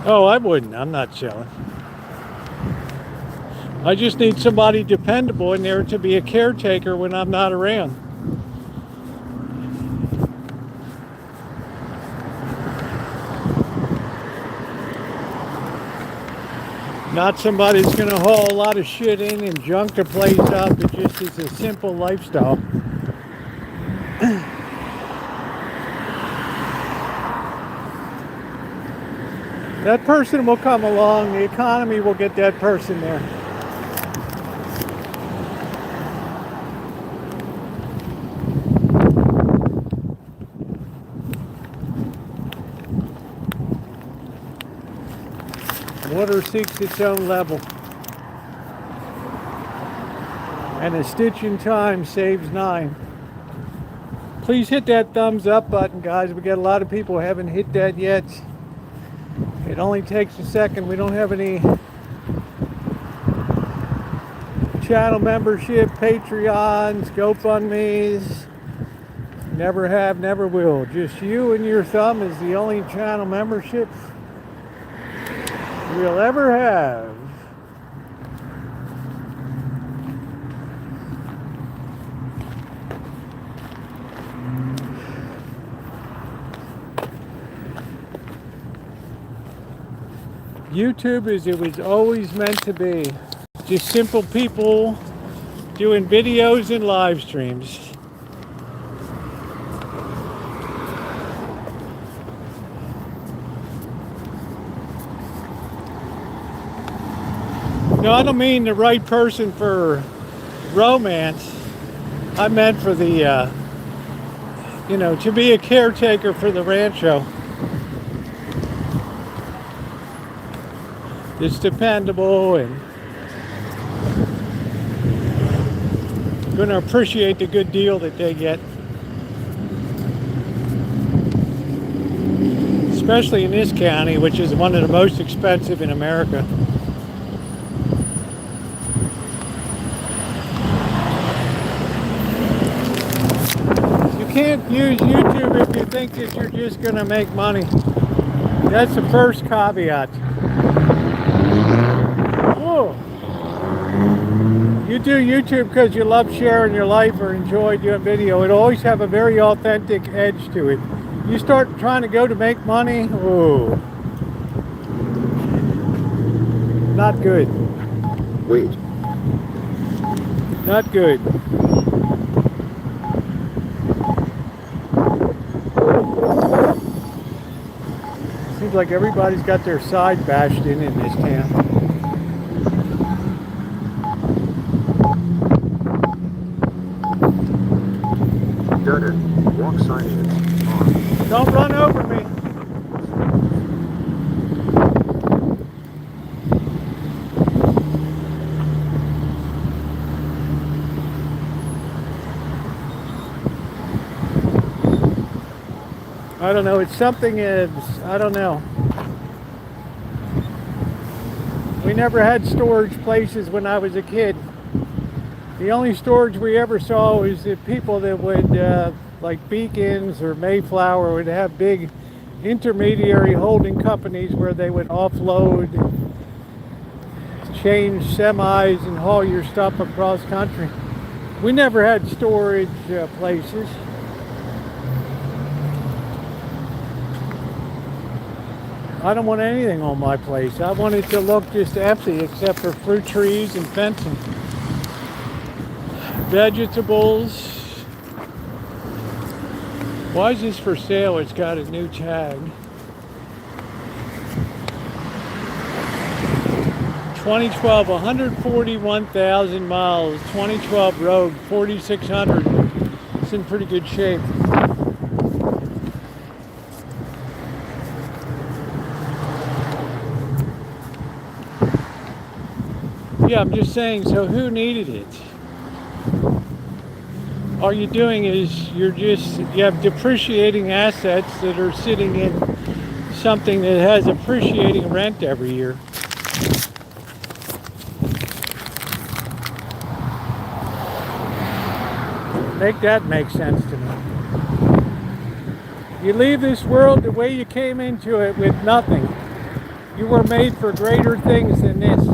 Oh, I wouldn't. I'm not selling. I just need somebody dependable in there to be a caretaker when I'm not around. Not somebody that's going to haul a lot of shit in and junk the place up. It just is a simple lifestyle. That person will come along. The economy will get that person there. Water seeks its own level. And a stitch in time saves 9. Please hit that thumbs up button, guys. We got a lot of people who haven't hit that yet. It only takes a second. We don't have any channel membership, Patreons, GoFundMes. Never have, never will. Just you and your thumb is the only channel membership we'll ever have. YouTube is, it was always meant to be. Just simple people doing videos and live streams. No, I don't mean the right person for romance. I meant for the, to be a caretaker for the Rancho. It's dependable and going to appreciate the good deal that they get. Especially in this county, which is one of the most expensive in America. You can't use YouTube if you think that you're just going to make money. That's the first caveat. You do YouTube because you love sharing your life or enjoy doing video. It'll always have a very authentic edge to it. You start trying to go to make money, oh, not good. Wait. Not good. Seems like everybody's got their side bashed in this town. Dutton, walk signage on. Don't run over me. I don't know, it's something is, I don't know. We never had storage places when I was a kid. The only storage we ever saw was the people that would, like Beacons or Mayflower, would have big intermediary holding companies where they would offload, change semis and haul your stuff across country. We never had storage places. I don't want anything on my place. I want it to look just empty except for fruit trees and fencing. Vegetables. Why is this for sale? It's got a new tag. 2012, 141,000 miles. 2012 Rogue, 4,600. It's in pretty good shape. Yeah, I'm just saying, so who needed it? All you're doing is you have depreciating assets that are sitting in something that has appreciating rent every year. Make that make sense to me. You leave this world the way you came into it with nothing. You were made for greater things than this.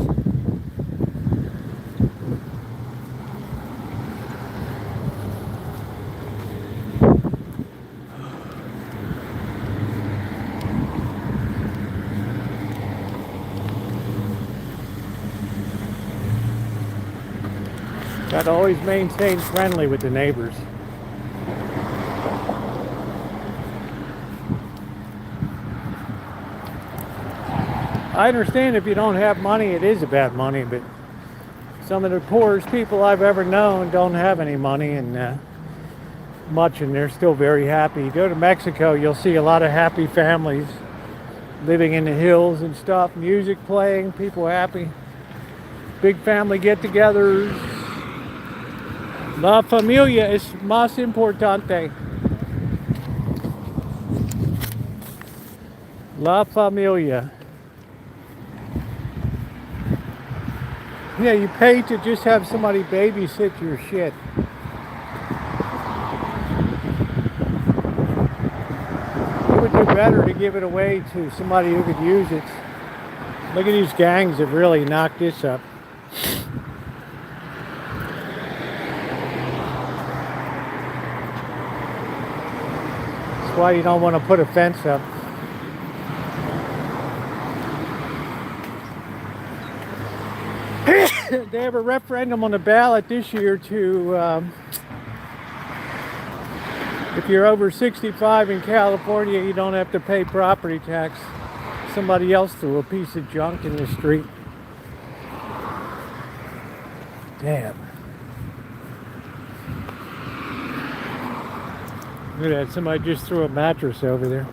Got to always maintain friendly with the neighbors. I understand if you don't have money, it is about money, but some of the poorest people I've ever known don't have any money and much, and they're still very happy. You go to Mexico, you'll see a lot of happy families living in the hills and stuff, music playing, people happy, big family get-togethers. La familia es más importante. La familia. Yeah, you pay to just have somebody babysit your shit. You would do better to give it away to somebody who could use it. Look at these gangs that really knocked this up. That's why you don't want to put a fence up. They have a referendum on the ballot this year to, if you're over 65 in California, you don't have to pay property tax. Somebody else threw a piece of junk in the street. Damn. Look at that, somebody just threw a mattress over there.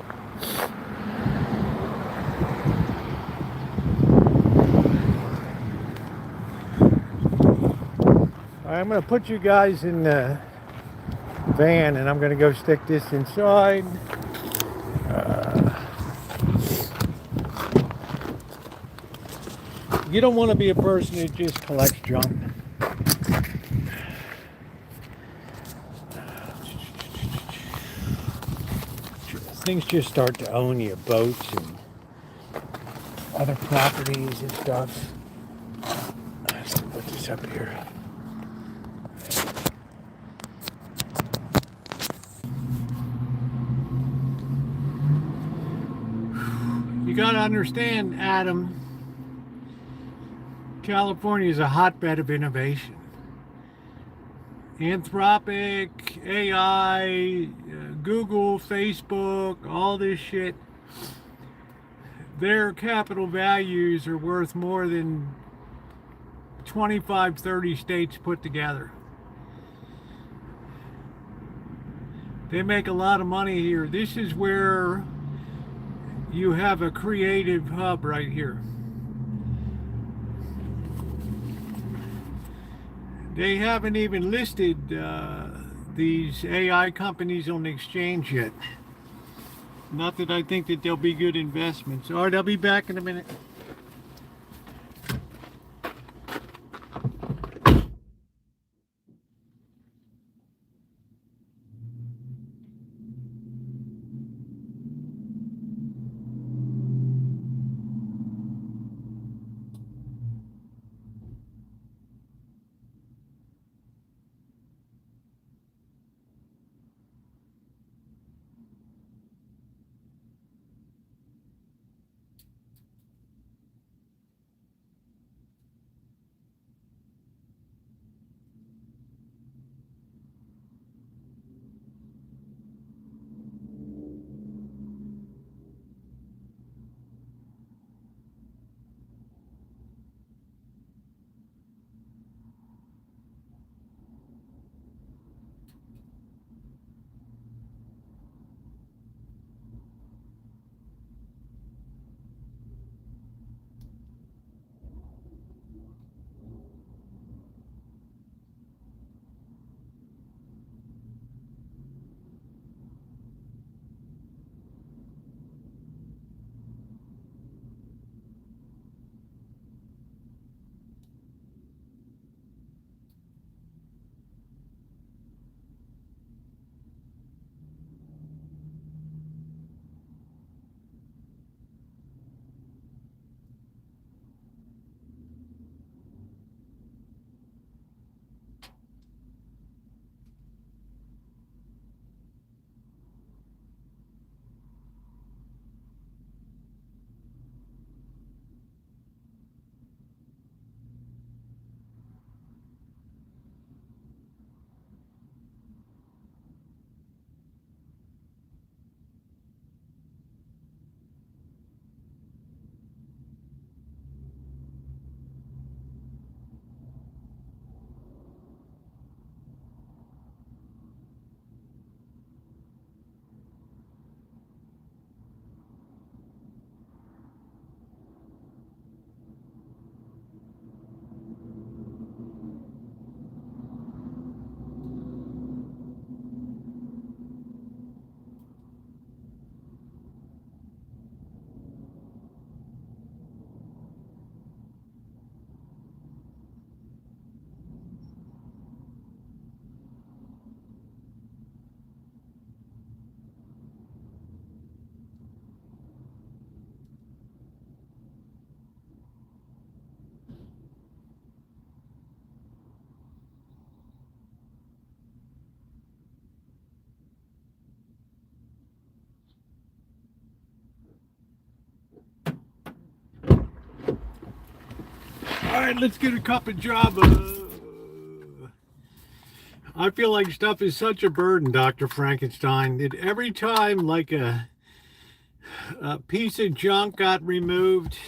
I'm going to put you guys in the van and I'm going to go stick this inside. You don't want to be a person who just collects junk. Things just start to own you, boats and other properties and stuff. Let's put this up here. You gotta understand, Adam, California is a hotbed of innovation. Anthropic, AI, Google, Facebook, all this shit. Their capital values are worth more than 25, 30 states put together. They make a lot of money here. This is where you have a creative hub right here. They haven't even listed these AI companies on the exchange yet. Not that I think that they'll be good investments. All right, I'll be back in a minute. All right, let's get a cup of Java. I feel like stuff is such a burden, Dr. Frankenstein, that every time like a piece of junk got removed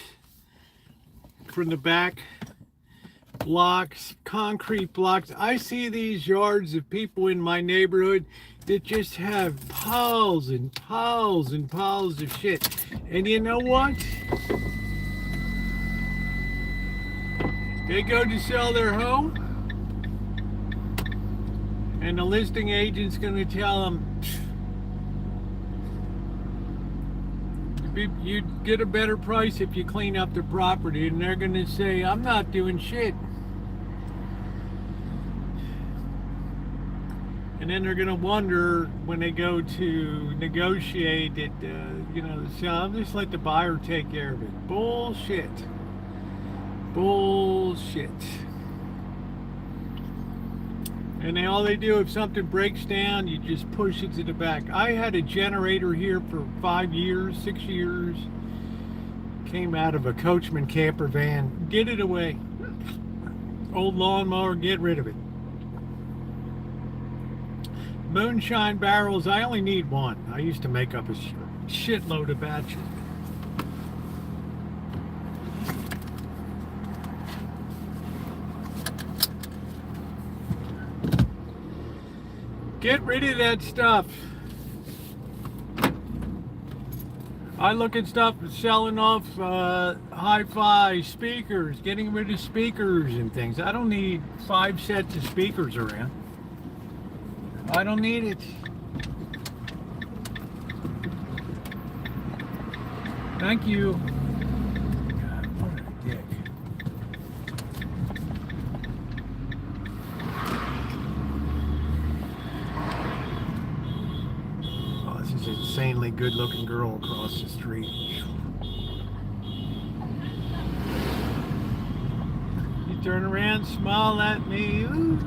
from the back blocks, concrete blocks, I see these yards of people in my neighborhood that just have piles and piles and piles of shit. And you know what? They go to sell their home, and the listing agent's going to tell them, you'd get a better price if you clean up the property. And they're going to say, I'm not doing shit. And then they're going to wonder when they go to negotiate that, so I'll just let the buyer take care of it. Bullshit. Bullshit. And all they do, if something breaks down, you just push it to the back. I had a generator here for 5 years, 6 years. Came out of a Coachman camper van. Get it away. Old lawnmower, get rid of it. Moonshine barrels, I only need one. I used to make up a shitload of batches. Get rid of that stuff. I look at stuff selling off hi-fi speakers, getting rid of speakers and things. I don't need 5 sets of speakers around. I don't need it. Thank you. God, what a dick. Oh, this is an insanely good-looking girl across the street. You turn around, smile at me. Ooh.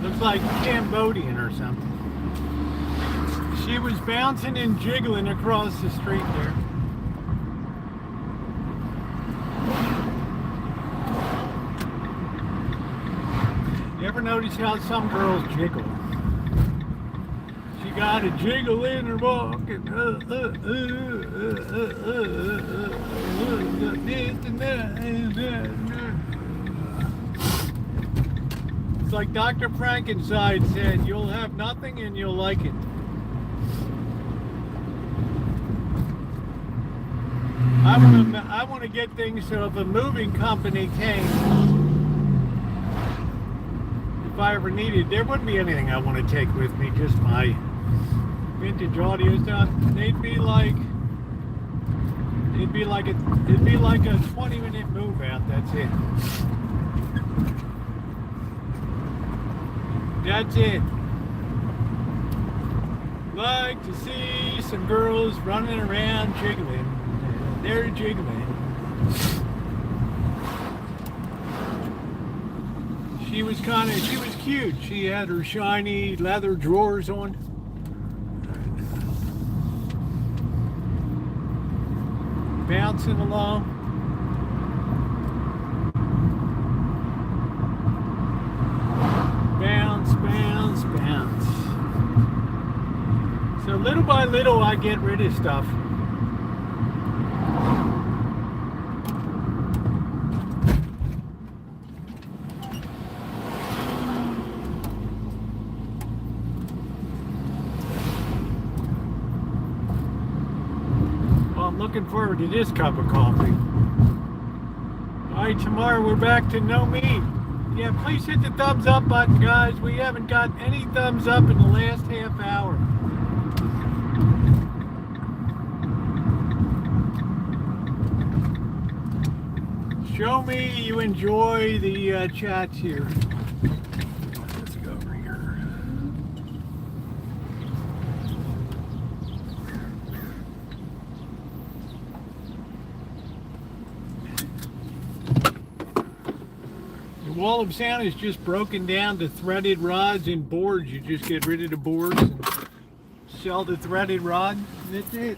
Looks like Cambodian or something. She was bouncing and jiggling across the street there. You ever notice how some girls jiggle? She got a jiggle in her walking. It's like Dr. Frankenstein said, you'll have nothing and you'll like it. I want to get things so if a moving company came, if I ever needed, there wouldn't be anything I want to take with me, just my vintage audio stuff. It'd be like a 20-minute move out. That's it. That's it. Like to see some girls running around jiggling. They're jiggling. She was cute. She had her shiny leather drawers on. Bouncing along. Bounce, bounce, bounce. So little by little I get rid of stuff. Looking forward to this cup of coffee. Alright, tomorrow we're back to no meat. Yeah, please hit the thumbs up button, guys. We haven't got any thumbs up in the last half hour. Show me you enjoy the chats here. Let's go over here. Wall of sound is just broken down to threaded rods and boards. You just get rid of the boards and sell the threaded rod. That's it.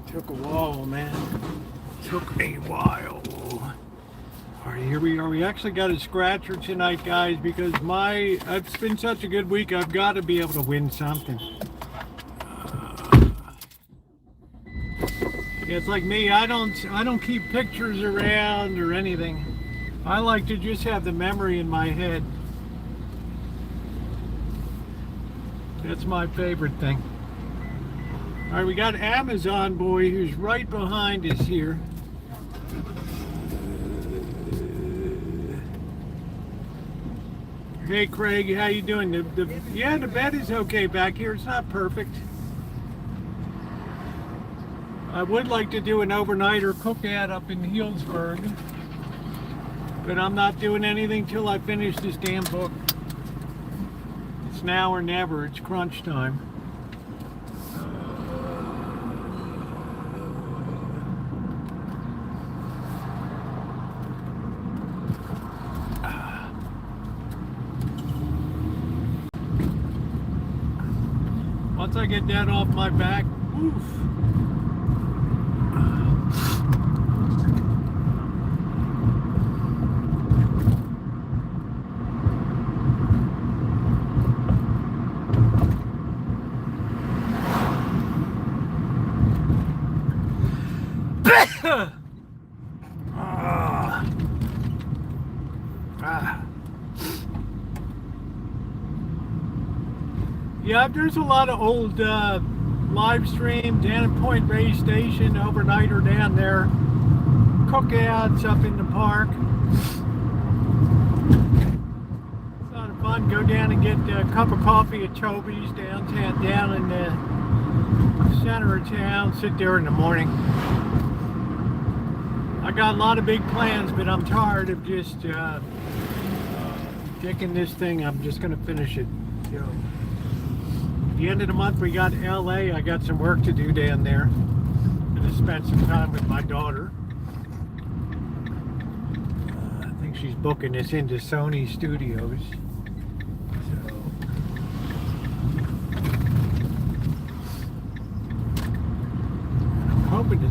Took a while, man. Took a while. All right, here we are. We actually got a scratcher tonight, guys, because it's been such a good week. I've got to be able to win something. It's like me. I don't keep pictures around or anything. I like to just have the memory in my head. That's my favorite thing. All right, we got Amazon Boy who's right behind us here. Hey Craig, how you doing? Yeah, the bed is okay back here. It's not perfect. I would like to do an overnighter cookout up in Healdsburg, but I'm not doing anything till I finish this damn book. It's now or never. It's crunch time. Once I get that off my back, oof. Yeah, there's a lot of old Livestream, Dutton Point Base Station, overnighter down there, cookouts up in the park. It's a lot of fun. Go down and get a cup of coffee at Toby's downtown, down in the center of town. Sit there in the morning. I got a lot of big plans, but I'm tired of just kicking this thing. I'm just going to finish it. So, the end of the month we got LA. I got some work to do down there. I'm going to spend some time with my daughter. I think she's booking us into Sony Studios. So, I'm hoping to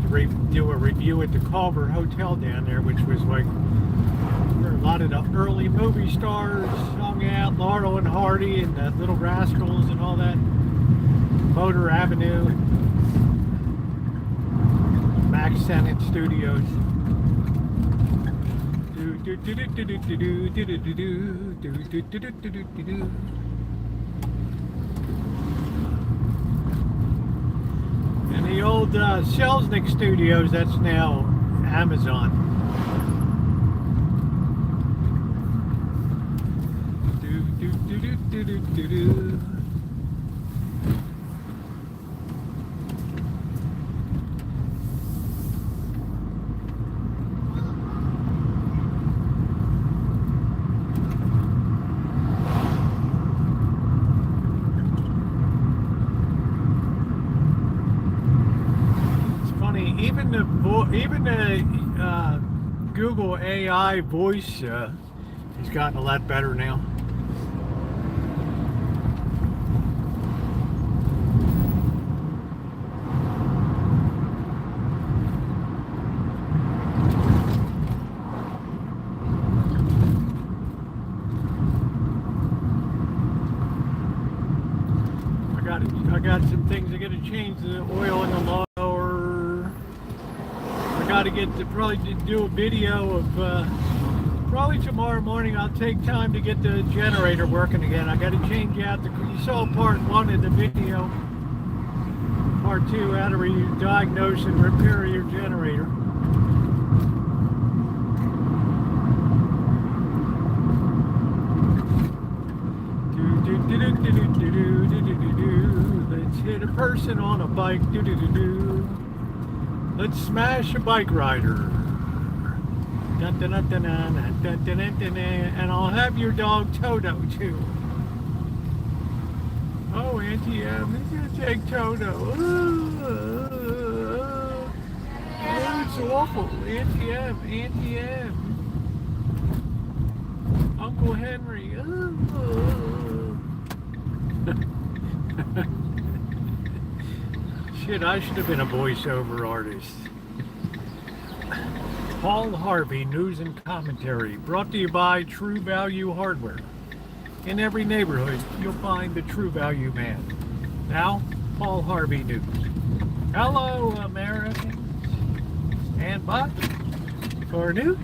do a review at the Culver Hotel down there, which was like where a lot of the early movie stars hung out, Laurel and Hardy and the Little Rascals and all that. Motor Avenue, Max Sennett Studios. And the old Selznick Studios, that's now Amazon. Even the Google AI voice has gotten a lot better now. I got some things. I got to change the oil in the lawnmower. Got to get to probably do a video of probably tomorrow morning. I'll take time to get the generator working again. I got to change out you saw part 1 of the video. Part 2, how to diagnose and repair your generator. Let's hit a person on a bike. Let's smash a bike rider. And I'll have your dog Toto too. Oh, Auntie M is gonna take Toto. Oh, it's awful. Auntie M. Uncle Henry. Shit, I should have been a voiceover artist. Paul Harvey News and Commentary, brought to you by True Value Hardware. In every neighborhood, you'll find the True Value man. Now, Paul Harvey News. Hello, Americans. Stand by for news.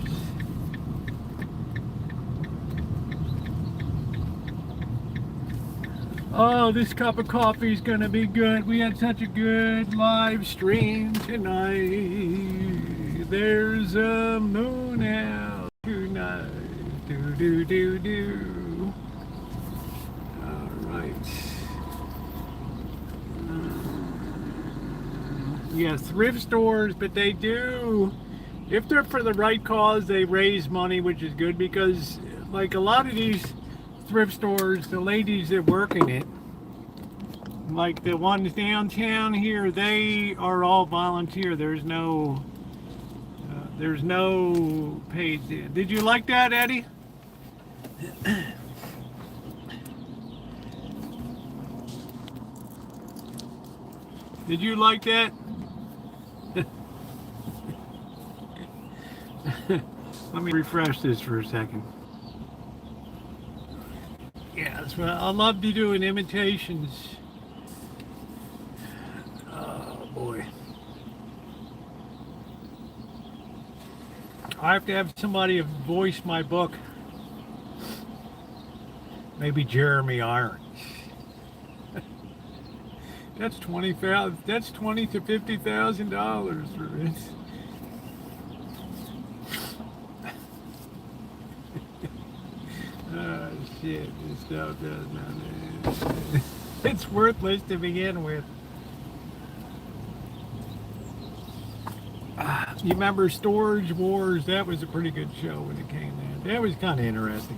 Oh, this cup of coffee is going to be good. We had such a good live stream tonight. There's a moon out tonight. Do. All right. Yeah, thrift stores, but they do, if they're for the right cause, they raise money, which is good because, like, a lot of these thrift stores, the ladies that work in it, like the ones downtown here, they are all volunteer. There's no paid. Did you like that, Eddie? Did you like that? Let me refresh this for a second. Yeah, that's what I love to doing imitations. Oh boy. I have to have somebody voice my book. Maybe Jeremy Irons. That's That's $20,000 to $50,000 for this. Oh shit! This stuff does not. It's worthless to begin with. You remember Storage Wars? That was a pretty good show when it came out. That was kind of interesting.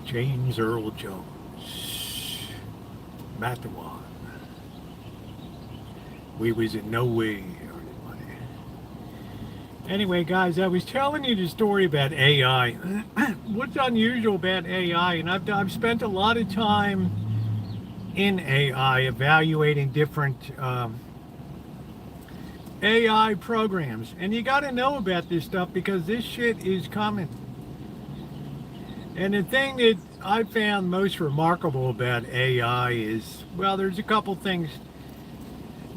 James Earl Jones, Matawan. We was in no way. Anyway, guys, I was telling you the story about AI. What's unusual about AI, and I've spent a lot of time in AI evaluating different AI programs, and you got to know about this stuff because this shit is coming. And the thing that I found most remarkable about AI is, well, there's a couple things.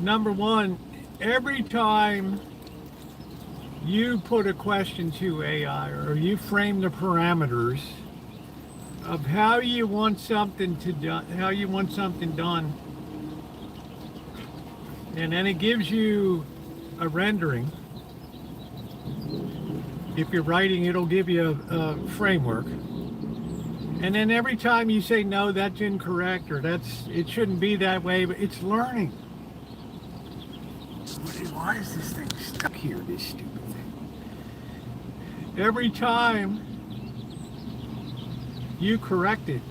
Number one, every time you put a question to AI or you frame the parameters of how you want something done, and then it gives you a rendering. If you're writing, it'll give you a framework, and then every time you say no, that's incorrect, or it shouldn't be that way, but it's learning. Why is this thing stuck here, this stupid thing? Every time you correct it,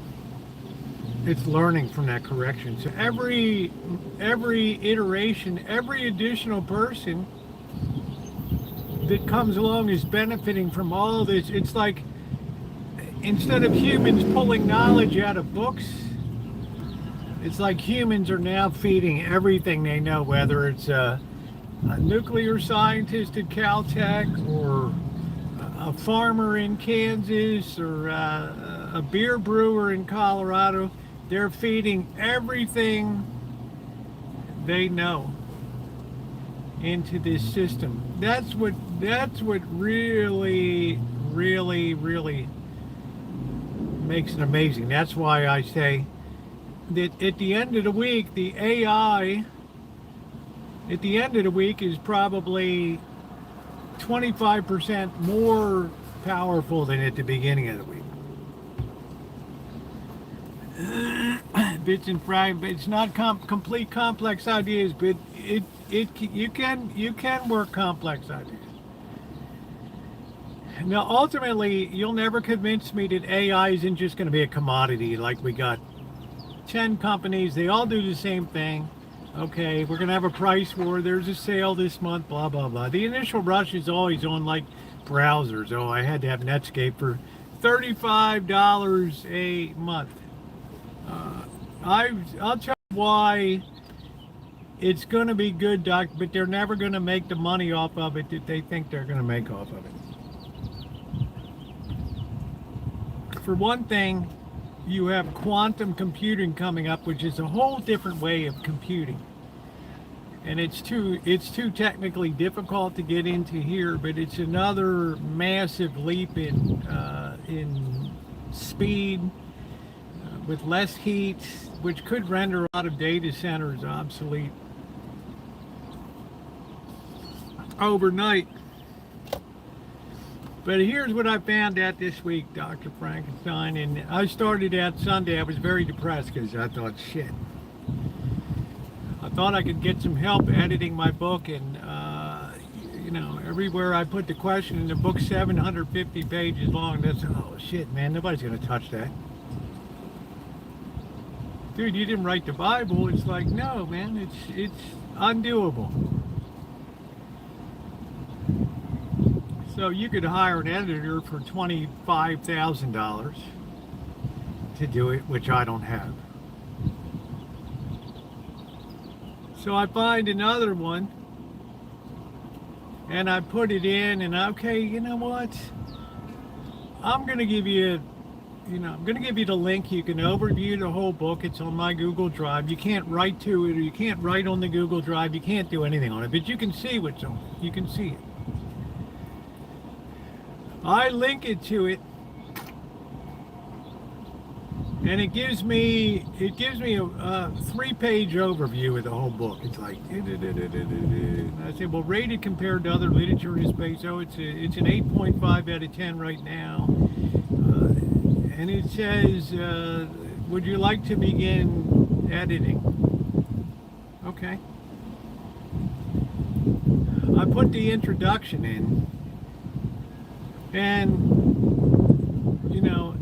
it's learning from that correction. So every iteration, every additional person that comes along is benefiting from all this. It's like, instead of humans pulling knowledge out of books, it's like humans are now feeding everything they know, whether it's a nuclear scientist at Caltech, or a farmer in Kansas, or a beer brewer in Colorado. They're feeding everything they know into this system. That's what really makes it amazing. That's why I say that at the end of the week, the AI at the end of the week is probably 25% more powerful than at the beginning of the week. Bits and fragments. It's not complete complex ideas, but you can work complex ideas. Now, ultimately, you'll never convince me that AI isn't just going to be a commodity. Like, we got 10 companies, they all do the same thing. Okay, we're going to have a price war. There's a sale this month, blah, blah, blah. The initial rush is always on, like, browsers. Oh, I had to have Netscape for $35 a month. I'll tell you why it's going to be good, Doc, but they're never going to make the money off of it that they think they're going to make off of it. For one thing, you have quantum computing coming up, which is a whole different way of computing. And it's too technically difficult to get into here, but it's another massive leap in speed with less heat, which could render a lot of data centers obsolete overnight. But here's what I found out this week, Dr. Frankenstein, and I started out Sunday. I was very depressed because I thought, shit. I thought I could get some help editing my book, and you know, everywhere I put the question, and the book's 750 pages long. That's, oh shit, man, nobody's gonna touch that. Dude, you didn't write the Bible. It's like, no, man, it's undoable. So you could hire an editor for $25,000 to do it, which I don't have. So I find another one, and I put it in, and okay, you know what? I'm gonna give you, I'm gonna give you the link. You can overview the whole book. It's on my Google Drive. You can't write to it, or you can't write on the Google Drive. You can't do anything on it, but you can see what's on it. You can see it. I link it to it, and it gives me a 3-page overview of the whole book. It's like, and I say, well, rated compared to other literature in space. Oh, it's an 8.5 out of 10 right now, and it says, would you like to begin editing? Okay. I put the introduction in. And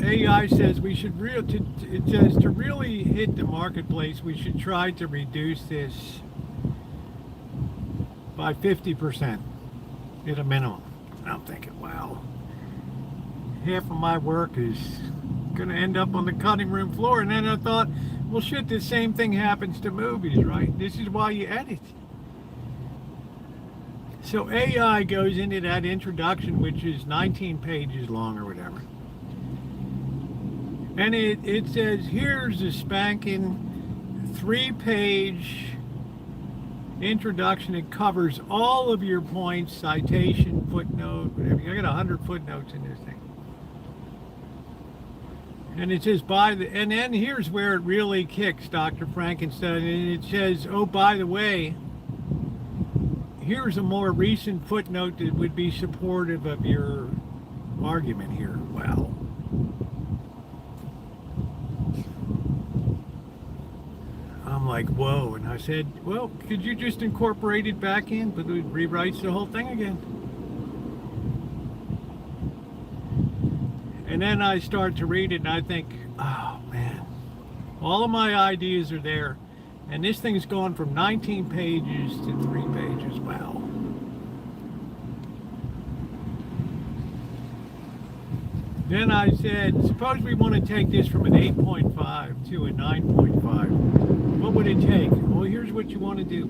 AI says we should it says to really hit the marketplace, we should try to reduce this by 50% at a minimum. And I'm thinking, wow, half of my work is going to end up on the cutting room floor. And then I thought, well, shit, the same thing happens to movies, right? This is why you edit. So AI goes into that introduction, which is 19 pages long or whatever. And it says, here's a spanking 3-page introduction. It covers all of your points, citation, footnote, whatever. I got 100 footnotes in this thing. And it says, and then here's where it really kicks, Dr. Frankenstein. And it says, oh, by the way, here's a more recent footnote that would be supportive of your argument here. Wow. I'm like, whoa. And I said, well, could you just incorporate it back in? But it rewrites the whole thing again. And then I start to read it, and I think, oh, man. All of my ideas are there. And this thing's gone from 19 pages to 3 pages. Wow. Then I said, suppose we want to take this from an 8.5 to a 9.5. What would it take? Well, here's what you want to do.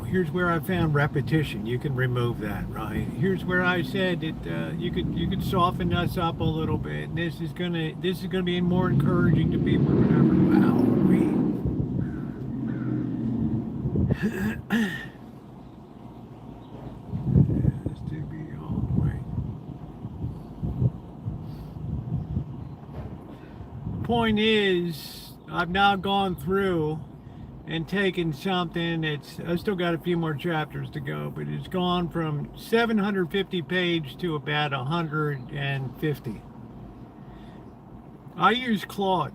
Here's where I found repetition. You can remove that, right? Here's where I said that you could soften us up a little bit. And this is gonna be more encouraging to people or whatever. Wow, has to be all the way. Point is, I've now gone through and taken something that's, I still got a few more chapters to go, but it's gone from 750 pages to about 150. I use Claude,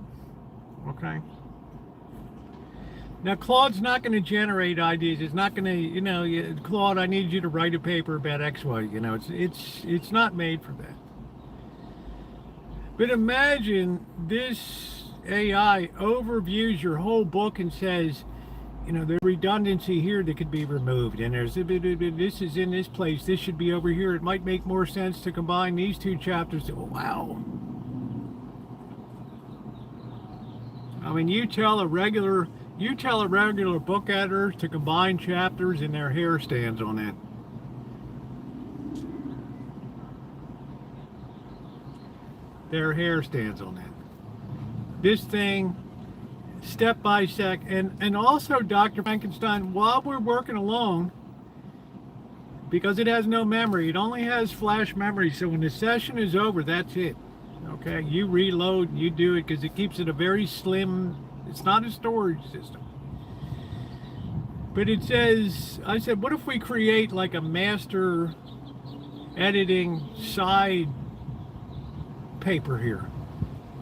okay? Now, Claude's not going to generate ideas. It's not going to, Claude, I need you to write a paper about X, Y. It's not made for that. But imagine this AI overviews your whole book and says, you know, the redundancy here that could be removed, and there's this is in this place, this should be over here. It might make more sense to combine these two chapters. Oh, wow. I mean, you tell a regular book editor to combine chapters, and their hair stands on that. Their hair stands on that. This thing, step by step, and also, Dr. Frankenstein, while we're working along, because it has no memory, it only has flash memory, so when the session is over, that's it. Okay, you reload, you do it, because it keeps it a very slim, it's not a storage system. But it says, I said, what if we create like a master editing side paper here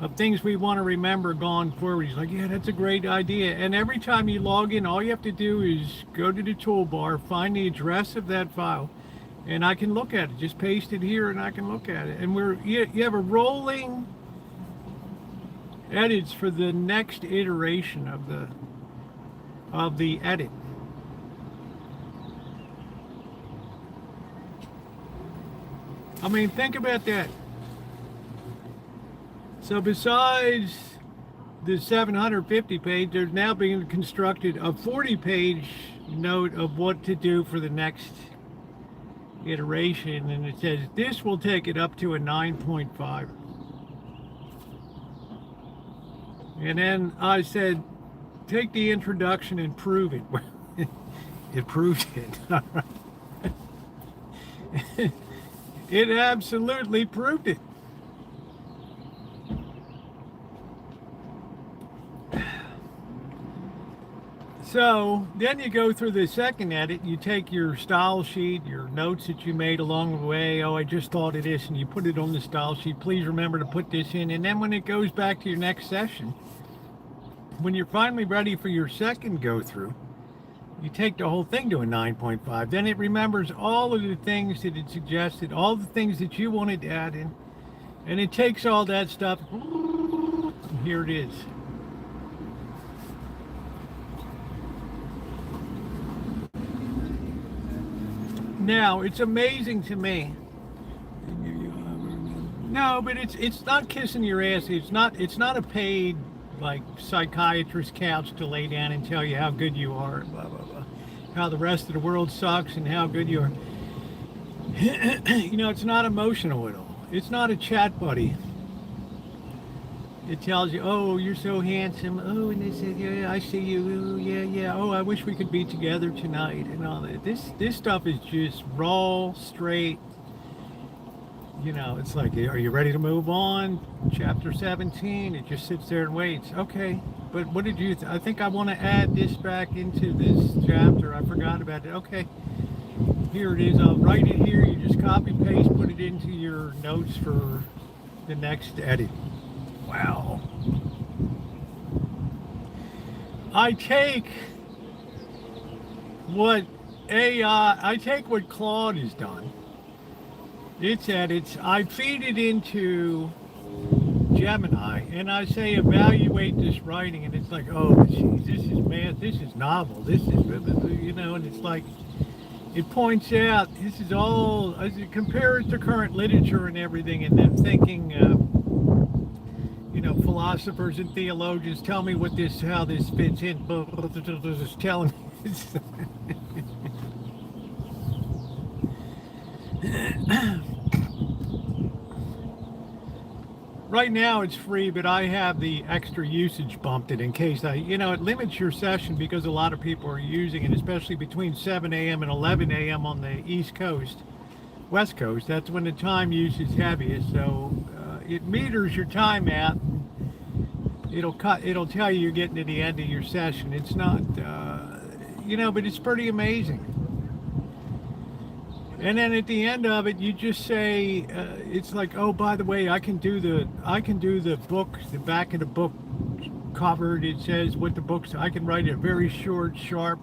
of things we want to remember going forward? He's like, yeah, that's a great idea. And every time you log in, all you have to do is go to the toolbar, find the address of that file, and I can look at it. Just paste it here and I can look at it. And you have a rolling edits for the next iteration of the edit. I mean, think about that. So besides the 750 page, there's now being constructed a 40-page note of what to do for the next iteration, and it says this will take it up to a 9.5. And then I said, take the introduction and prove it. It proved it. All right. It absolutely proved it. So then you go through the second edit, you take your style sheet, your notes that you made along the way. Oh, I just thought of this, and you put it on the style sheet. Please remember to put this in. And then when it goes back to your next session, when you're finally ready for your second go through, you take the whole thing to a 9.5. Then it remembers all of the things that it suggested, all the things that you wanted to add in. And it takes all that stuff, and here it is. Now, it's amazing to me. No, but it's not kissing your ass. It's not a paid like psychiatrist couch to lay down and tell you how good you are, blah blah blah, how the rest of the world sucks and how good you are. You know, it's not emotional at all. It's not a chat buddy. It tells you, oh, you're so handsome. Oh, and they say, yeah, I see you. Oh, yeah, yeah. Oh, I wish we could be together tonight and all that. This stuff is just raw, straight. You know, it's like, are you ready to move on? Chapter 17. It just sits there and waits. Okay, but what did you? I think I want to add this back into this chapter. I forgot about it. Okay, here it is. I'll write it here. You just copy paste, put it into your notes for the next edit. Wow. I take what Claude has done. It's edits. I feed it into Gemini, and I say evaluate this writing, and it's like, oh, geez, this is math, this is novel, this is, you know, and it's like, it points out this is all, as it compares to current literature and everything, and then thinking. You know, philosophers and theologians tell me how this fits in. Just telling me. Right now it's free, but I have the extra usage bumped it in case it limits your session because a lot of people are using it, especially between 7 a.m. and 11 a.m. on the East Coast, West Coast. That's when the time use is heaviest. So it meters your time out. It'll tell you you're getting to the end of your session. It's not, but it's pretty amazing. And then at the end of it, you just say, it's like, oh, by the way, I can do the book, the back of the book cover. It says what the book's. I can write it very short, sharp,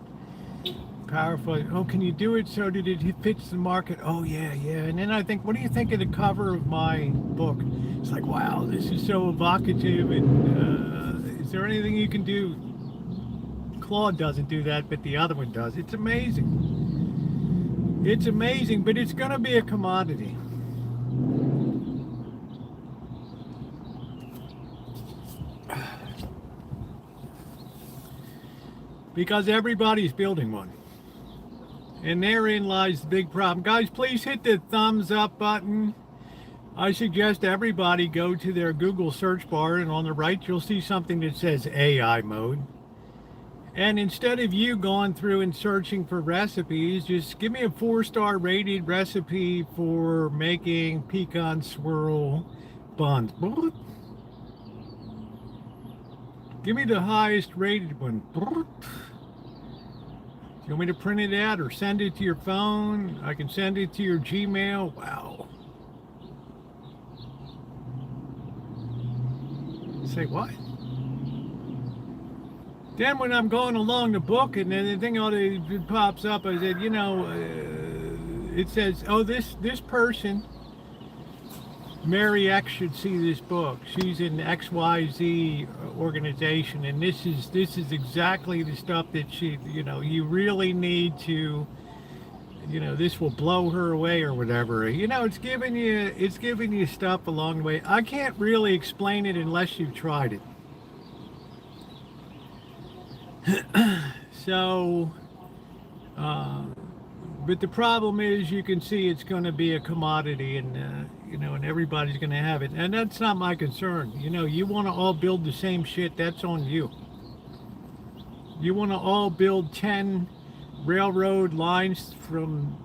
powerful. Oh, can you do it so that it fits the market? Oh, yeah. And then I think, what do you think of the cover of my book? It's like, wow, this is so evocative. And is there anything you can do, Claude doesn't do that, but the other one does. It's amazing. It's amazing, but it's going to be a commodity. Because everybody's building one. And therein lies the big problem. Guys, please hit the thumbs up button. I suggest everybody go to their Google search bar, and on the right you'll see something that says AI mode. And instead of you going through and searching for recipes, just give me a 4-star rated recipe for making pecan swirl buns. Give me the highest rated one. You want me to print it out or send it to your phone? I can send it to your Gmail. Wow. Say what? Then when I'm going along the book and then the thing it pops up, I said, you know, it says, oh, this person, Mary X, should see this book. She's in XYZ organization, and this is exactly the stuff that she, you know, you really need to, you know, this will blow her away or whatever. You know, it's giving you stuff along the way. I can't really explain it unless you've tried it. So, but the problem is, you can see it's going to be a commodity, and you know, and everybody's going to have it, and that's not my concern. You know, you want to all build the same shit, that's on you. You want to all build 10 railroad lines from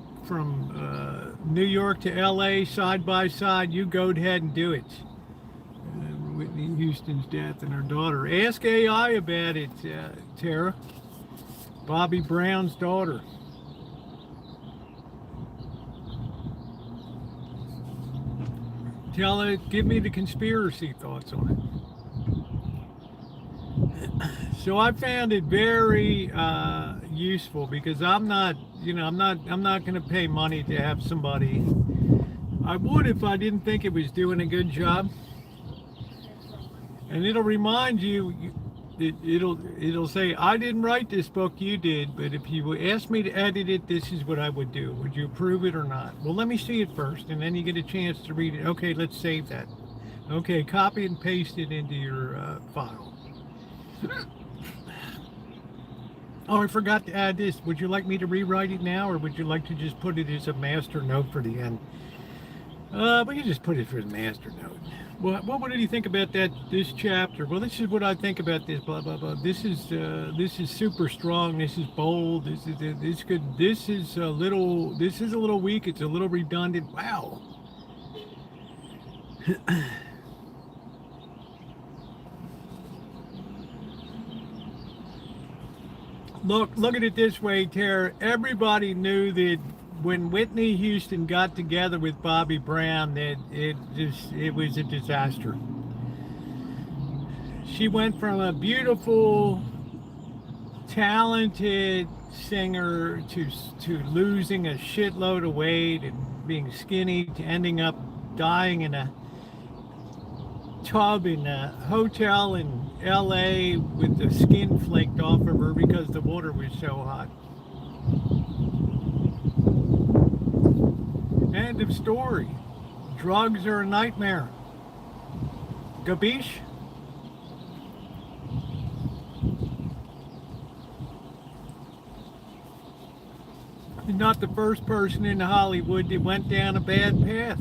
New York to LA side by side. You go ahead and do it. Whitney Houston's death and her daughter. Ask AI about it, Tara. Bobby Brown's daughter. Tell it, give me the conspiracy thoughts on it. So I found it very useful, because I'm not, you know, I'm not going to pay money to have somebody. I would if I didn't think it was doing a good job. And it'll remind you, it'll say, I didn't write this book, you did, but if you asked me to edit it, this is what I would do. Would you approve it or not? Well, let me see it first, and then you get a chance to read it. Okay, let's save that. Okay, copy and paste it into your file. Oh, I forgot to add this. Would you like me to rewrite it now, or would you like to just put it as a master note for the end? We can just put it for the master note. Well, what do you think about this chapter? Well, this is what I think about this. Blah blah blah. This is super strong. This is bold. This good. This is a little weak. It's a little redundant. Wow. Look at it this way, Tara. Everybody knew that when Whitney Houston got together with Bobby Brown, that it was a disaster. She went from a beautiful, talented singer to losing a shitload of weight and being skinny, to ending up dying in a tub in a hotel in LA with the skin flaked off of her because the water was so hot. End of story. Drugs are a nightmare. Gabish? You're not the first person in Hollywood that went down a bad path.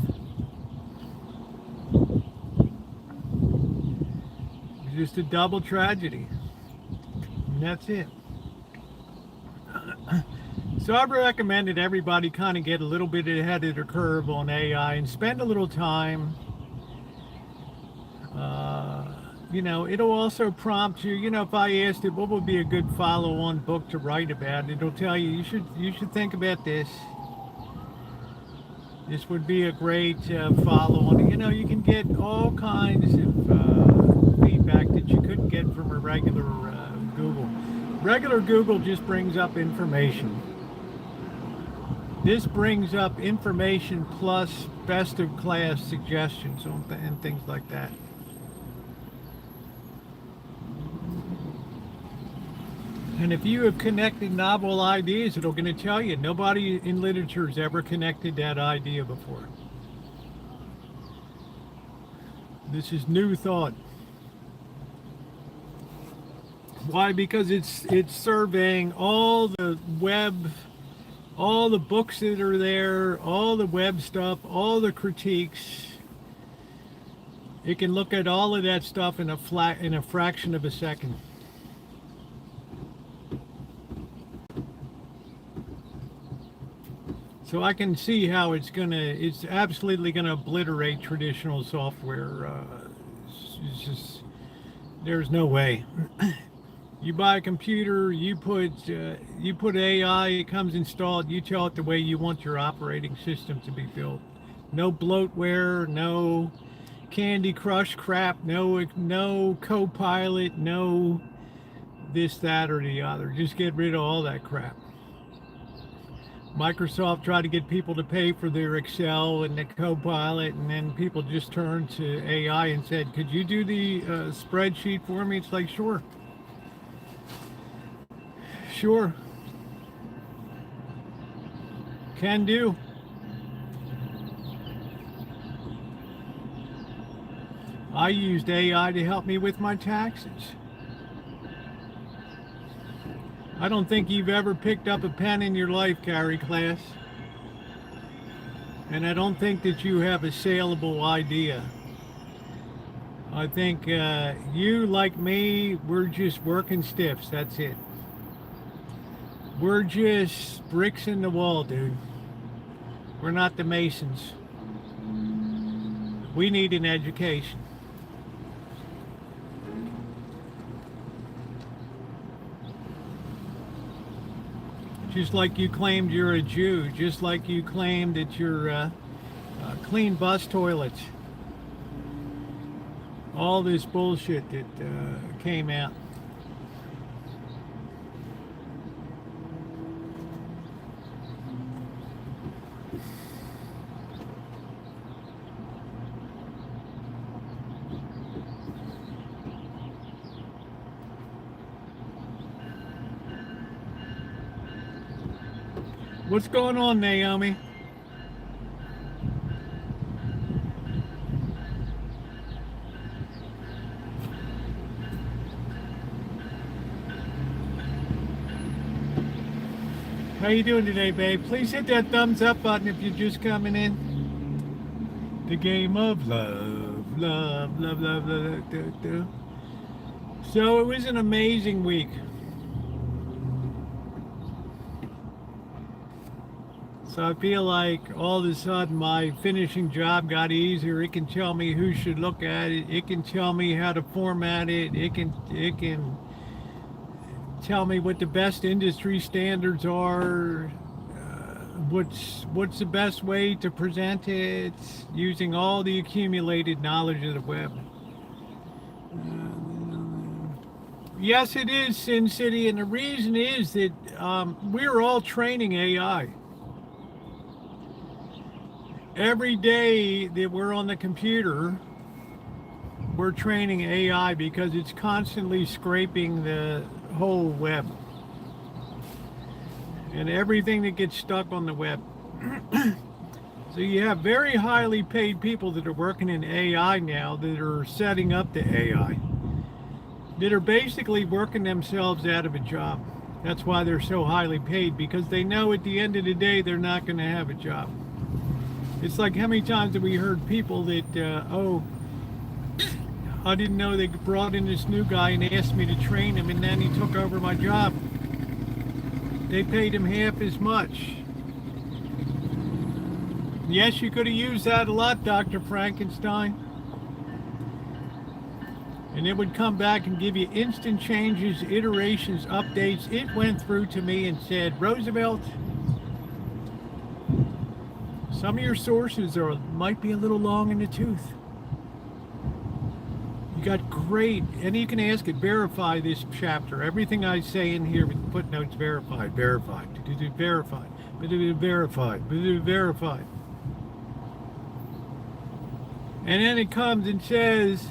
It's just a double tragedy. And that's it. So I've recommended everybody kind of get a little bit ahead of the curve on AI and spend a little time. You know, it'll also prompt you, you know, if I asked it what would be a good follow-on book to write about, it'll tell you, you should think about this. This would be a great follow-on. You know, you can get all kinds of feedback that you couldn't get from a regular Google. Regular Google just brings up information. This brings up information plus best of class suggestions and things like that. And if you have connected novel ideas, it'll going to tell you. Nobody in literature has ever connected that idea before. This is new thought. Why? Because it's surveying all the web, all the books that are there, all the web stuff, all the critiques. It can look at all of that stuff in a fraction of a second. So I can see how it's absolutely gonna obliterate traditional software. It's just, there's no way. You buy a computer, you put AI, it comes installed, you tell it the way you want your operating system to be built. No bloatware, no Candy Crush crap, no Copilot, no this, that, or the other. Just get rid of all that crap. Microsoft tried to get people to pay for their Excel and the Copilot, and then people just turned to AI and said, could you do the spreadsheet for me? It's like, sure. Sure. Can do. I used AI to help me with my taxes. I don't think you've ever picked up a pen in your life, Carrie class. And I don't think that you have a saleable idea. I think you, like me, we're just working stiffs, that's it. We're just bricks in the wall, dude. We're not the Masons. We need an education. Just like you claimed you're a Jew, just like you claimed that you're clean bus toilets. All this bullshit that came out. What's going on, Naomi? How you doing today, babe? Please hit that thumbs up button if you're just coming in. The game of love, love, love, love, love, love. So it was an amazing week. So I feel like all of a sudden my finishing job got easier. It can tell me who should look at it. It can tell me how to format it. It can tell me what the best industry standards are. What's the best way to present it using all the accumulated knowledge of the web. Yes, it is Sin City, and the reason is that we're all training AI. Every day that we're on the computer, we're training AI because it's constantly scraping the whole web and everything that gets stuck on the web. So you have very highly paid people that are working in AI now that are setting up the AI, that are basically working themselves out of a job. That's why they're so highly paid, because they know at the end of the day they're not going to have a job. It's like, how many times have we heard people that, oh, I didn't know they brought in this new guy and asked me to train him, and then he took over my job. They paid him half as much. Yes, you could have used that a lot, Dr. Frankenstein. And it would come back and give you instant changes, iterations, updates. It went through to me and said, Roosevelt, some of your sources might be a little long in the tooth. You got great, and you can ask it, verify this chapter. Everything I say in here with footnotes, verified, verified, verified, verified, verified. And then it comes and says,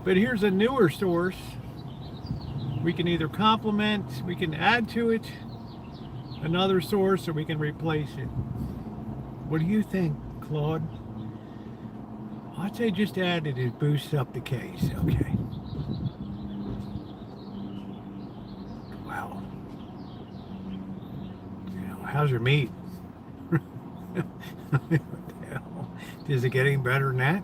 but here's a newer source We can either complement, we can add to it another source, or we can replace it. What do you think, Claude? I'd say just add it. It boosts up the case. Okay. Wow. You know, how's your meat? What the hell? Is it getting better than that?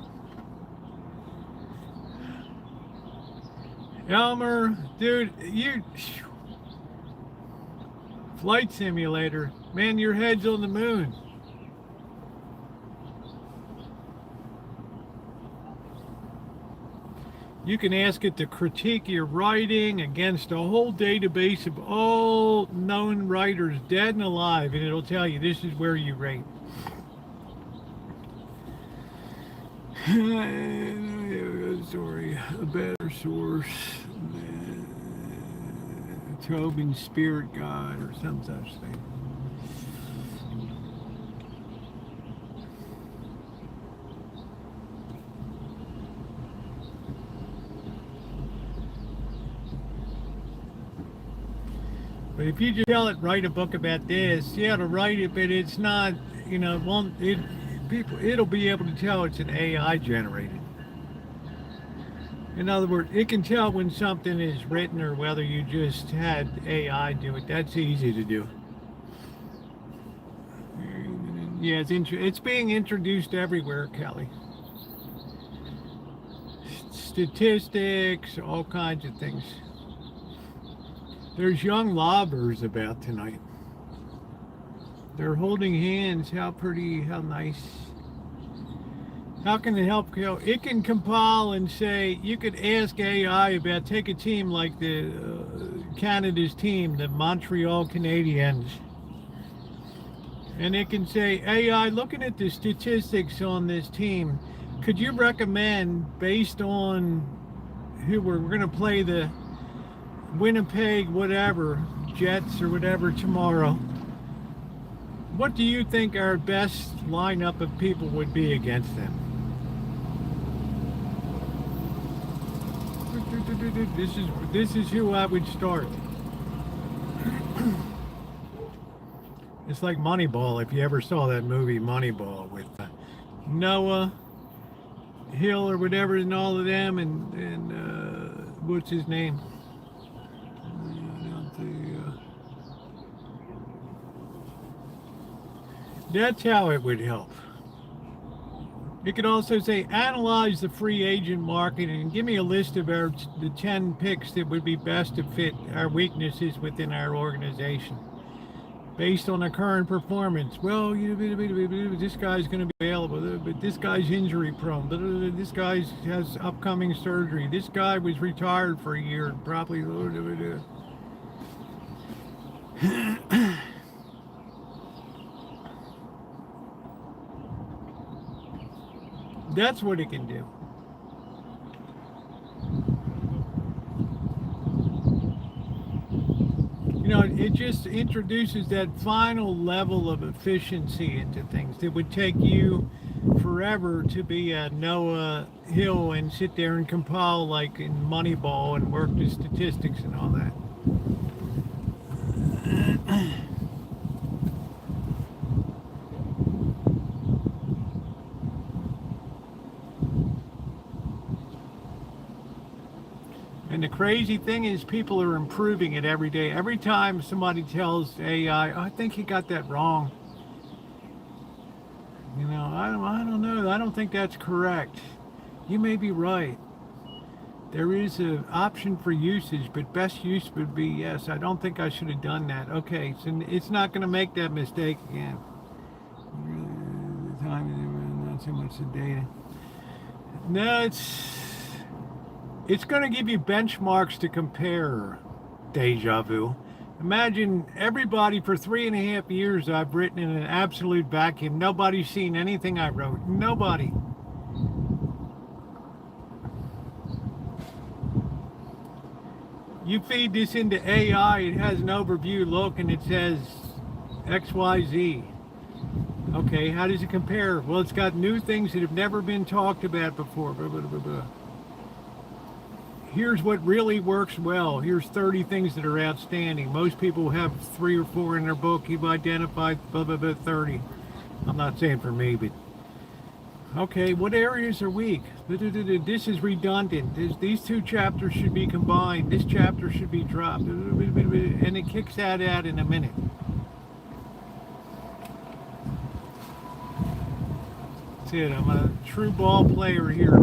Elmer, dude, you... Flight simulator. Man, your head's on the moon. You can ask it to critique your writing against a whole database of all known writers, dead and alive, and it'll tell you this is where you rate. Sorry, a better source. Tobin Spirit God or some such thing. But if you just tell it, write a book about this, yeah, to write it, but it's not, you know, it'll be able to tell it's an AI generated. In other words, it can tell when something is written or whether you just had AI do it. That's easy to do. Yeah, it's being introduced everywhere, Kelly. Statistics, all kinds of things. There's young lobbers about tonight. They're holding hands. How pretty, how nice. How can it help? It can compile and say, you could ask AI about, take a team like the Canada's team, the Montreal Canadiens. And it can say, AI, looking at the statistics on this team, could you recommend, based on who we're going to play the Winnipeg, whatever, Jets or whatever tomorrow, what do you think our best lineup of people would be against them? This is who I would start. It's like Moneyball, if you ever saw that movie Moneyball with Noah Hill or whatever and all of them, and what's his name? That's how it would help. It could also say, analyze the free agent market and give me a list of the 10 picks that would be best to fit our weaknesses within our organization. Based on the current performance. Well, this guy's going to be available, but this guy's injury prone. This guy has upcoming surgery. This guy was retired for a year, probably. That's what it can do. You know, it just introduces that final level of efficiency into things that would take you forever to be a Noah Hill and sit there and compile like in Moneyball and work the statistics and all that. And the crazy thing is people are improving it every day. Every time somebody tells AI, oh, I think he got that wrong. You know, I don't know. I don't think that's correct. You may be right. There is an option for usage, but best use would be, yes, I don't think I should have done that. Okay, so it's not going to make that mistake again. The time, not so much the data. No, it's going to give you benchmarks to compare, deja vu. Imagine everybody for 3.5 years I've written in an absolute vacuum. Nobody's seen anything I wrote. Nobody. You feed this into AI, it has an overview look and it says XYZ. Okay, how does it compare? Well, it's got new things that have never been talked about before. Blah, blah, blah, blah. here's what really works well. Here's 30 things that are outstanding. Most people have 3 or 4 in their book. You've identified blah, blah, blah, 30. I'm not saying for me, but okay, what areas are weak? This is redundant. These 2 chapters should be combined. This chapter should be dropped. And it kicks that out in a minute. That's it. I'm a true ball player here.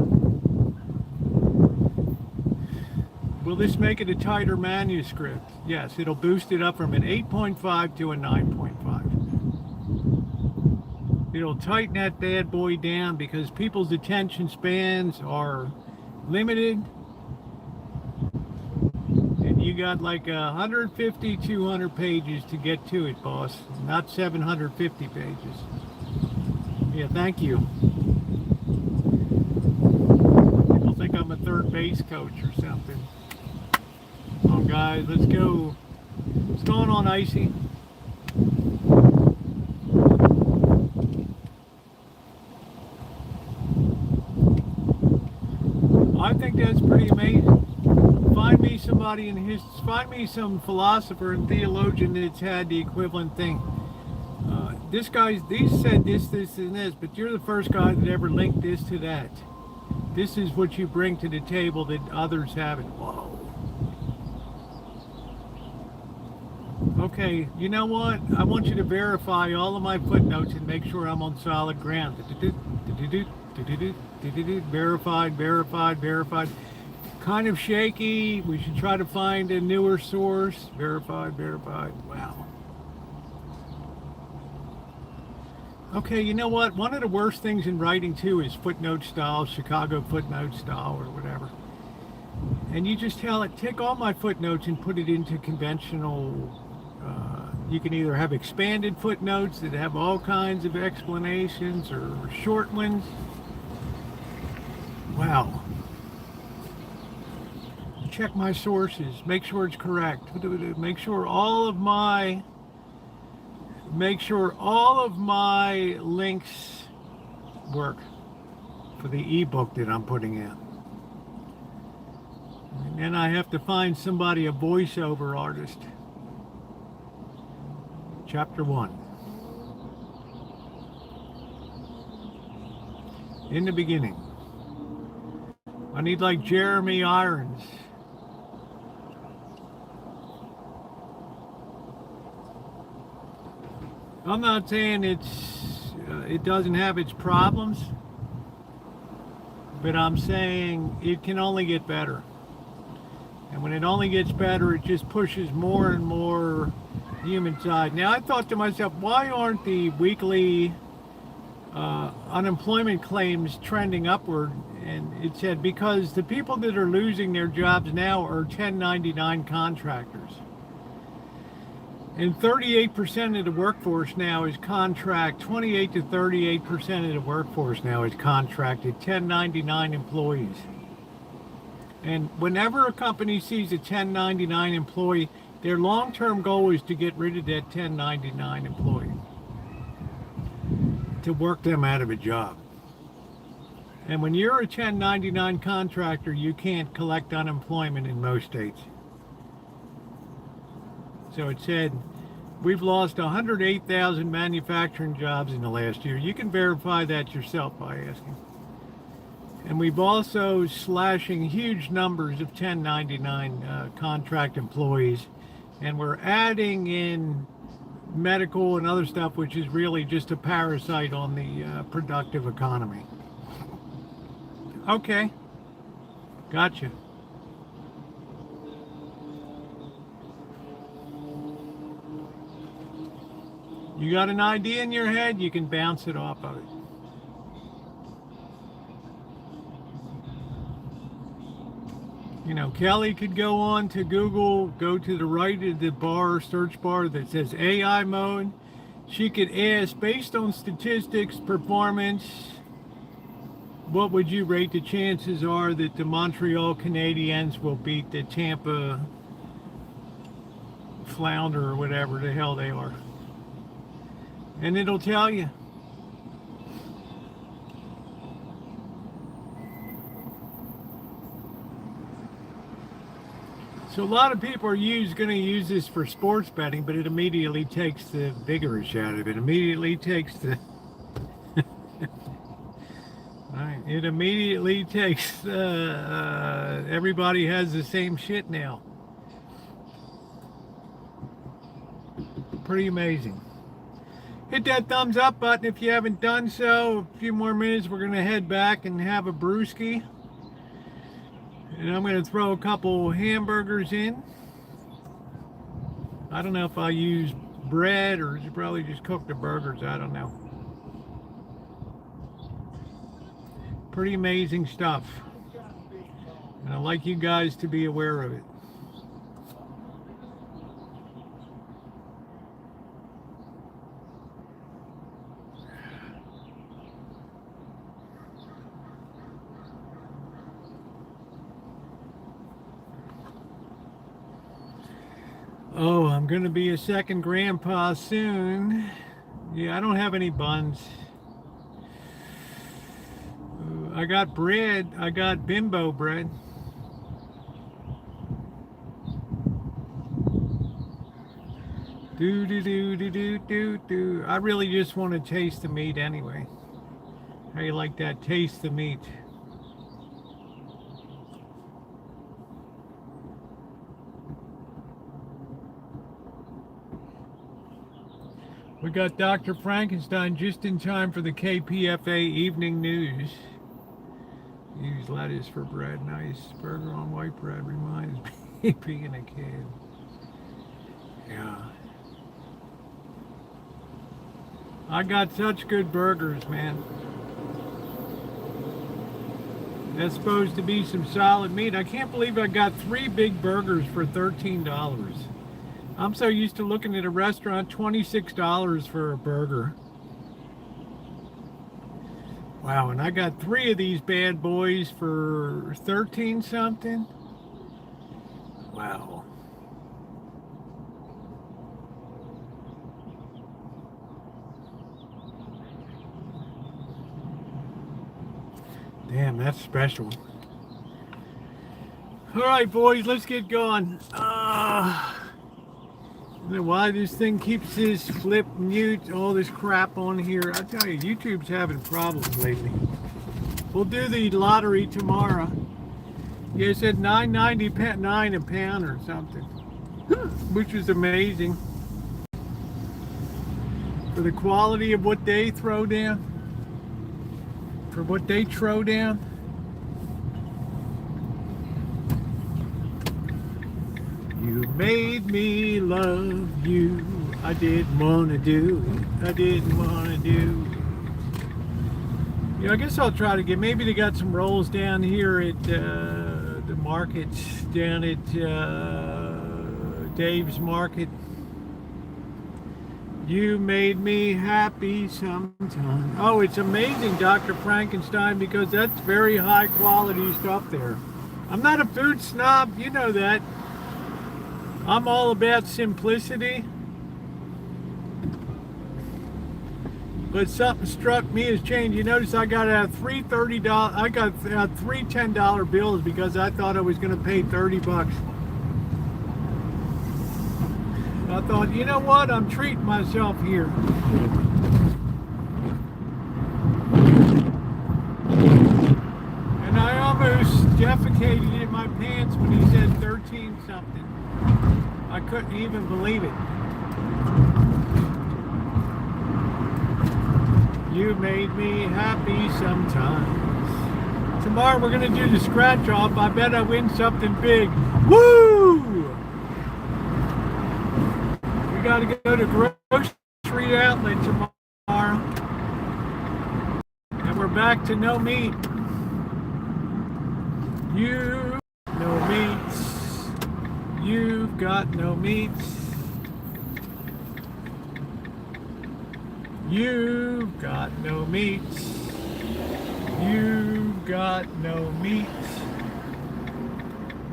Will this make it a tighter manuscript? Yes, it'll boost it up from an 8.5 to a 9.5. It'll tighten that bad boy down because people's attention spans are limited. And you got like 150, 200 pages to get to it, boss. Not 750 pages. Yeah, thank you. People think I'm a third base coach or something. Come on, guys, let's go. What's going on, Icy? I think that's pretty amazing. Find me somebody in history, find me some philosopher and theologian that's had the equivalent thing. These said this, and this, but you're the first guy that ever linked this to that. This is what you bring to the table that others haven't. Whoa. Okay, you know what? I want you to verify all of my footnotes and make sure I'm on solid ground. Verified, verified, verified. Kind of shaky. We should try to find a newer source. Verified, verified. Wow. Okay, you know what? One of the worst things in writing too is footnote style, Chicago footnote style or whatever. And you just tell it, take all my footnotes and put it into conventional. You can either have expanded footnotes that have all kinds of explanations or short ones. Wow. Check my sources, make sure it's correct. Make sure all of my links work for the ebook that I'm putting out. And then I have to find somebody, a voiceover artist. Chapter 1. In the beginning. I need like Jeremy Irons. I'm not saying it doesn't have its problems, but I'm saying it can only get better. And when it only gets better, it just pushes more and more human side. Now, I thought to myself, why aren't the weekly unemployment claims trending upward? And it said because the people that are losing their jobs now are 1099 contractors. And 38% of the workforce now is contract, 28 to 38% of the workforce now is contracted, 1099 employees. And whenever a company sees a 1099 employee, their long-term goal is to get rid of that 1099 employee, to work them out of a job. And when you're a 1099 contractor, you can't collect unemployment in most states. So it said, we've lost 108,000 manufacturing jobs in the last year. You can verify that yourself by asking. And we've also slashing huge numbers of 1099 contract employees. And we're adding in medical and other stuff, which is really just a parasite on the productive economy. Okay, gotcha. You got an idea in your head, you can bounce it off of it. You know, Kelly could go on to Google, go to the right of the bar, search bar that says AI mode. She could ask, based on statistics, performance, what would you rate the chances are that the Montreal Canadiens will beat the Tampa Flounder or whatever the hell they are? And it'll tell you. So a lot of people are going to use this for sports betting, but it immediately takes the vigorish out of it. Immediately takes the right. It immediately takes everybody has the same shit now. Pretty amazing. Hit that thumbs up button if you haven't done so. A few more minutes, we're going to head back and have a brewski. And I'm going to throw a couple hamburgers in. I don't know if I use bread or probably just cook the burgers. I don't know. Pretty amazing stuff. And I'd like you guys to be aware of it. Oh, I'm going to be a second grandpa soon. Yeah, I don't have any buns. I got bread. I got bimbo bread. Do do do do do do do. I really just want to taste the meat anyway. How you like that? Taste the meat. We got Dr. Frankenstein just in time for the KPFA evening news. Use lettuce for bread. Nice. Burger on white bread reminds me of being a kid. Yeah. I got such good burgers, man. That's supposed to be some solid meat. I can't believe I got 3 big burgers for $13. I'm so used to looking at a restaurant, $26 for a burger. Wow, and I got 3 of these bad boys for 13 something. Wow. Damn, that's special. All right, boys, let's get going. I don't know why this thing keeps this flip, mute, all this crap on here. I tell you, YouTube's having problems lately. We'll do the lottery tomorrow. Yeah, it said $9.99 a pound or something, which is amazing for the quality of what they throw down. For what they throw down. You made me love you. I didn't want to do it. I didn't want to do it. You know, I guess I'll try to get, maybe they got some rolls down here at the markets, down at Dave's Market. You made me happy sometime. Oh, it's amazing, Dr. Frankenstein, because that's very high quality stuff there. I'm not a food snob, you know that. I'm all about simplicity. But something struck me as change. You notice I got out 3 $30. I got out 3 $10 bills because I thought I was going to pay 30 bucks. I thought, you know what? I'm treating myself here. And I almost defecated in my pants when he said 13 something. I couldn't even believe it. You made me happy sometimes. Tomorrow we're going to do the scratch off. I bet I win something big. Woo! We got to go to grocery outlet tomorrow. And we're back to no meat. You, no meats. You've got no meats. You've got no meats. You've got no meats.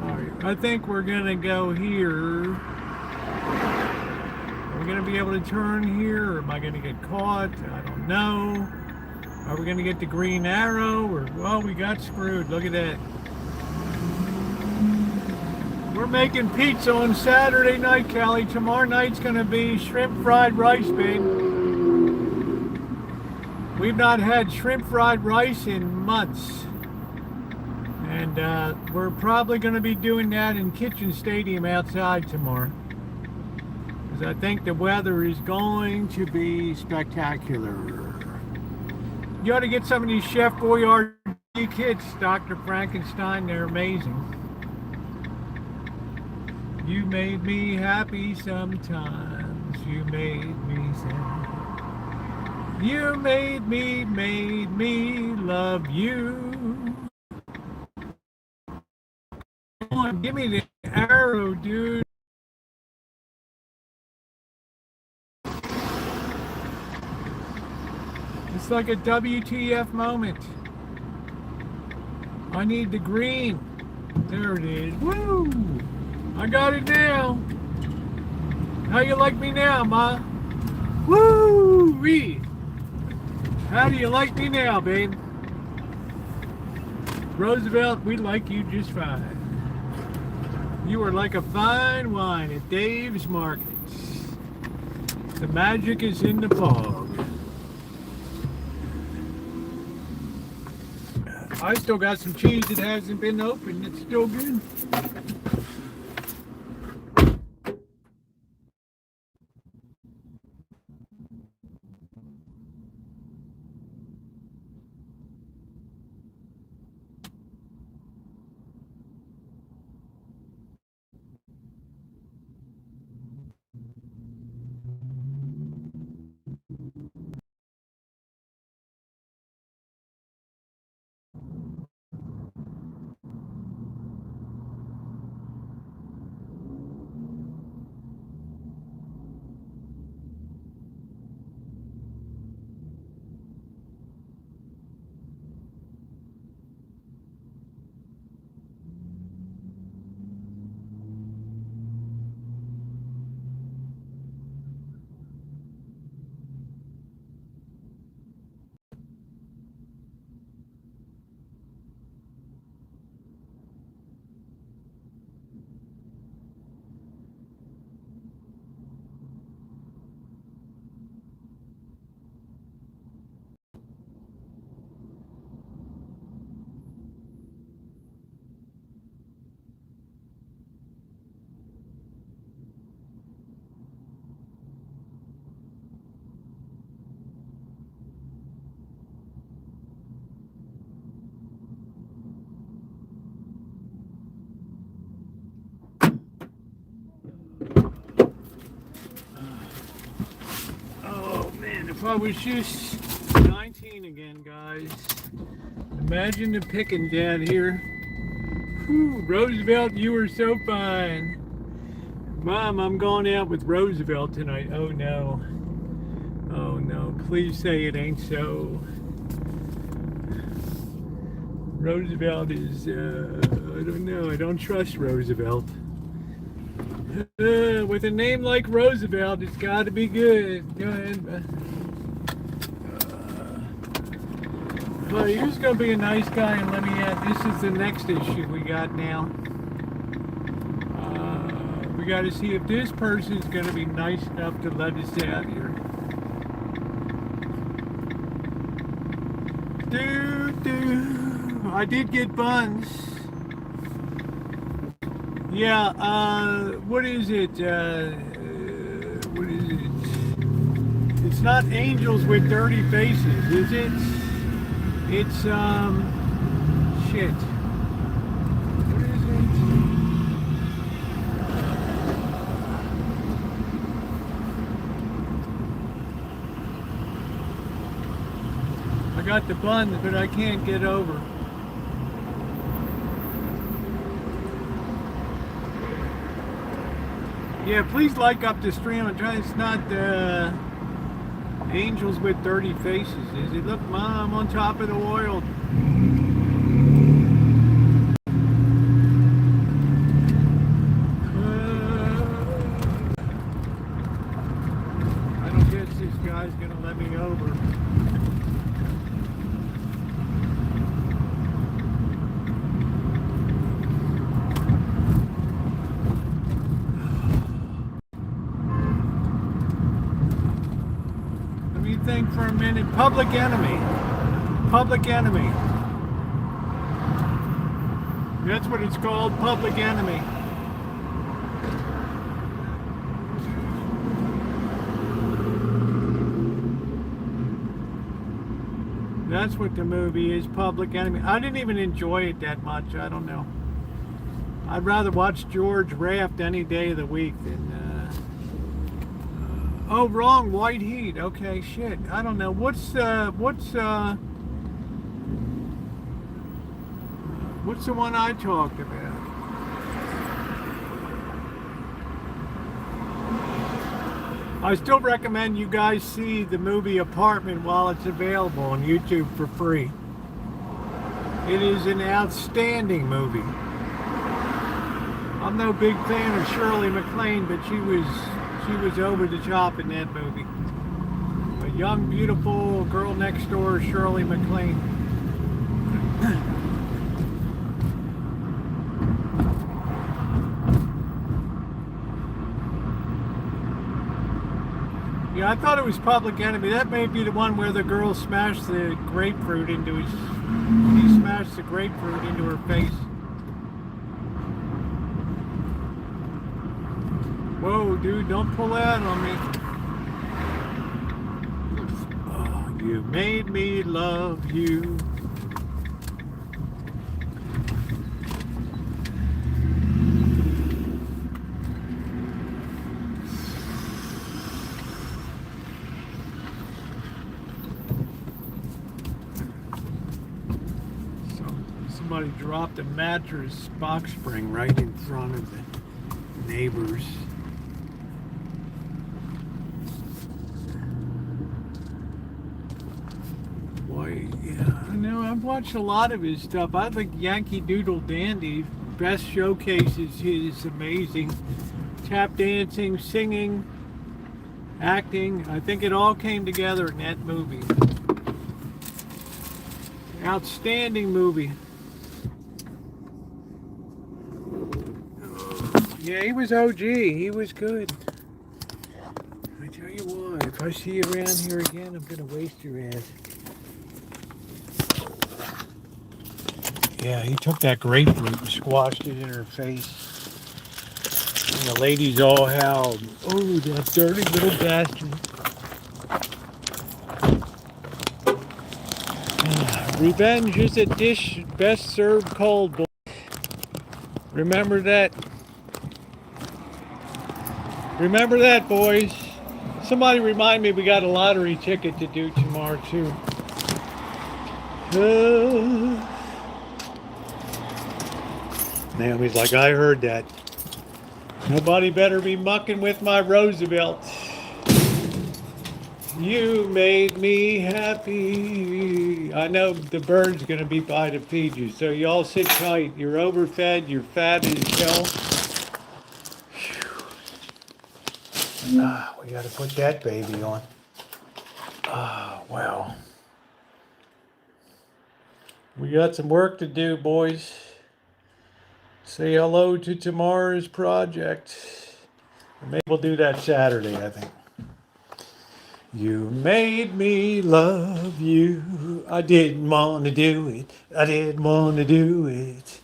All right, I think we're gonna go here. Are we gonna be able to turn here, or am I gonna get caught? I don't know. Are we gonna get the green arrow, or well, we got screwed. Look at that. We're making pizza on Saturday night, Kelly. Tomorrow night's gonna be shrimp fried rice, babe. We've not had shrimp fried rice in months. And we're probably gonna be doing that in Kitchen Stadium outside tomorrow. Because I think the weather is going to be spectacular. You ought to get some of these Chef Boyardee kits, Dr. Frankenstein. They're amazing. You made me happy sometimes. You made me sad. You made me love you. Come on, give me the arrow, dude. It's like a WTF moment. I need the green. There it is. Woo! I got it now. How you like me now, Ma? Woo-wee! How do you like me now, babe? Roosevelt, we like you just fine. You are like a fine wine at Dave's Markets. The magic is in the fog. I still got some cheese that hasn't been opened. It's still good. If I was just 19 again, guys. Imagine the picking down here. Whew, Roosevelt, you were so fine. Mom, I'm going out with Roosevelt tonight. Oh no. Oh no, please say it ain't so. Roosevelt is, I don't know, I don't trust Roosevelt. With a name like Roosevelt, it's got to be good. Go ahead. Well, he's going to be a nice guy and let me add, this is the next issue we got now. We got to see if this person's going to be nice enough to let us out here. I did get buns. Yeah, what is it? What is it? It's not angels with dirty faces, is it? It's, shit. What is it? I got the buns, but I can't get over. Yeah, please like up the stream. I'm trying. It's not angels with dirty faces, is it? Look, Mom, on top of the oil. I don't guess this guy's gonna let me over. for a minute. Public Enemy. Public Enemy. That's what it's called, Public Enemy. That's what the movie is, Public Enemy. I didn't even enjoy it that much. I don't know. I'd rather watch George Raft any day of the week than... Oh, wrong. White Heat. Okay, shit. I don't know. What's the one I talked about? I still recommend you guys see the movie Apartment while it's available on YouTube for free. It is an outstanding movie. I'm no big fan of Shirley MacLaine, but she was over the top in that movie. A young, beautiful girl next door, Shirley MacLaine. Yeah, I thought it was Public Enemy. That may be the one where the girl smashed the grapefruit into his... He smashed the grapefruit into her face. Whoa, dude, don't pull that on me. Oh, you made me love you. Somebody dropped a mattress box spring right in front of the neighbors. Boy, yeah, I know. I've watched a lot of his stuff. I think Yankee Doodle Dandy best showcases his amazing tap dancing, singing, acting. I think it all came together in that movie. Outstanding movie. Yeah, he was OG. He was good. I tell you what, if I see you around here again, I'm gonna waste your ass. Yeah, he took that grapefruit and squashed it in her face. And the ladies all howled. Oh, that dirty little bastard. Revenge is a dish best served cold, boys. Remember that. Remember that, boys. Somebody remind me we got a lottery ticket to do tomorrow, too. Naomi's like, I heard that. Nobody better be mucking with my Roosevelt. You made me happy. I know the bird's going to be by to feed you, so y'all sit tight. You're overfed, you're fat as hell. We got to put that baby on. Well. We got some work to do, boys. Say hello to tomorrow's project. Maybe we'll do that Saturday, I think. You made me love you. I didn't want to do it. I didn't want to do it.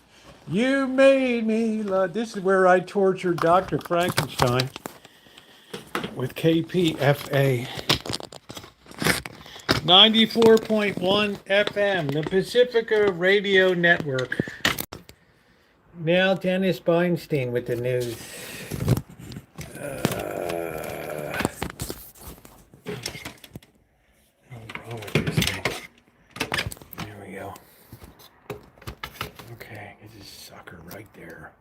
You made me love. This is where I tortured Dr. Frankenstein with KPFA. 94.1 FM, the Pacifica Radio Network. Now Dennis Feinstein with the news. What's wrong with this thing? There we go. Okay, get this sucker right there.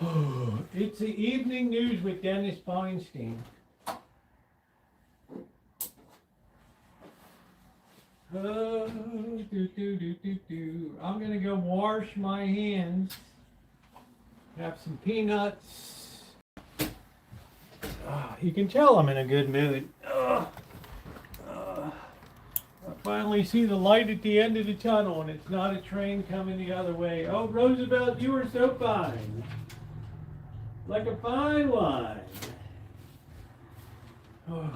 Oh, it's the evening news with Dennis Feinstein. I'm gonna go wash my hands, have some peanuts. You can tell I'm in a good mood. I finally see the light at the end of the tunnel, and it's not a train coming the other way. Oh, Roosevelt, you are so fine. Like a fine wine. Oh.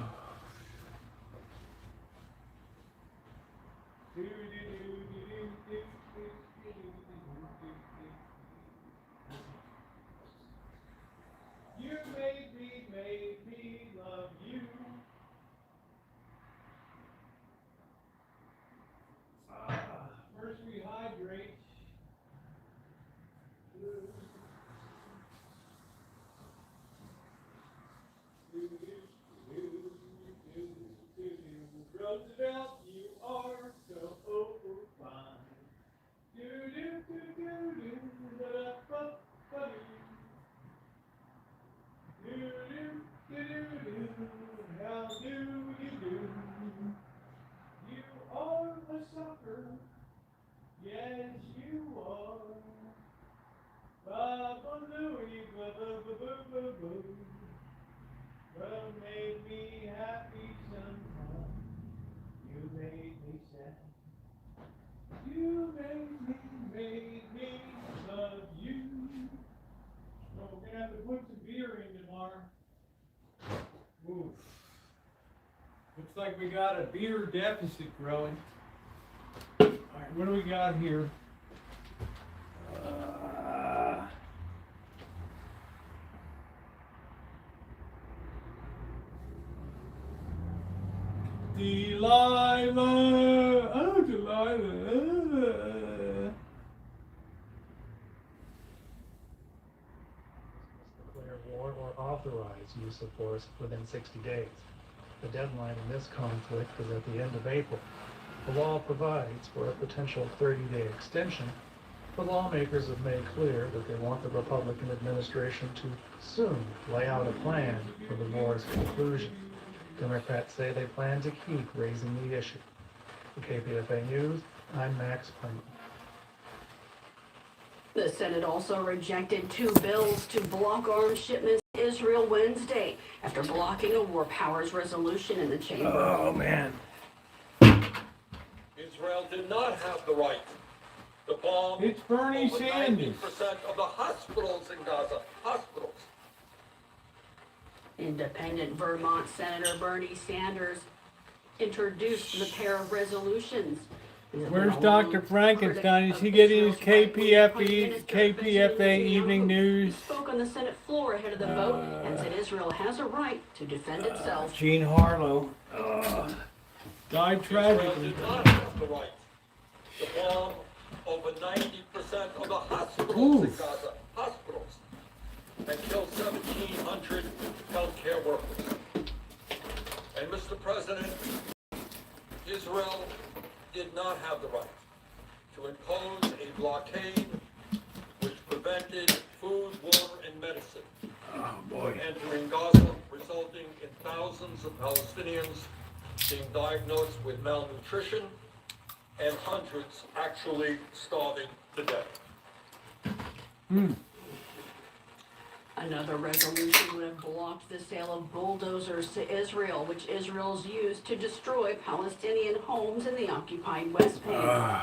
put some beer in tomorrow. Ooh. Looks like we got a beer deficit growing. Alright, what do we got here? Delilah! Oh, Delilah! Declare war or authorize use of force within 60 days. The deadline in this conflict is at the end of April. The law provides for a potential 30-day extension, but lawmakers have made clear that they want the Republican administration to soon lay out a plan for the war's conclusion. Democrats say they plan to keep raising the issue. For KPFA News, I'm Max Payne. The Senate also rejected 2 bills to block arms shipments to Israel Wednesday after blocking a war powers resolution in the chamber. Oh, man. Israel did not have the right to bomb It's Bernie over Sanders. 90% of the hospitals in Gaza. Hospitals. Independent Vermont Senator Bernie Sanders introduced the pair of resolutions. Where's Dr. Frankenstein? Is he getting his KPFA evening news? Spoke on the Senate floor ahead of the vote and said Israel has a right to defend itself. Gene Harlow. Died Israel tragically. did not have the right to bomb over 90% of the hospitals in Oof. Gaza. Hospitals. And kill 1,700 healthcare workers. And Mr. President, Israel did not have the right to impose a blockade which prevented food, water, and medicine from entering Gaza, resulting in thousands of Palestinians being diagnosed with malnutrition and hundreds actually starving to death. Another resolution would have blocked the sale of bulldozers to Israel, which Israel's used to destroy Palestinian homes in the occupied West Bank.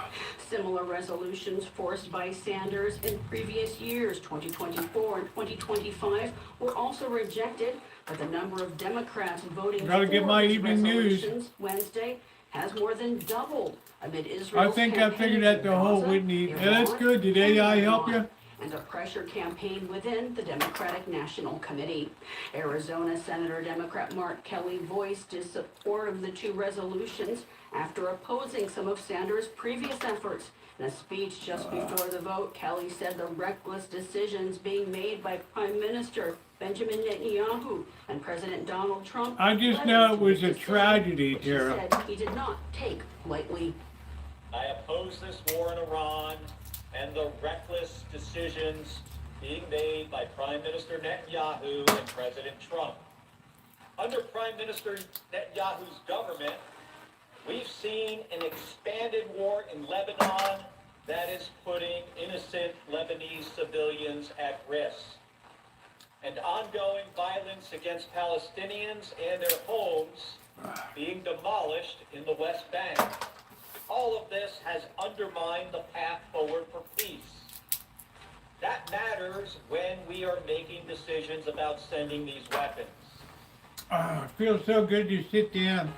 Similar resolutions forced by Sanders in previous years, 2024 and 2025, were also rejected, but the number of Democrats voting Gotta for get my these evening news. resolutions Wednesday has more than doubled amid Israel's I think I figured out the whole Gaza, Whitney. Iran, That's good. Did and AI help Lebanon, you? and a pressure campaign within the Democratic National Committee. Arizona Senator Democrat Mark Kelly voiced his support of the 2 resolutions after opposing some of Sanders' previous efforts. In a speech just before the vote, Kelly said the reckless decisions being made by Prime Minister Benjamin Netanyahu and President Donald Trump. I just led know him it to was a this decision, tragedy, which he Tara. said he did not take lightly. I oppose this war in Iran and the reckless decisions being made by Prime Minister Netanyahu and President Trump. Under Prime Minister Netanyahu's government, we've seen an expanded war in Lebanon that is putting innocent Lebanese civilians at risk, and ongoing violence against Palestinians and their homes being demolished in the West Bank. All of this has undermined the path forward for peace. That matters when we are making decisions about sending these weapons. It feels so good to sit down.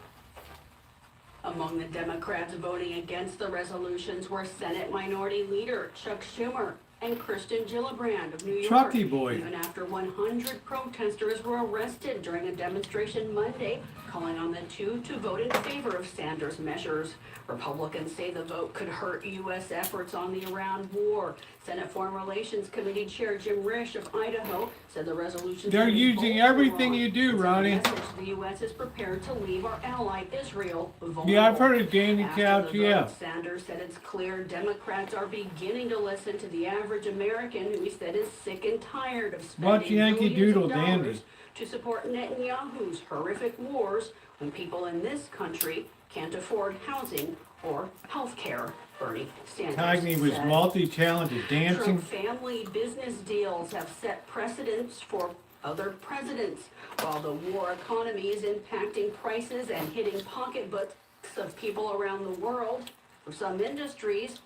Among the Democrats voting against the resolutions were Senate Minority Leader Chuck Schumer and Kirsten Gillibrand of New York. Chucky boy. Even after 100 protesters were arrested during a demonstration Monday, calling on the 2 to vote in favor of Sanders' measures. Republicans say the vote could hurt U.S. efforts on the Iran war. Senate Foreign Relations Committee Chair Jim Risch of Idaho said the resolutions They're would using embolden everything Iran. you do, It's a Ronnie. message the U.S. is prepared to leave our ally Israel vulnerable. Yeah, I've heard of Danny After Couch, the yeah. vote, Sanders said it's clear Democrats are beginning to listen to the average American who he said is sick and tired of Bunch spending Yankee billions Doodle of dollars dandy. to support Netanyahu's horrific wars when people in this country can't afford housing or health care. Bernie Sanders Cagney was said. multi-talented, dancing. Trump family business deals have set precedents for other presidents. While the war economy is impacting prices and hitting pocketbooks of people around the world, for some industries,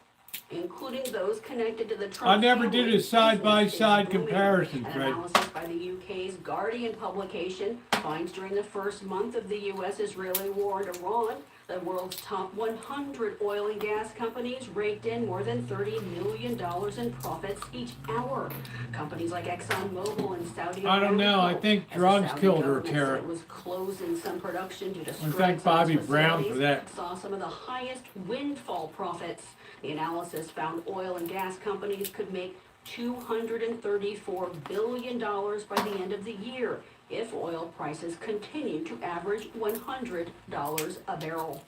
including those connected to the Trump I never did family. a side-by-side Business is booming. comparison, An Fred. analysis by the UK's Guardian publication finds during the first month of the U.S.-Israeli war in Iran, the world's top 100 oil and gas companies raked in more than $30 million in profits each hour. Companies like ExxonMobil and Saudi Aramco. I don't know. I think as the drugs Saudi killed her, government said Tara. it was closing some production due to I strikes thank on its Bobby Brown for facilities, that. saw some of the highest windfall profits. The analysis found oil and gas companies could make $234 billion by the end of the year if oil prices continue to average $100 a barrel.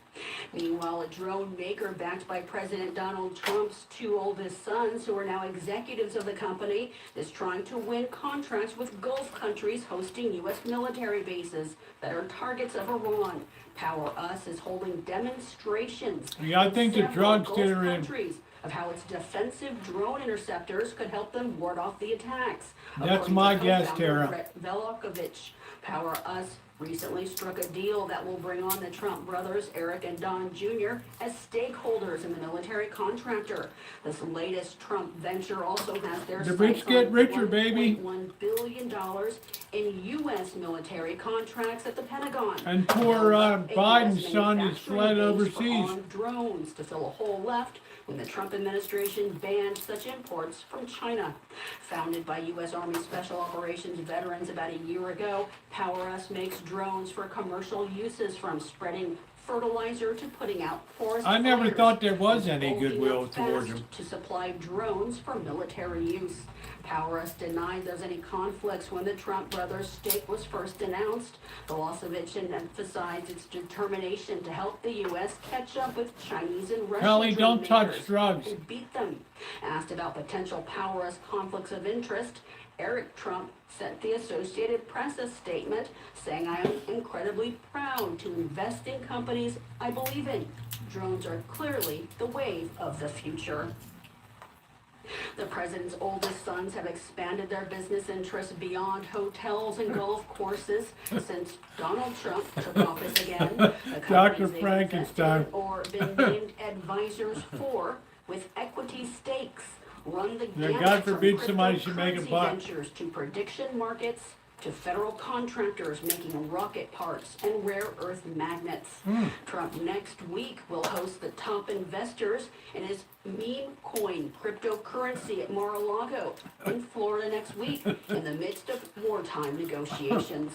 Meanwhile, a drone maker backed by President Donald Trump's two oldest sons, who are now executives of the company, is trying to win contracts with Gulf countries hosting U.S. military bases that are targets of Iran. Power Us is holding demonstrations Yeah, I in think the several drugs Gulf did her in. countries of how its defensive drone interceptors could help them ward off the attacks. That's According my to guess, co-founder Tara. Brett Velikovich, Power Us recently struck a deal that will bring on the Trump brothers, Eric and Don Jr., as stakeholders in the military contractor. This latest Trump venture also has their The rich sights get on richer, baby. $1.1 billion in U.S. military contracts at the Pentagon. And poor A Biden's US son is fled manufacturing base for overseas. armed drones to fill a hole left when the Trump administration banned such imports from China. Founded by U.S. Army Special Operations veterans about a year ago, Power Us makes drones for commercial uses, from spreading fertilizer to putting out forest I never fires. thought there was It's any bulking goodwill up towards fast him. to supply drones for military use. Power Us denied there's any conflicts when the Trump brothers' stake was first announced. Velosevich emphasized its determination to help the U.S. catch up with Chinese and Russian Kelly, drone don't touch makers drugs. and beat them. Asked about potential Power Us conflicts of interest, Eric Trump sent the Associated Press a statement saying, "I am incredibly proud to invest in companies I believe in. Drones are clearly the wave of the future." The president's oldest sons have expanded their business interests beyond hotels and golf courses since Donald Trump took office again. The companies they've Frankenstein. invested or been named advisors for, with equity stakes, run the Yeah, gamut God from forbid somebody should make a cryptocurrency buck. ventures to prediction markets to federal contractors making rocket parts and rare earth magnets. Trump next week will host the top investors in his meme coin cryptocurrency at Mar-a-Lago in Florida next week in the midst of wartime negotiations.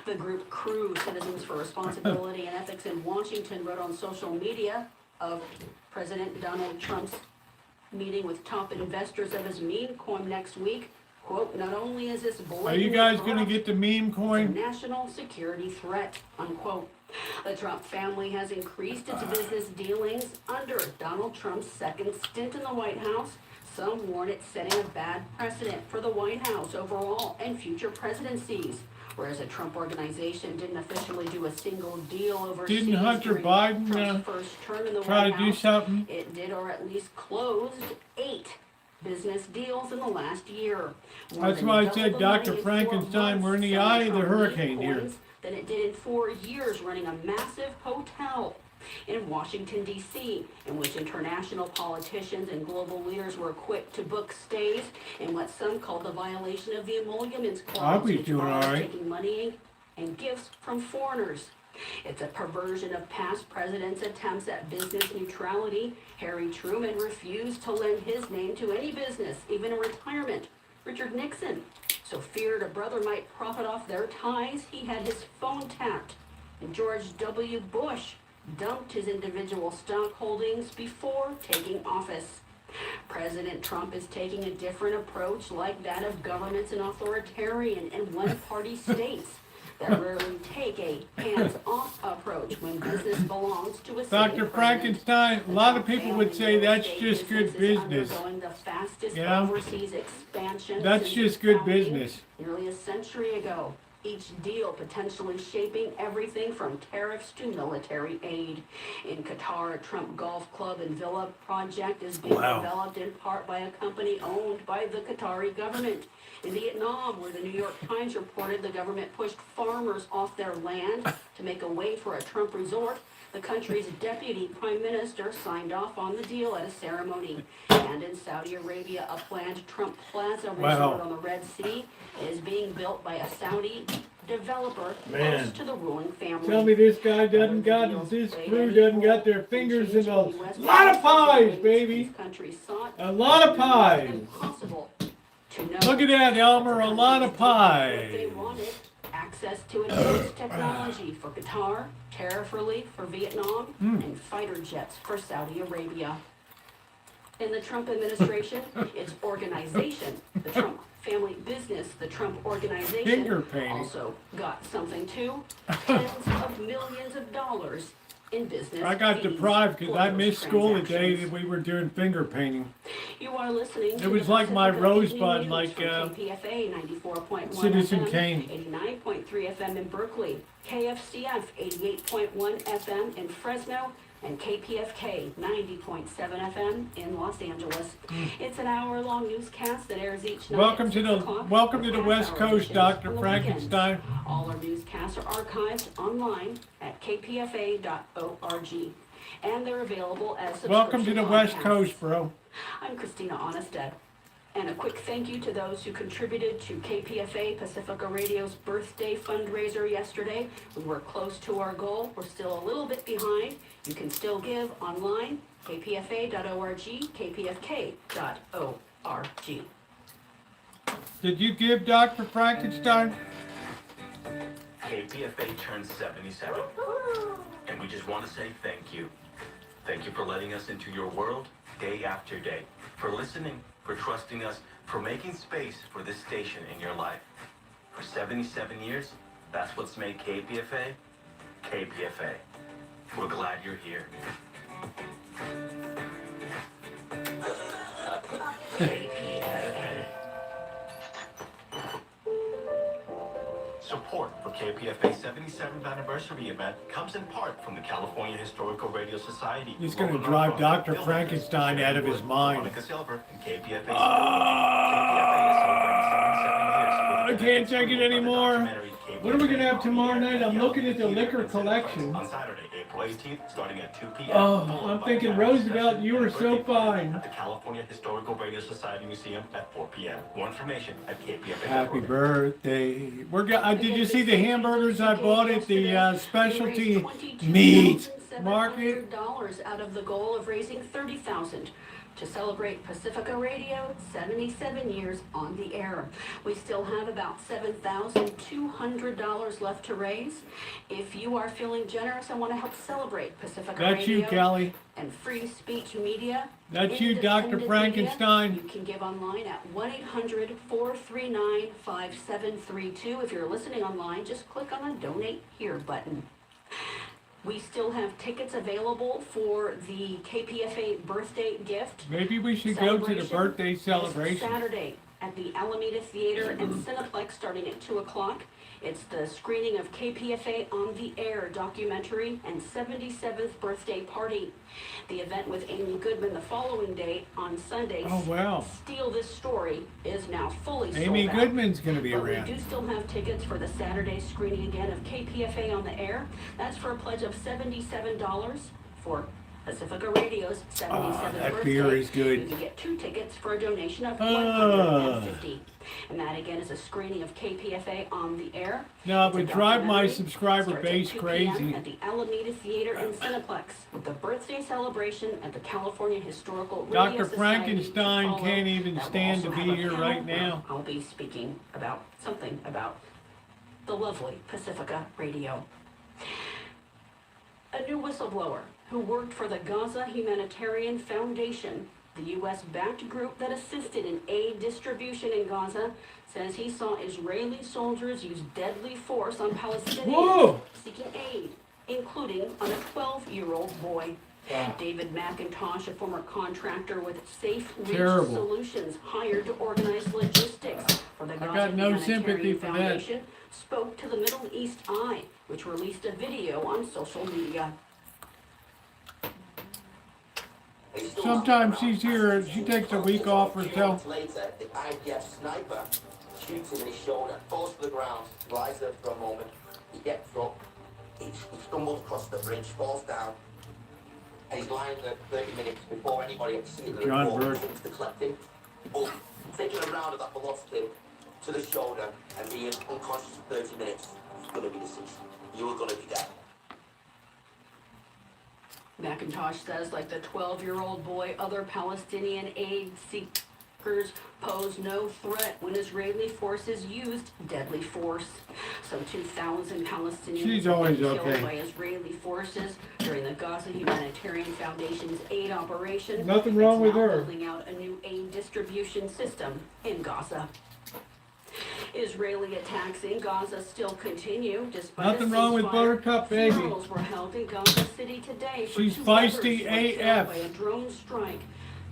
The group Crew, Citizens for Responsibility and Ethics in Washington, wrote on social media of President Donald Trump's meeting with top investors of his meme coin next week. Quote, "Not only is this blatant, Are you guys going to get the meme it's a coin? national security threat," unquote. The Trump family has increased its business dealings under Donald Trump's second stint in the White House. Some warn it's setting a bad precedent for the White House overall and future presidencies. Whereas the Trump organization didn't officially do a single deal overseas Didn't Hunter during Biden Trump's first term in the try White to do House, something? it did, or at least closed, 8 business deals in the last year. More That's than why I double said, the Dr. money in 4 Frankenstein, we're in the months eye of the selling hurricane meme here. coins than it did in 4 years running a massive hotel in Washington, D.C., in which international politicians and global leaders were quick to book stays in what some call the violation of the Emoluments Clause, I'll be which doing bars all right. taking money and gifts from foreigners. It's a perversion of past presidents' attempts at business neutrality. Harry Truman refused to lend his name to any business, even in retirement. Richard Nixon, so feared a brother might profit off their ties, he had his phone tapped. And George W. Bush dumped his individual stock holdings before taking office. President Trump is taking a different approach, like that of governments in authoritarian and one-party states that rarely take a hands-off approach when business belongs to a sitting Dr. president. Frankenstein, a The lot of Trump people would family say that's real just estate good is business. undergoing the fastest You know? overseas expansion That's since just its good founding business. nearly a century ago. each deal potentially shaping everything from tariffs to military aid. In Qatar, a Trump golf club and villa project is being developed in part by a company owned by the Qatari government. In Vietnam, where the New York Times reported the government pushed farmers off their land to make a way for a Trump resort, the country's deputy prime minister signed off on the deal at a ceremony. And in Saudi Arabia, a planned Trump Plaza resort on the Red Sea is being built by a Saudi developer close to the ruling family. Tell me this guy doesn't got, this crew doesn't got their fingers in a lot of pies, baby. A lot of pies. Look at that, Elmer, a lot of pies. Access to advanced technology for Qatar, tariff relief for Vietnam, and fighter jets for Saudi Arabia. In the Trump administration, its organization, the Trump family business, the Trump organization, also got something too. Tens of millions of dollars in business. I got deprived because I missed school the day that we were doing finger painting. You are listening to it was like my rosebud, like KPFA 94.1 Citizen FM, Kane. 89.3 FM in Berkeley, KFCF 88.1 FM in Fresno, and KPFK 90.7 FM in Los Angeles. It's an hour-long newscast that airs each night. Welcome to the West Coast, Dr. Frankenstein. All our newscasts are archived online at kpfa.org, and they're available as subscription Welcome to the West podcasts. Coast, bro. I'm Christina Onnested. And a quick thank you to those who contributed to KPFA Pacifica Radio's birthday fundraiser yesterday. We were close to our goal. We're still a little bit behind. You can still give online, kpfa.org, kpfk.org. Did you give Dr. Frankenstein? KPFA turned 77, and we just want to say thank you. Thank you for letting us into your world day after day, for listening, for trusting us, for making space for this station in your life. For 77 years, that's what's made KPFA, KPFA. We're glad you're here. Support for KPFA's 77th anniversary event comes in part from the California Historical Radio Society. He's going to drive Dr. Frankenstein out of his mind. I can't take it anymore. What are we going to have tomorrow night? I'm looking at the liquor collection. On Saturday, April 18th, starting at 2 p.m. Oh, I'm thinking, Roosevelt, you were so fine. At the California Historical Radio Society Museum at 4 p.m. More information at KPFA. Happy birthday. Did you see the hamburgers I bought at the specialty meat market? $700 out of the goal of raising $30,000 to celebrate Pacifica Radio 77 years on the air. We still have about $7,200 left to raise. If you are feeling generous and want to help celebrate Pacifica Radio, That's you, Kelly. And free speech media. That's you, Dr. Frankenstein. Media, you can give online at 1-800-439-5732. If you're listening online, just click on the Donate Here button. We still have tickets available for the KPFA birthday gift. Maybe we should go to the birthday celebration. Saturday at the Alameda Theater and Cineplex starting at 2 o'clock. It's the screening of KPFA on the Air documentary and 77th birthday party. The event with Amy Goodman the following day on Sunday. Oh, wow. Steal This Story is now fully sold out. Amy Goodman's going to be But around. we do still have tickets for the Saturday screening again of KPFA on the Air. That's for a pledge of $77 for Pacifica Radio's 77th that birthday. beer is good. You can get 2 tickets for a donation of $150. And that again is a screening of KPFA on the Air. No, it It's would a drive my documentary. subscriber Starts at base 2 crazy. p.m. at the Alameda Theater and Cineplex with the birthday celebration at the California Historical Radio Dr. Society Frankenstein to follow. can't even That will stand to also be have a here panel right where now. I'll be speaking about something about the lovely Pacifica Radio. A new whistleblower who worked for the Gaza Humanitarian Foundation, the U.S.-backed group that assisted in aid distribution in Gaza, says he saw Israeli soldiers use deadly force on Palestinians seeking aid, including on a 12-year-old boy. Wow. David McIntosh, a former contractor with Safe Reach Solutions, hired to organize logistics for the Gaza got no Humanitarian sympathy for that. Foundation, spoke to the Middle East Eye, which released a video on social media. Sometimes she's here, she takes a week off or so. Later, the IDF sniper shoots him in his shoulder, falls to the ground, lies there for a moment. He gets up, he stumbles across the bridge, falls down, and he's lying there 30 minutes before anybody had seen the John report Bird. comes to collect him. But taking a round of that velocity to the shoulder and being unconscious for 30 minutes, you're going to be deceased. You are going to be dead. McIntosh says, like the 12-year-old boy, other Palestinian aid seekers pose no threat when Israeli forces used deadly force. Some 2,000 Palestinians She's have always been killed okay. by Israeli forces during the Gaza Humanitarian Foundation's aid operation. Nothing wrong with It's now her. building out a new aid distribution system in Gaza. Israeli attacks in Gaza still continue despite Nothing a wrong with ceasefire. Buttercup, baby. Funerals were held in Gaza City today for She's two feisty others who were killed AF. by a drone strike.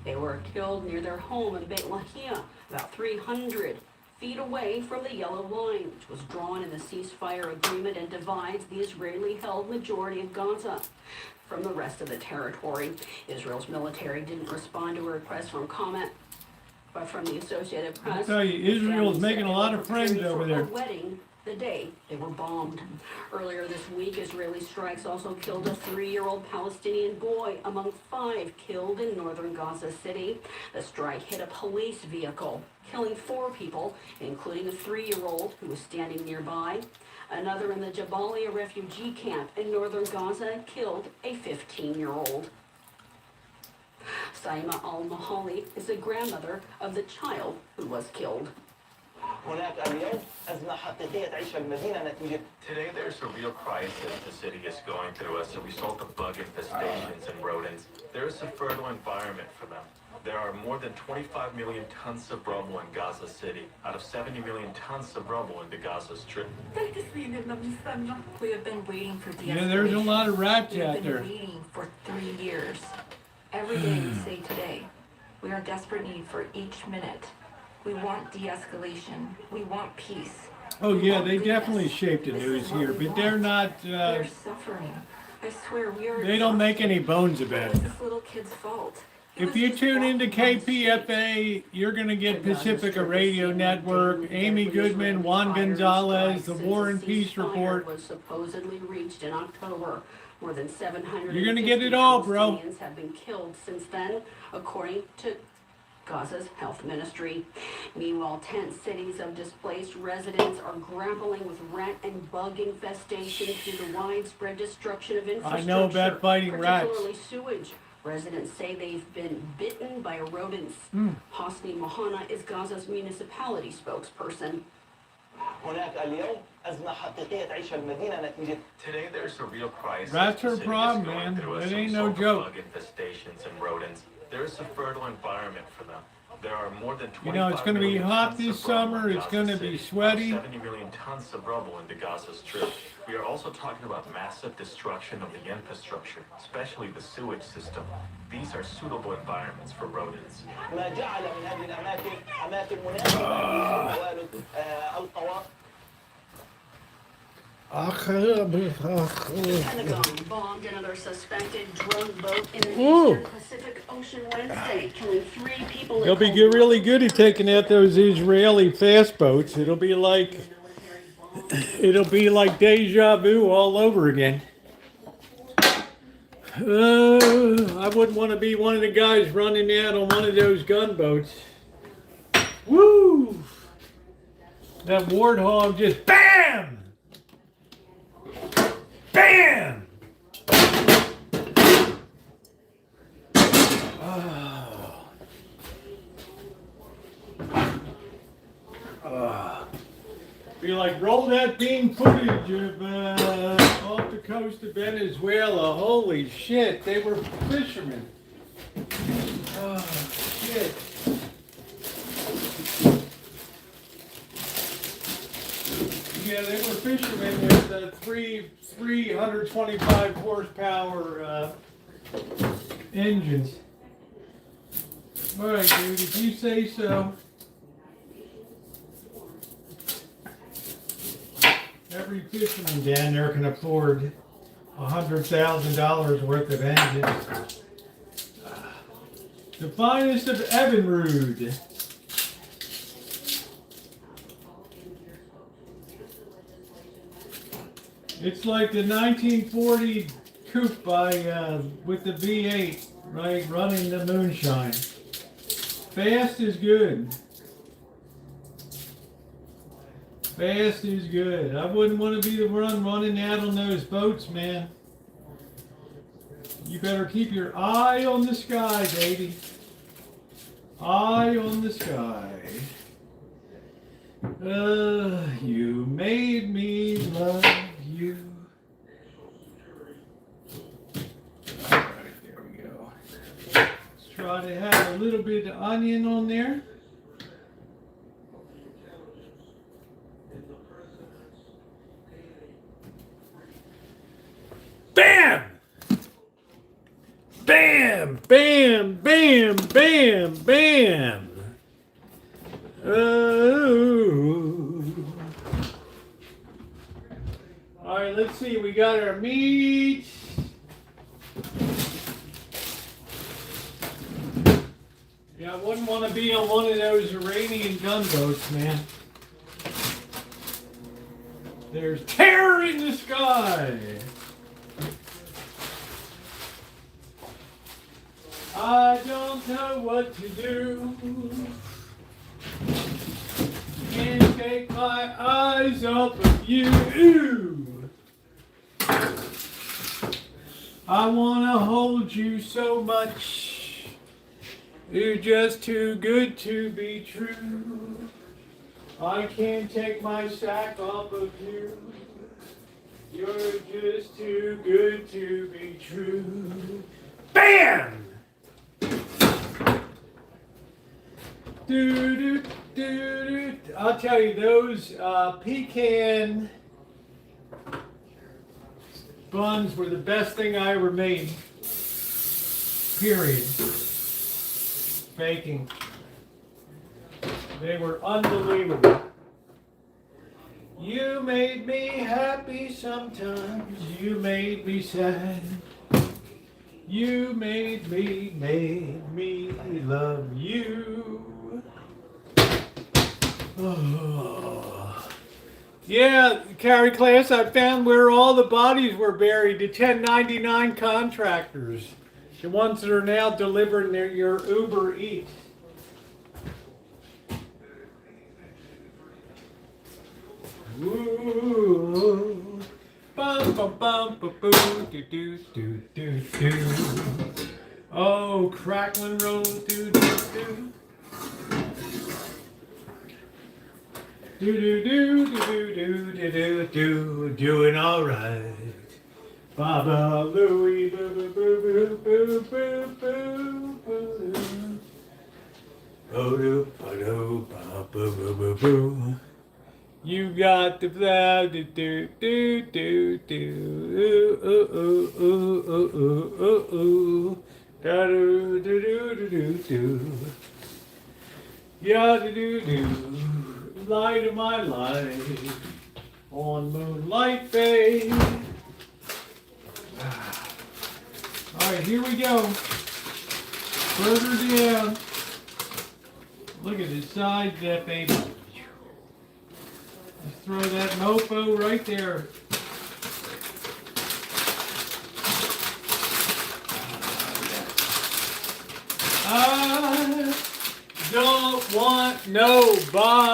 They were killed near their home in Beit Lahia, about 300 feet away from the Yellow Line, which was drawn in the ceasefire agreement and divides the Israeli-held majority of Gaza from the rest of the territory. Israel's military didn't respond to a request for comment. But from the Associated Press, I'll tell you, Israel's making a lot of friends over there. A wedding the day they were bombed. Earlier this week, Israeli strikes also killed a 3-year-old Palestinian boy among 5 killed in northern Gaza City. The strike hit a police vehicle, killing 4 people, including a 3-year-old who was standing nearby. Another in the Jabalia refugee camp in northern Gaza killed a 15-year-old. Saima al-Mahali is the grandmother of the child who was killed. Today there's a real crisis the city is going through as a result of bug infestations and rodents. There is a fertile environment for them. There are more than 25 million tons of rubble in Gaza City, out of 70 million tons of rubble in the Gaza Strip. We have been waiting for the Yeah, there's a lot of rats We've out been there. waiting for 3 years. Every day we say today, we are in desperate need for each minute. We want de-escalation. We want peace. Oh We yeah, want they goodness. definitely shape the This news is what here, we but they're want. not, We are suffering. I swear we are. they don't make any exhausted. bones about It was it. this little kid's fault. He If was you just tune walking into down the street. KPFA, you're going to get The Gaza Pacifica Strip is Radio seeing Network, daily Amy deadly Goodman, Israeli Juan fire and Gonzalez, strikes the since War a and Peace ceasefire Report. was supposedly reached in October. More than 750 You're gonna get it all, bro. Palestinians have been killed since then, according to Gaza's health ministry. Meanwhile, tent cities of displaced residents are grappling with rat and bug infestation due to widespread destruction of infrastructure. I know about fighting rats. Particularly sewage. Residents say they've been bitten by rodents. Mm. Hosni Mohana is Gaza's municipality spokesperson. Today there's a real crisis. Rats are the a city is problem, going man. through as It a ain't no result of joke. Bug infestations and rodents. There is a fertile environment for them. There are more than 25 You know, it's going to be million hot tons this of rubble summer. in It's Gaza going to City, be out of sweaty. 70 million tons of rubble in the Gaza Strip. We are also talking about massive destruction of the infrastructure, especially the sewage system. These are suitable environments for rodents. Pentagon bombed another suspected drug boat in the Ooh. eastern Pacific Ocean Wednesday, killing 3 people. They'll be really good at taking out those Israeli fast boats. It'll be like deja vu all over again. I wouldn't want to be one of the guys running out on one of those gunboats. Woo! That warthog just BAM! BAM! Be like, roll that beam footage of off the coast of Venezuela. Holy shit, they were fishermen. Oh, shit. Yeah, they were fishermen with 325 horsepower engines. All right, dude, if you say so. Every fisherman down there can afford $100,000 worth of engines. The finest of Evinrude. It's like the 1940 coupe with the V8, right, running the moonshine. Fast is good. Fast is good. I wouldn't want to be the one running out on those boats, man. You better keep your eye on the sky, baby. Eye on the sky. You made me love you. Alright, there we go. Let's try to have a little bit of onion on there. Bam! Bam! Bam! Bam! Bam! Bam! Oh. All right, let's see. We got our meat. Yeah, I wouldn't want to be on one of those Iranian gunboats, man. There's terror in the sky. I don't know what to do. Can't take my eyes off of you. I want to hold you so much. You're just too good to be true. I can't take my sack off of you. You're just too good to be true. BAM! I'll tell you, those pecan buns were the best thing I ever made. Period. Baking. They were unbelievable. You made me happy sometimes. You made me sad. You made me love you. Oh. Yeah, carry class, I found where all the bodies were buried, the 1099 contractors. The ones that are now delivering your Uber Eats. Ooh. Bum, bum, bum, bum, boom, do, do, do, do, do. Oh, crackling roll, do, do, do. Do, do, do, do, do, do, do, do, doing all right. Baba Louie, boo, boo, boo, boo, boo, boo, boo, boo. Oh, do, ba, ba, boo, boo, boo, boo. You got the flower, do, do, do, do, do, ooh, ooh, ooh, ooh, ooh, ooh, ooh, da, do, do, do, do, do, do, ya, do, do, do, light of my life, on Moonlight Bay. All right, here we go. Further down. Look at the size of that baby. Just throw that mofo right there. I don't want nobody.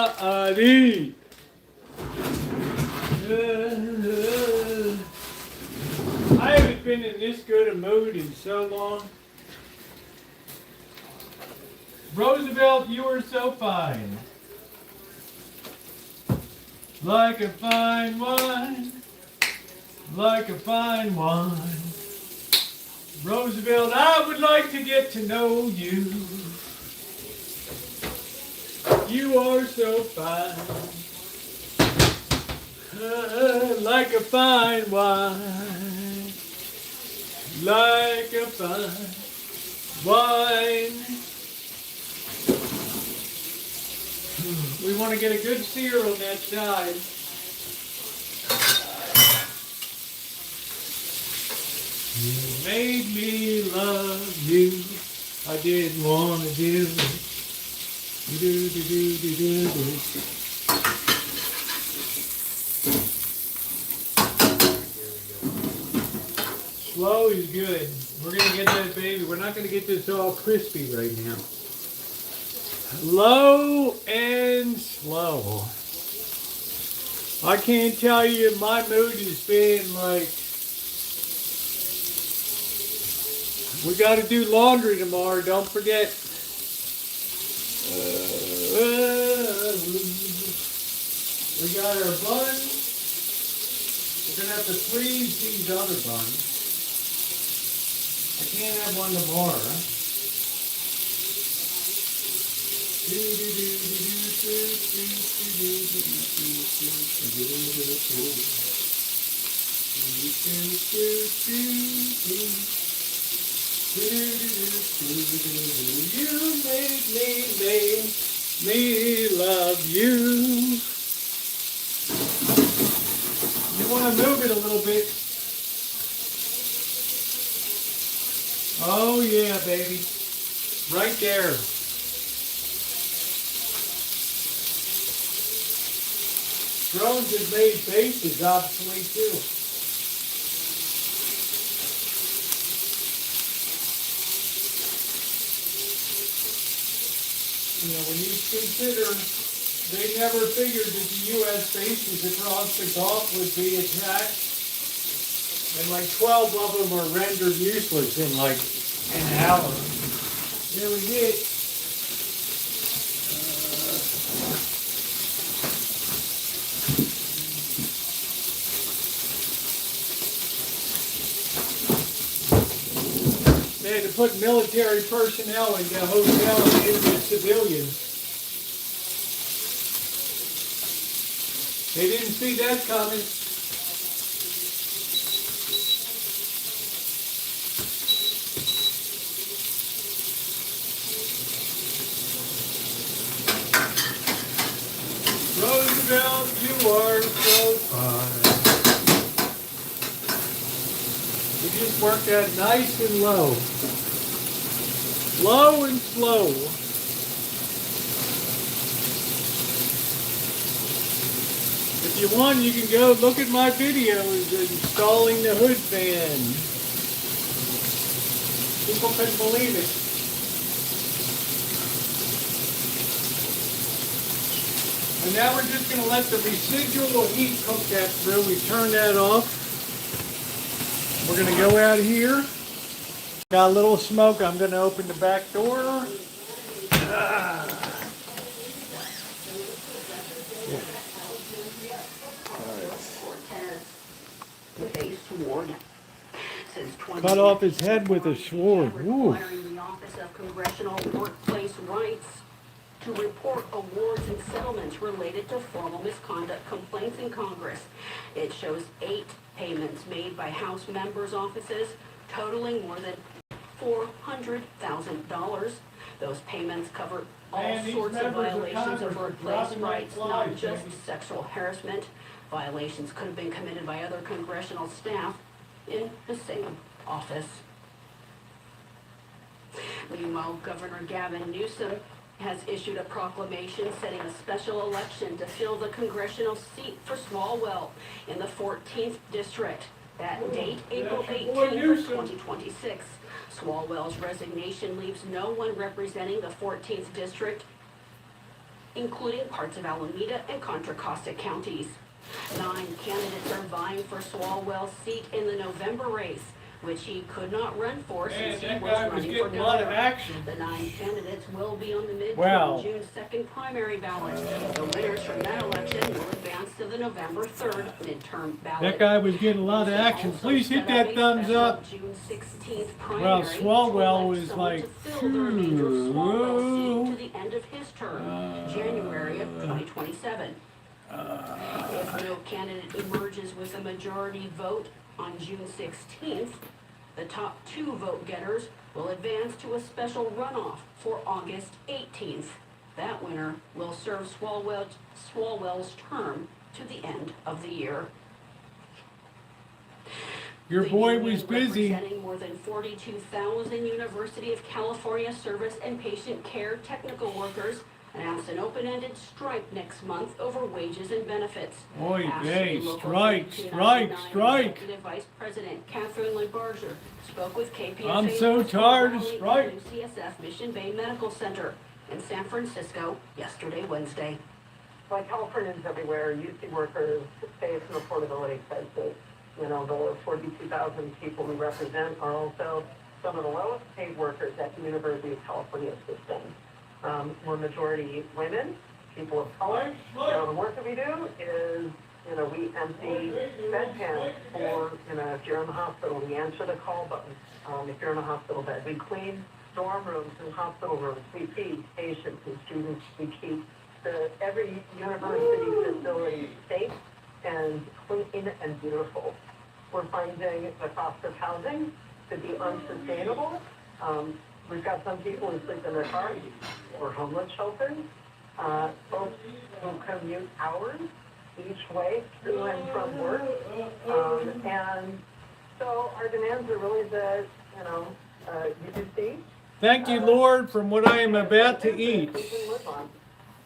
I haven't been in this good a mood in so long. Roosevelt, you are so fine. Like a fine wine, like a fine wine. Roosevelt, I would like to get to know you. You are so fine, like a fine wine, like a fine wine. We want to get a good sear on that side. You made me love you. I didn't want to do it. Do. Slow is good. We're going to get that baby. We're not going to get this all crispy right now. Low and slow. I can't tell you, my mood has been like, we got to do laundry tomorrow, don't forget. We got our buns. We're going to have to freeze these other buns. I can't have one tomorrow. You made me love you. You want to move it a little bit. Oh yeah, baby. Right there. Drones have made bases obsolete too. You know, when you consider they never figured that the U.S. bases across the Gulf would be attacked, and like 12 of them are rendered useless in like an hour. There was it. They had to put military personnel into hotels and into civilians. They didn't see that coming. Roosevelt, you are so fine. We just work that nice and low. Low and slow. If you want, you can go look at my videos installing the hood fan. People couldn't believe it. And now we're just going to let the residual heat cook that through. We turn that off. We're going to go out here. Got a little smoke. I'm going to open the back door. Cut off his head with a sword. Ooh. Requiring the Office of Congressional Workplace Rights to report awards and settlements related to formal misconduct complaints in Congress. It shows 8 payments made by House members' offices totaling more than $400,000. Those payments cover all sorts of violations of workplace rights, not just sexual harassment. Violations could have been committed by other congressional staff in the same office. Meanwhile, Governor Gavin Newsom has issued a proclamation setting a special election to fill the congressional seat for Swalwell in the 14th District. That date, April 18th, 2026. Swalwell's resignation leaves no one representing the 14th District, including parts of Alameda and Contra Costa counties. 9 candidates are vying for Swalwell's seat in the November race, which he could not run for since he was running for governor. The 9 candidates will be on the midterm June 2nd primary ballot. The winners from that election will advance to the November 3rd midterm ballot. That guy was getting a lot of action. Please hit that thumbs up. June 16th primary Well, Swalwell was like, to the end of his term, January of 2027. If no candidate emerges with a majority vote on June 16th, the top 2 vote getters will advance to a special runoff for August 18th. That winner will serve Swalwell's term to the end of the year. Your The boy union was busy. representing more than 42,000 University of California service and patient care technical workers announced an open-ended strike next month over wages and benefits. Oy AFSCME vey, Local strike, 1399 strike. Executive Vice President Catherine LeBarger spoke with KPFA. I'm so tired of strike. UCSF Mission Bay Medical Center in San Francisco yesterday, Wednesday. Like Californians everywhere, UC workers face an affordability crisis. You know, the 42,000 people we represent are also some of the lowest paid workers at the University of California system. We're majority women, people of color. You know, the work that we do is, you know, we empty bedpans for, you know, if you're in the hospital, we answer the call button. If you're in a hospital bed, we clean dorm rooms and hospital rooms. We feed patients and students. We keep every university facility safe and clean and beautiful. We're finding the cost of housing to be unsustainable. We've got some people who sleep in their cars or homeless shelters, folks who commute hours each way to and from work. And so our demands are really that, you know, you see. Thank you, Lord, from what I am about to eat.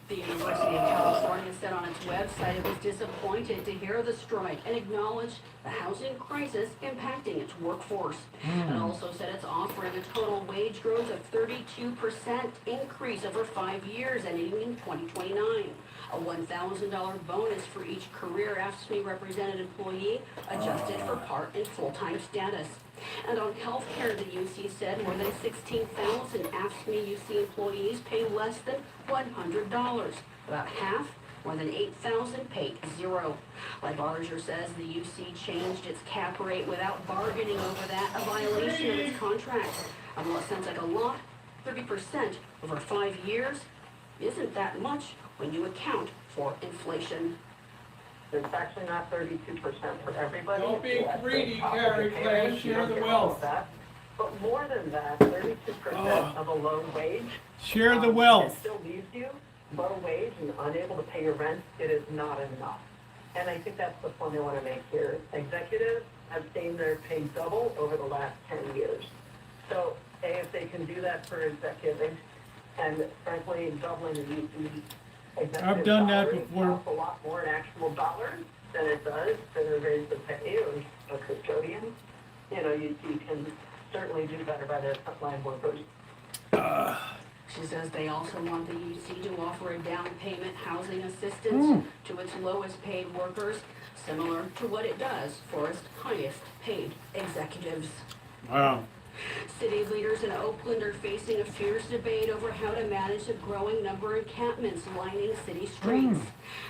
The University of California said on its website it was disappointed to hear the strike and acknowledged the housing crisis impacting its workforce. It also said it's offering a total wage growth of 32% increase over 5 years ending in 2029. A $1,000 bonus for each career AFSCME represented employee adjusted for part and full-time status. And on health care, the UC said more than 16,000 AFSCME UC employees pay less than $100. About half, more than 8,000, pay zero. Like Barger says, the UC changed its cap rate without bargaining over that, a violation of its contract. And while it sounds like a lot, 30% over 5 years isn't that much when you account for inflation. It's actually not 32% for everybody. Don't be greedy, Carrie Class, share the wealth. But more than that, 32% of a low wage. Share the wealth. It still leaves you low wage and unable to pay your rent. It is not enough. And I think that's the point I want to make here. Executives have seen their pay double over the last 10 years. So, if they can do that for executives, and frankly, doubling the UC executive I've done that salary before. costs a lot more in actual dollars than it does to raise the pay of a custodian. You know, you can certainly do better by the frontline workers. She says they also want the UC to offer a down payment housing assistance to its lowest paid workers, similar to what it does for its highest paid executives. Wow. City leaders in Oakland are facing a fierce debate over how to manage the growing number of encampments lining city streets.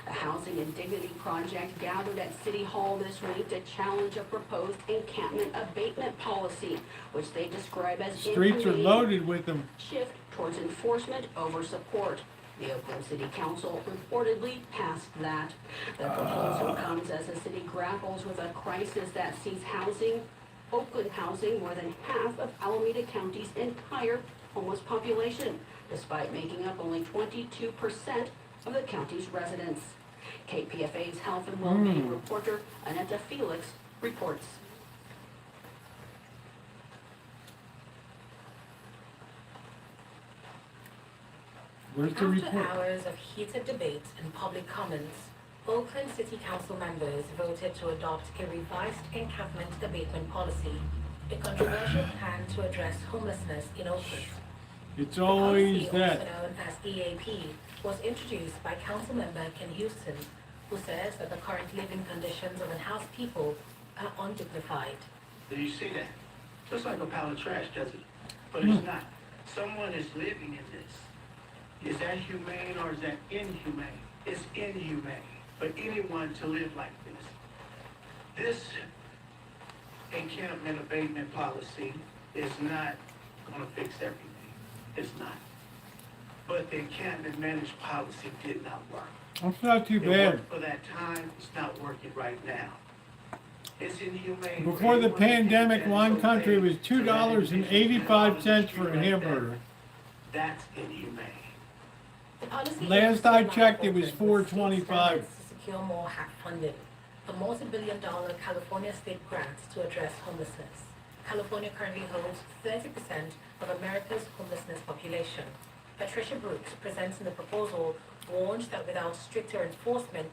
The Housing and Dignity Project gathered at City Hall this week to challenge a proposed encampment abatement policy, which they describe as Streets are loaded with them. shift towards enforcement over support. The Oakland City Council reportedly passed that. The proposal comes as the city grapples with a crisis that sees Oakland housing more than half of Alameda County's entire homeless population, despite making up only 22% of the county's residents. KPFA's health and well-being reporter Aneta Felix reports. Where's the After report? hours of heated debates and public comments, Oakland City Council members voted to adopt a revised encampment abatement policy, a controversial plan to address homelessness in Oakland. It's The always policy, that. also known as EAP, was introduced by Councilmember Ken Houston, who says that the current living conditions of unhoused people are undignified. Do you see that? Looks like a pile of trash, doesn't it? But it's not. Someone is living in this. Is that humane or is that inhumane? It's inhumane for anyone to live like this. This encampment abatement policy is not going to fix everything. It's not. But the encampment managed policy did not work. That's not too It bad. worked for that time. It's not working right now. It's inhumane. Before the pandemic, Wine Country was $2.85 for a hamburger. That's inhumane. The policy Last aims to I allow checked, it was Oakland with state $4.25. standards to secure more HAC funding. a multi-billion-dollar California state grant to address homelessness. California currently holds 30% of America's homelessness population. Patricia Brooks, presenting the proposal, warned that without stricter enforcement,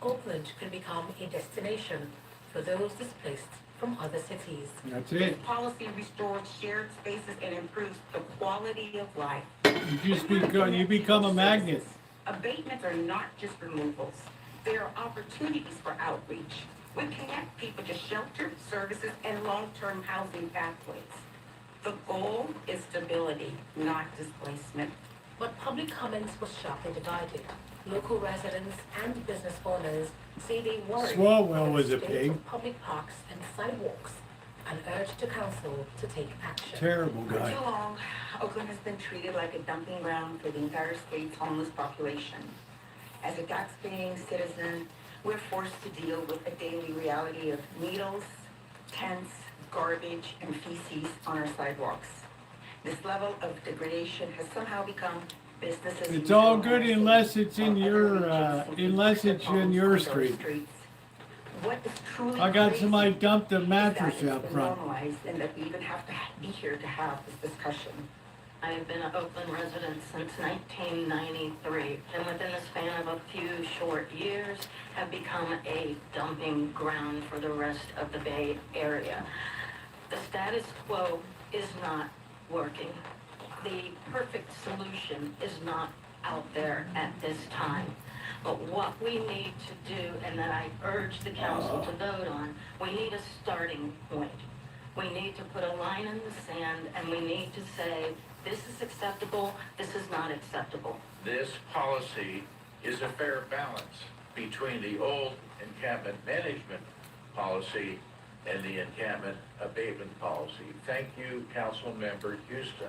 Oakland could become a destination for those displaced from other cities. That's This it. policy restores shared spaces and improves the quality of life. You become a magnet. Abatements are not just removals. They are opportunities for outreach. We connect people to shelter, services, and long-term housing pathways. The goal is stability, not displacement. But public comments was sharply divided. Local residents and business owners say they worry Swalwell about was the a state pig. of public parks and sidewalks and urged the council to take action. Terrible For guy. too long, Oakland has been treated like a dumping ground for the entire state's homeless population. As a tax-paying citizen, we're forced to deal with a daily reality of needles, tents, garbage, and feces on our sidewalks. This level of degradation has somehow become business as usual. It's all good in our unless city, it's in while your other regions unless it's in your on street. those streets. What is truly I got crazy somebody dumped a is that mattress it's out been front. normalized and that we even have to be here to have this discussion. I have been an Oakland resident since 1993, and within the span of a few short years, have become a dumping ground for the rest of the Bay Area. The status quo is not working. The perfect solution is not out there at this time. But what we need to do, and that I urge the council to vote on, we need a starting point. We need to put a line in the sand, and we need to say, this is acceptable, this is not acceptable. This policy is a fair balance between the old encampment management policy and the encampment abatement policy. Thank you, Council Member Houston.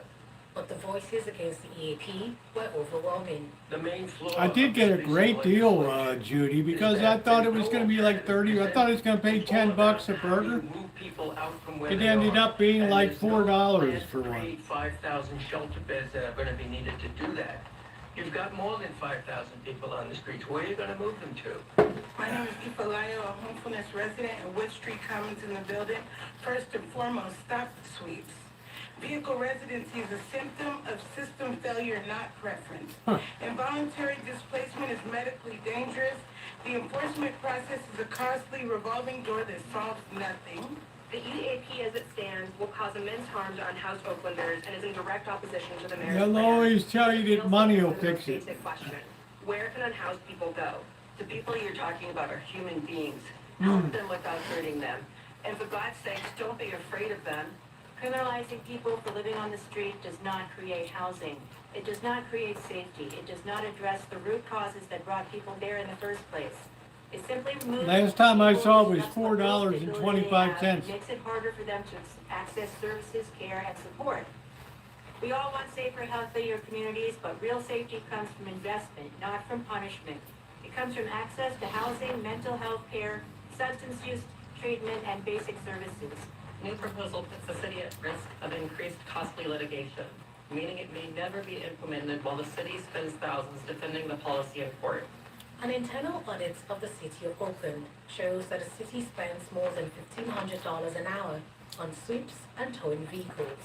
But the voices against the EAP were overwhelming. The main flaw I did get a of this great piece of deal, legislation Judy, because is I that thought it there's was no going to be like alternative. 30. I thought it was going to pay It's all $10 a about how burger. you move people out from where It they ended are. up being And like there's no $4 plan for to one. create 5,000 shelter beds that are going to be needed to do that. You've got more than 5,000 people on the streets. Where are you going to move them to? My name is Ifalayo, a homefulness resident in Wood Street Commons in the building. First and foremost, stop the sweeps. Vehicle residency is a symptom of system failure, not preference. Involuntary displacement is medically dangerous. The enforcement process is a costly revolving door that solves nothing. The EAP as it stands will cause immense harm to unhoused Oaklanders and is in direct opposition to the mayor's They'll plan. always tell you that money will It's a fix it. basic question. Where can unhoused people go? The people you're talking about are human beings. Help them without hurting them. And for God's sakes, don't be afraid of them. Criminalizing people for living on the street does not create housing. It does not create safety. It does not address the root causes that brought people there in the first place. It simply removes Last time I people saw it who was have what little stability they $4.25. have. It makes it harder for them to access services, care, and support. We all want safer, healthier communities, but real safety comes from investment, not from punishment. It comes from access to housing, mental health care, substance use treatment, and basic services. New proposal puts the city at risk of increased costly litigation, meaning it may never be implemented while the city spends thousands defending the policy in court. An internal audit of the city of Oakland shows that the city spends more than $1,500 an hour on sweeps and towing vehicles.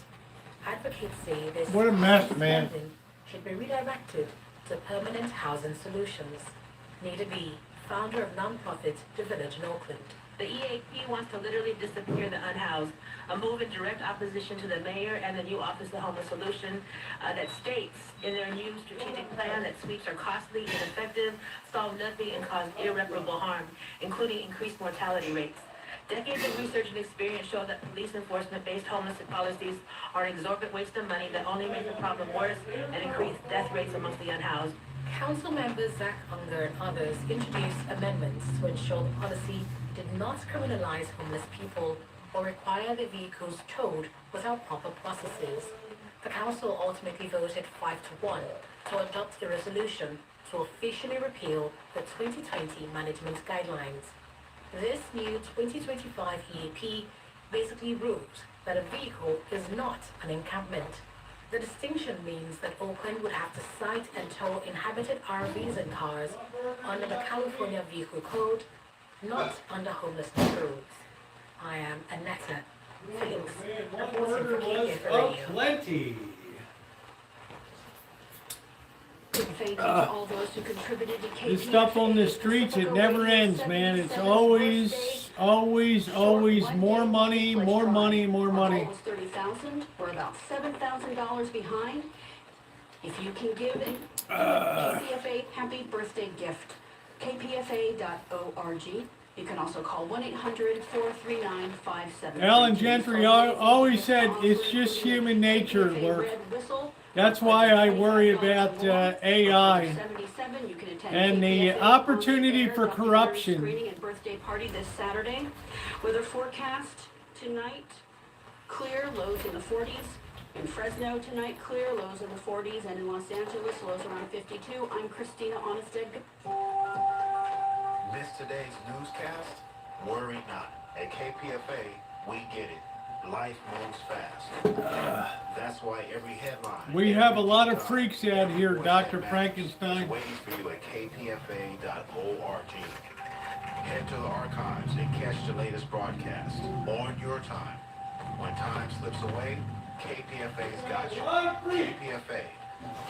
Advocates say this What a mess, man. spending should be redirected to permanent housing solutions. Nita B., founder of nonprofit The Village in Oakland. The EAP wants to literally disappear the unhoused, a move in direct opposition to the mayor and the new Office of Homeless Solution that states in their new strategic plan that sweeps are costly, ineffective, solve nothing, and cause irreparable harm, including increased mortality rates. Decades of research and experience show that police enforcement-based homeless policies are an exorbitant waste of money that only make the problem worse and increase death rates amongst the unhoused. Council members Zach Unger and others introduced amendments to ensure the policy did not criminalize homeless people or require the vehicles towed without proper processes. The council ultimately voted 5-1 to adopt a resolution to officially repeal the 2020 management guidelines. This new 2025 EAP basically rules that a vehicle is not an encampment. The distinction means that Oakland would have to site and tow inhabited RVs and cars under the California Vehicle Code, not under homelessness rules. I am Annetta Fields, reporting for KPFA Radio. Plenty. Thank you to all those who contributed to KPFA. This stuff on the streets, it never ends, man. It's always more money, more money, more money. Our goal was 30,000. We're about $7,000 behind. If you can give a KPFA happy birthday gift, kpfa.org. You can also call 1-800-439-5732. Alan Gentry always said it's just human nature at work. That's why I worry about AI and the opportunity for corruption. Screening and birthday party this Saturday. Weather forecast tonight, clear, lows in the 40s. In Fresno tonight, clear, lows in the 40s. And in Los Angeles, lows around 52. I'm Christina Onnested. Miss today's newscast? Worry not. At KPFA, we get it. Life moves fast. That's why every headline... We have a lot of freaks out here, Dr. Frankenstein. Waiting for you at kpfa.org. Head to the archives and catch the latest broadcast on your time. When time slips away, KPFA's got you. KPFA,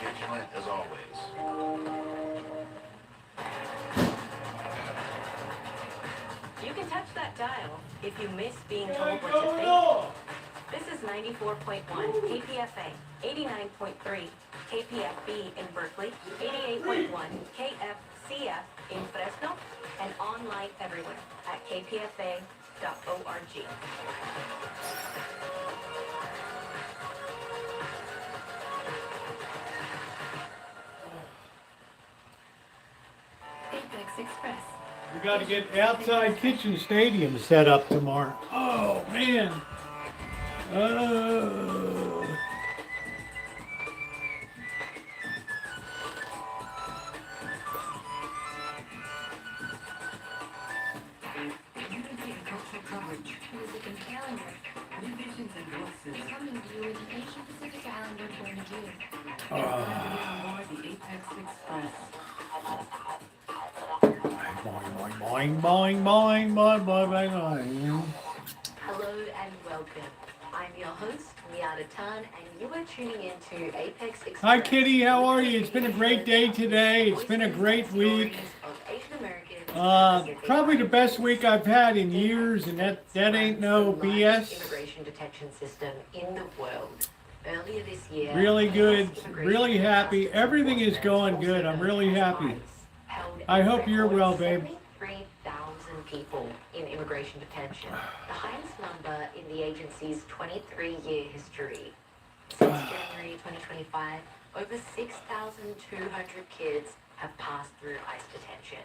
vigilant as always. You can touch that dial if you miss being told what to think. This is 94.1 KPFA, 89.3 KPFB in Berkeley, 88.1 KFCF in Fresno, and online everywhere at kpfa.org. Apex Express. We got to get outside kitchen stadium set up tomorrow. Oh man. Music and calendar. New visions and voices. Coming to you in the Asian Pacific Islander point of view. The Apex Express. Boing, boing, boing, boing, boing, boing, boing. Hello and welcome. I'm your host, Dutton, and you are tuning into Apex Express. Hi Kitty, how are you? It's been a great day today. It's been a great week. Probably the best week I've had in years, and that ain't no BS. Immigration detection system in the world. Earlier this year, Really good, really happy. Everything is going good. I'm really happy. I hope you're well, babe. 73,000 people in immigration detention, the highest number in the agency's 23-year history. Since January 2025, over 6,200 kids have passed through ICE detention.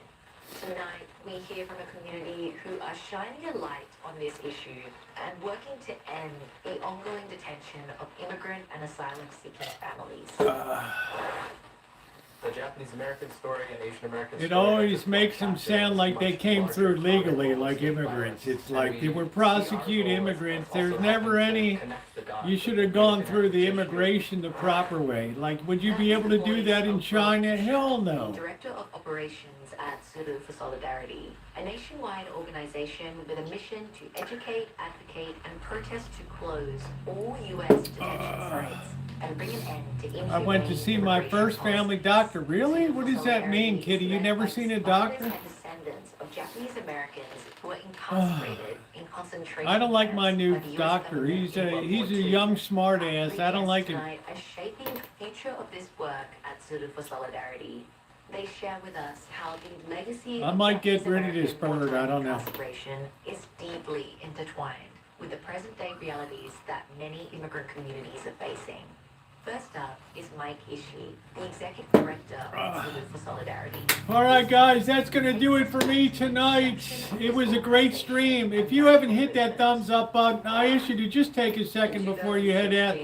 Tonight, we hear from a community who are shining a light on this issue and working to end the ongoing detention of immigrant and asylum-seeking families. The Japanese American story and Asian American story. It always makes them sound like they came through legally, like immigrants. It's like they would prosecute immigrants. There's never any, you should have gone through the immigration the proper way. Like, would you be able to do that in China? Hell no. Director of Operations at Sulu for Solidarity, a nationwide organization with a mission to educate, advocate, and protest to close all U.S. detention sites and bring an end to inhumane I went to see my first family doctor. Really? What does that mean, Kitty? You never seen a doctor? descendants of Japanese Americans who were incarcerated in concentration I don't like my new doctor. He's a young smart ass. I don't like him. Are shaping the future of this work at Sulu for Solidarity. They share with us how the legacy I might get rid of this bird. I don't know. incarceration is deeply intertwined with the present-day realities that many immigrant communities are facing. First up is Mike Ishii, the Executive Director of Sulu for Solidarity. All right, guys, that's going to do it for me tonight. It was a great stream. If you haven't hit that thumbs up button, I ask you to just take a second before you head out.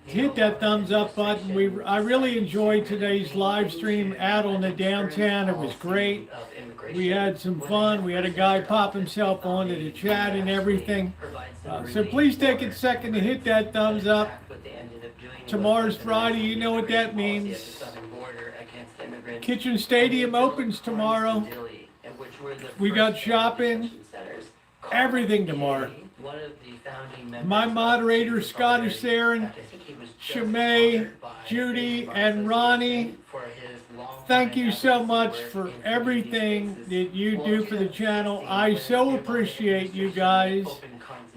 Hit that thumbs up button. I really enjoyed today's live stream out on the downtown. It was great. We had some fun. We had a guy pop himself onto the chat and everything. So please take a second to hit that thumbs up. Tomorrow's Friday. You know what that means. Kitchen Stadium opens tomorrow. We got shopping, everything tomorrow. One of the founding members My moderators, Scottish Saren, Shimei, Judy, and Ronnie, thank you so much for everything that you do for the channel. I so appreciate you guys.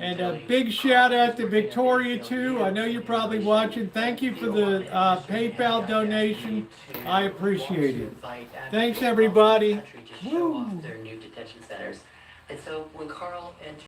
And a big shout out to Victoria too. I know you're probably watching. Thank you for the PayPal donation. I appreciate it. Thanks everybody. to show off their new detention centers. And so when Carl entered